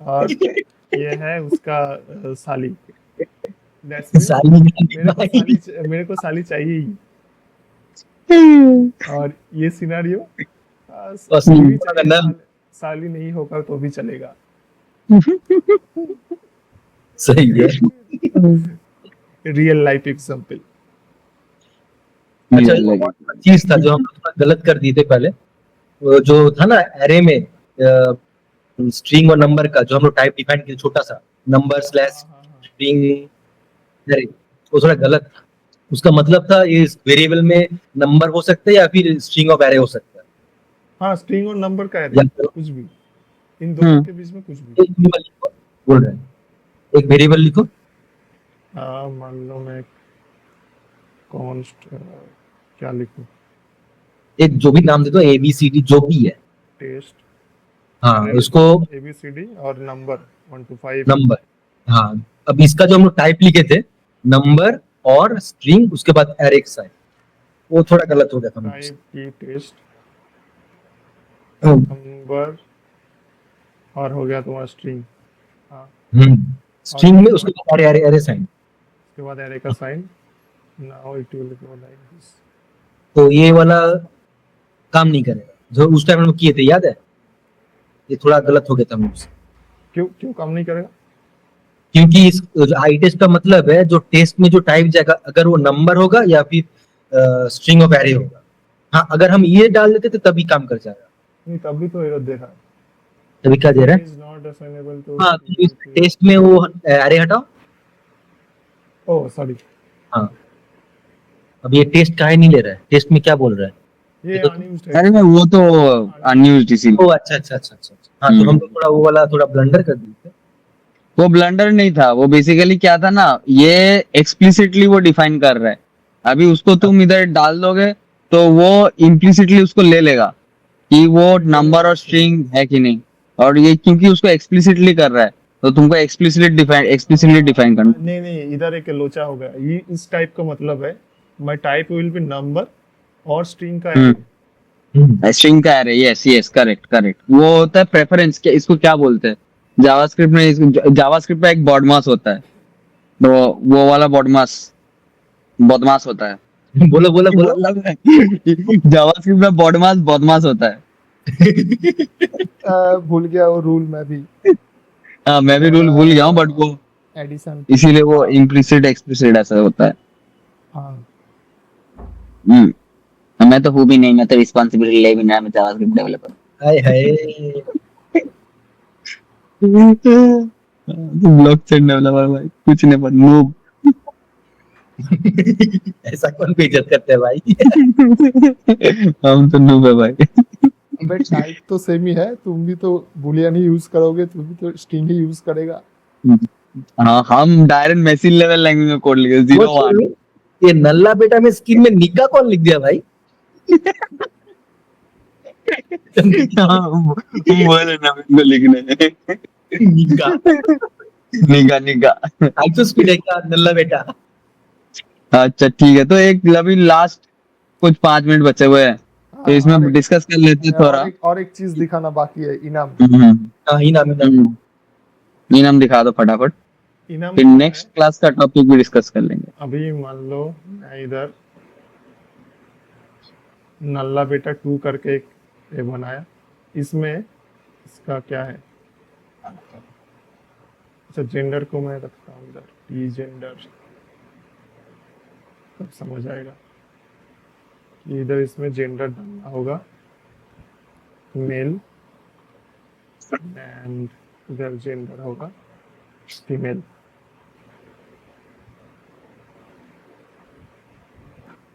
और ये है उसका साली। दैट्स मीन साली नहीं भाई। मेरे को साली चाहिए ही। और ये सिनेरियो बस बीवी अगर चाहिए, नल साली नहीं होगा तो भी चलेगा। सही है। Real life example. अच्छा चीज था जो हम थोड़ा गलत कर दिए थे पहले, वो जो था ना एरे में स्ट्रिंग और नंबर का, जो हम लोग टाइप डिफाइन किए छोटा सा नंबर स्लैश स्ट्रिंग एरे, वो थोड़ा गलत था। उसका मतलब था इस वेरिएबल में नंबर हो सकता है या फिर स्ट्रिंग ऑफ एरे हो सकता है। हाँ स्ट्रिंग और नंबर का है, या कुछ भी, इन दोनों के बीच में कुछ भी। एक वेरिएबल लिखो, बोल रहे हैं एक वेरिएबल लिखो। मान लो मैं कॉन्स्ट क्या लिखूं, एक जो भी नाम दे दो, ABCD जो भी है। टेस्ट, हाँ उसको ABCD और नंबर 1 to 5। नंबर। हाँ अब इसका जो हम लोग टाइप लिखे थे नंबर और स्ट्रिंग उसके बाद एरे साइन, वो थोड़ा गलत हो गया था मुझसे। टाइप की टेस्ट हम्म नंबर और हो गया तुम्हारा स्ट्रिंग। हाँ स्ट्रिंग में उसके बाद एरे एरे साइन। उसके बाद एरे का sign. Now it will go like this. तो ये वाला काम नहीं करेगा जो उस टाइम हम लोग किए थे, याद है? ये थोड़ा गलत हो गया था मुझसे, क्यों क्यों काम नहीं करेगा? क्योंकि इस आई टेस्ट का मतलब है जो टेस्ट में जो टाइप जाएगा, अगर वो नंबर होगा या फिर स्ट्रिंग ऑफ एरे होगा। हाँ अगर हम ये डाल देते तो तभी काम कर जाएगा। नहीं तब भी तो एरर दे रहा है। तभी क्या दे रहा है? Is not assignable to. हाँ तो इस टेस्ट में वो एरे हटाओ। ओह सॉरी, हाँ अब ये टेस्ट काहे नहीं ले रहा है? टेस्ट में क्या बोल रहा है? ये तो- अनयूज्ड है। अरे मैं वो तो अनयूज्ड इसीलिए। ओ अच्छा अच्छा अच्छा अच्छा अच्छा। हाँ तो हम लोग थोड़ा वो वाला थोड़ा ब्लंडर कर दिए थे। वो ब्लंडर नहीं था, वो बेसिकली क्या था ना, ये एक्सप्लिसिटली वो डिफाइन कर रहा है। अभी उसको तुम इधर डाल दोगे तो वो इम्प्लिसिटली उसको ले लेगा कि वो नंबर और स्ट्रिंग है कि नहीं। और ये क्योंकि उसको एक्सप्लिसिटली कर रहा है तो तुमको एक्सप्लिसिटली डिफाइन करना। नहीं नहीं, इधर एक लोचा हो गया। ये इस टाइप का मतलब है, my type will be number और स्ट्रिंग का array। स्ट्रिंग का array, yes yes, correct correct. वो होता है प्रेफरेंस, क्या इसको क्या बोलते हैं जावास्क्रिप्ट में? जावास्क्रिप्ट में एक बॉडमास होता है, तो वो वाला बदमाश होता है। बोलो बोलो बोलो। जावास्क्रिप्ट में बदमाश होता है। भूल गया वो रूल मैं भी। हाँ मैं भी रूल भूल गया हूँ, बट वो एडिशन। इसीलिए वो इम्प्लिसिट एक्सप्लिसिट ऐसा होता है। हाँ मैं तो हूँ भी नहीं, मैं तो रिस्पॉन्सिबिलिटी ले भी नहीं, मैं जावास्क्रिप्ट डेवलपर। हाय हाय। ब्लॉकचेन डेवलपर भाई, कुछ नहीं पर नूब। ऐसा कौन बेइज्जत करते हैं भाई? हम तो नूब है भाई। बट टाइप तो सेम ही है, तुम भी तो बुलियन ही यूज करोगे, तुम भी तो स्ट्रिंग ही यूज करेगा। हाँ, हम डायरेक्ट मैसी लेवल लैंग्वेज में कोड लिखे वो 01। छोड़ो, ये नल्ला बेटा में स्क्रीन में निग्गा कौन लिख दिया भाई? हाँ, बोले ना को लिखने निग्गा निगा निगा। हाई टू स्पीड है क्या नल्ला बेटा? अच्छा ठीक है, तो एक अभी लास्ट कुछ 5 मिनट बचे हुए हैं, तो हाँ, इसमें डिस्कस कर लेते हैं थोड़ा। और एक चीज दिखाना बाकी है, इनाम। हाँ ही नाम इनाम दिखा दो फटाफट, इनाम फिर क्या नेक्स्ट है? क्लास का टॉपिक भी डिस्कस कर लेंगे। अभी मान लो मैं इधर नल्ला बेटा 2 करके एक ये बनाया, इसमें इसका क्या है, अच्छा जेंडर को मैं रखता हूँ इधर टी जेंडर, तब समझ आएगा कि इधर इसमें जेंडर डालना होगा मेल, एंड इधर जेंडर होगा फीमेल।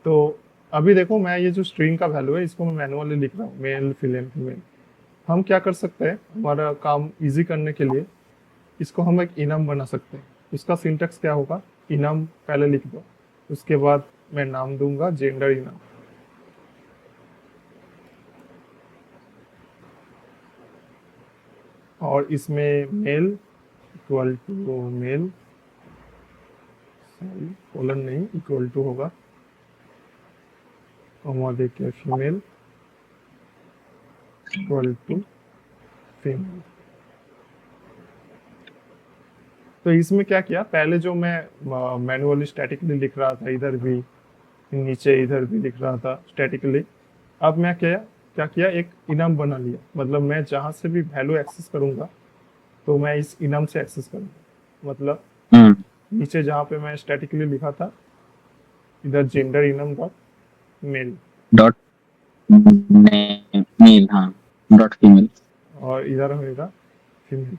तो अभी देखो मैं ये जो स्ट्रिंग का वैल्यू है इसको मैं मैनुअली लिख रहा हूँ, मेल फीमेल फीमेल। हम क्या कर सकते हैं, हमारा काम इजी करने के लिए इसको हम एक इनम बना सकते हैं। उसका सिंटेक्स क्या होगा, इनम पहले लिख दो, उसके बाद मैं नाम दूंगा जेंडर इनम। और इसमें male equal to male, colon नहीं, इक्वल टू होगा, कॉमा देके फीमेल इक्वल टू फीमेल। तो इसमें क्या किया, पहले जो मैं मैनुअली स्टैटिकली लिख रहा था, इधर भी नीचे इधर भी लिख रहा था स्टैटिकली, अब मैं क्या किया, एक इनम बना लिया। मतलब मैं जहाँ से भी वैल्यू एक्सेस करूँगा तो मैं इस इनम से एक्सेस करूँगा। मतलब नीचे जहाँ पे मैं स्टैटिकली लिखा था, इधर gender enum dot male dot male, हाँ डॉट फीमेल, और इधर होएगा फीमेल।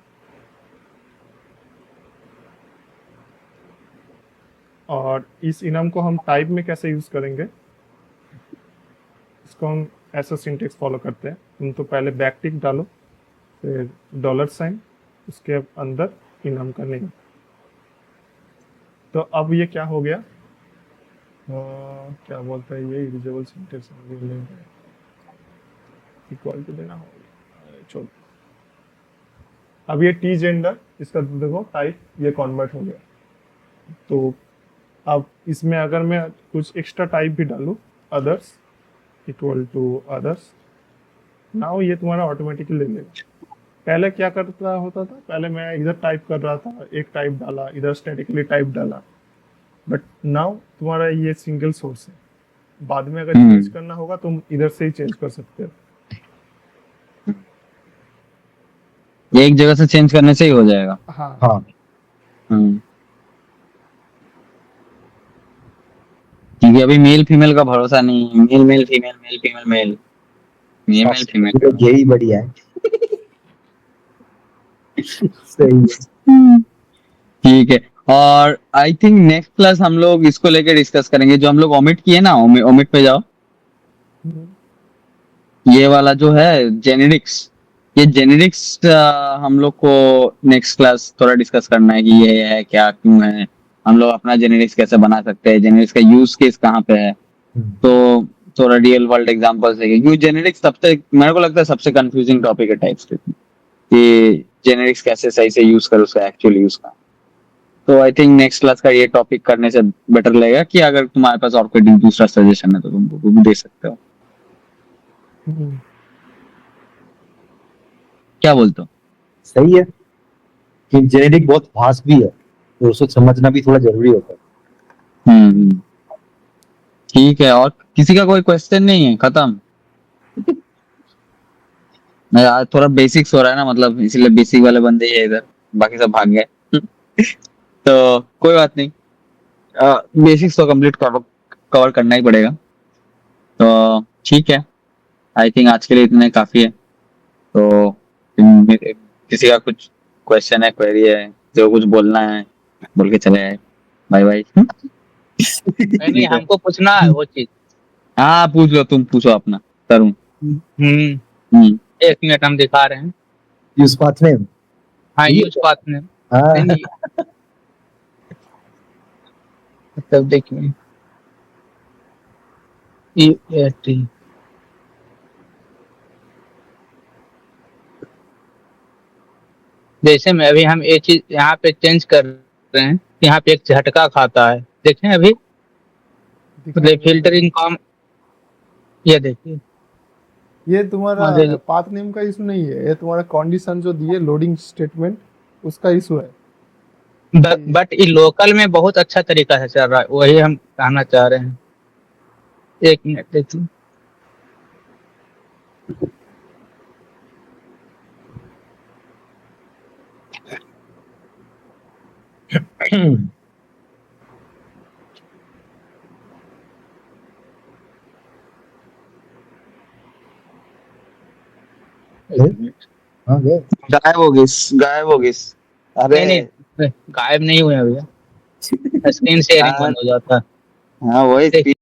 और इस इनम को हम टाइप में कैसे यूज करेंगे, इसको हम ऐसा सिंटेक्स फॉलो करते हैं। तुम तो पहले बैक टिक डालो, फिर डॉलर साइन, उसके अंदर इनम का नेम। तो अब ये क्या हो गया, क्या बोलता है ये, इरिजेबल सिंटेक्स इक्वल टू देना होगा, छोड़। अब ये टी जेंडर, इसका देखो टाइप ये कन्वर्ट हो गया। तो अब इसमें अगर मैं कुछ एक्स्ट्रा टाइप भी डालूं, others equal to others, now ये तुम्हारा ऑटोमेटिकली ले लेगा। पहले क्या करता होता था, पहले मैं इधर टाइप कर रहा था, एक टाइप डाला, इधर स्टैटिकली टाइप डाला, बट नाउ तुम्हारा ये सिंगल सोर्स है। बाद में अगर चेंज करना होगा तुम इधर से ही चेंज कर सकते हो। ये एक जगह से चेंज करने से ही हो जाएगा। हाँ हाँ क्योंकि अभी मेल फीमेल का भरोसा नहीं है, male male female, male female male, male male female. यही बढ़िया है। सही है। ठीक है, और आई थिंक नेक्स्ट क्लास हम लोग इसको लेके डिस्कस करेंगे, जो हम लोग ओमिट किए ना, ओमिट पे जाओ। ये वाला जो है जेनेरिक्स, ये जेनेरिक्स हम लोग को नेक्स्ट क्लास थोड़ा डिस्कस करना है कि ये है क्या, क्यों है, हम लोग अपना जेनेरिक्स कैसे बना सकते हैं, जेनेरिक्स का यूज केस कहाँ पे है। तो थोड़ा रियल वर्ल्ड एग्जांपल्स देंगे, क्योंकि जेनेरिक्स सबसे, मेरे को लगता है सबसे कंफ्यूजिंग टॉपिक है टाइप्स कि जेनेरिक्स कैसे सही से यूज कर, उसका एक्चुअल यूज का। तो आई थिंक नेक्स्ट क्लास का ये टॉपिक करने से बेटर लगेगा, कि अगर तुम्हारे पास और कोई दूसरा सजेशन है तो तुम वो भी दे सकते हो। क्या बोलते हो? सही है कि जेनेरिक बहुत फास्ट भी है, तो उसको समझना भी थोड़ा जरूरी होता है। ठीक है, और किसी का कोई क्वेश्चन नहीं है? खत्म? आज थोड़ा बेसिक्स हो रहा है ना, मतलब इसीलिए बेसिक वाले बंदे ही है इधर, बाकी सब भाग गए। तो कोई बात नहीं, बेसिक्स तो कंप्लीट कवर करना ही पड़ेगा। तो ठीक है, आई थिंक आज के लिए इतने काफी है। तो किसी का कुछ क्वेश्चन है, क्वेरी है, जो कुछ बोलना है बोल के चले आए। Bye bye. नहीं हमको पूछना है वो चीज। हाँ पूछ लो, तुम पूछो अपना, तरुण। एक मिनट हम दिखा रहे हैं। यूज पाथ नेम, हाँ यूज पाथ नेम, हाँ नहीं, मतलब देखिए EAT जैसे में अभी हम ये चीज यहाँ पे चेंज कर रहे हैं, यहाँ पे एक झटका खाता है, देखें अभी मतलब फिल्टरिंग काम, ये देखिए ये तुम्हारा अरे पाथ नेम का इशू नहीं है, ये तुम्हारा कंडीशन जो दिए लोडिंग स्टेटमेंट उसका इशू है। बट ये लोकल में बहुत अच्छा तरीका से चल रहा है, वही हम कहना चाह रहे हैं। एक मिनट देखिए, हाँ गए। गायब हो गई, गायब हो गई। अरे नहीं नहीं गायब नहीं हुए भैया, स्क्रीन शेयरिंग हाँ बंद हो जाता है। हाँ, वही देखिए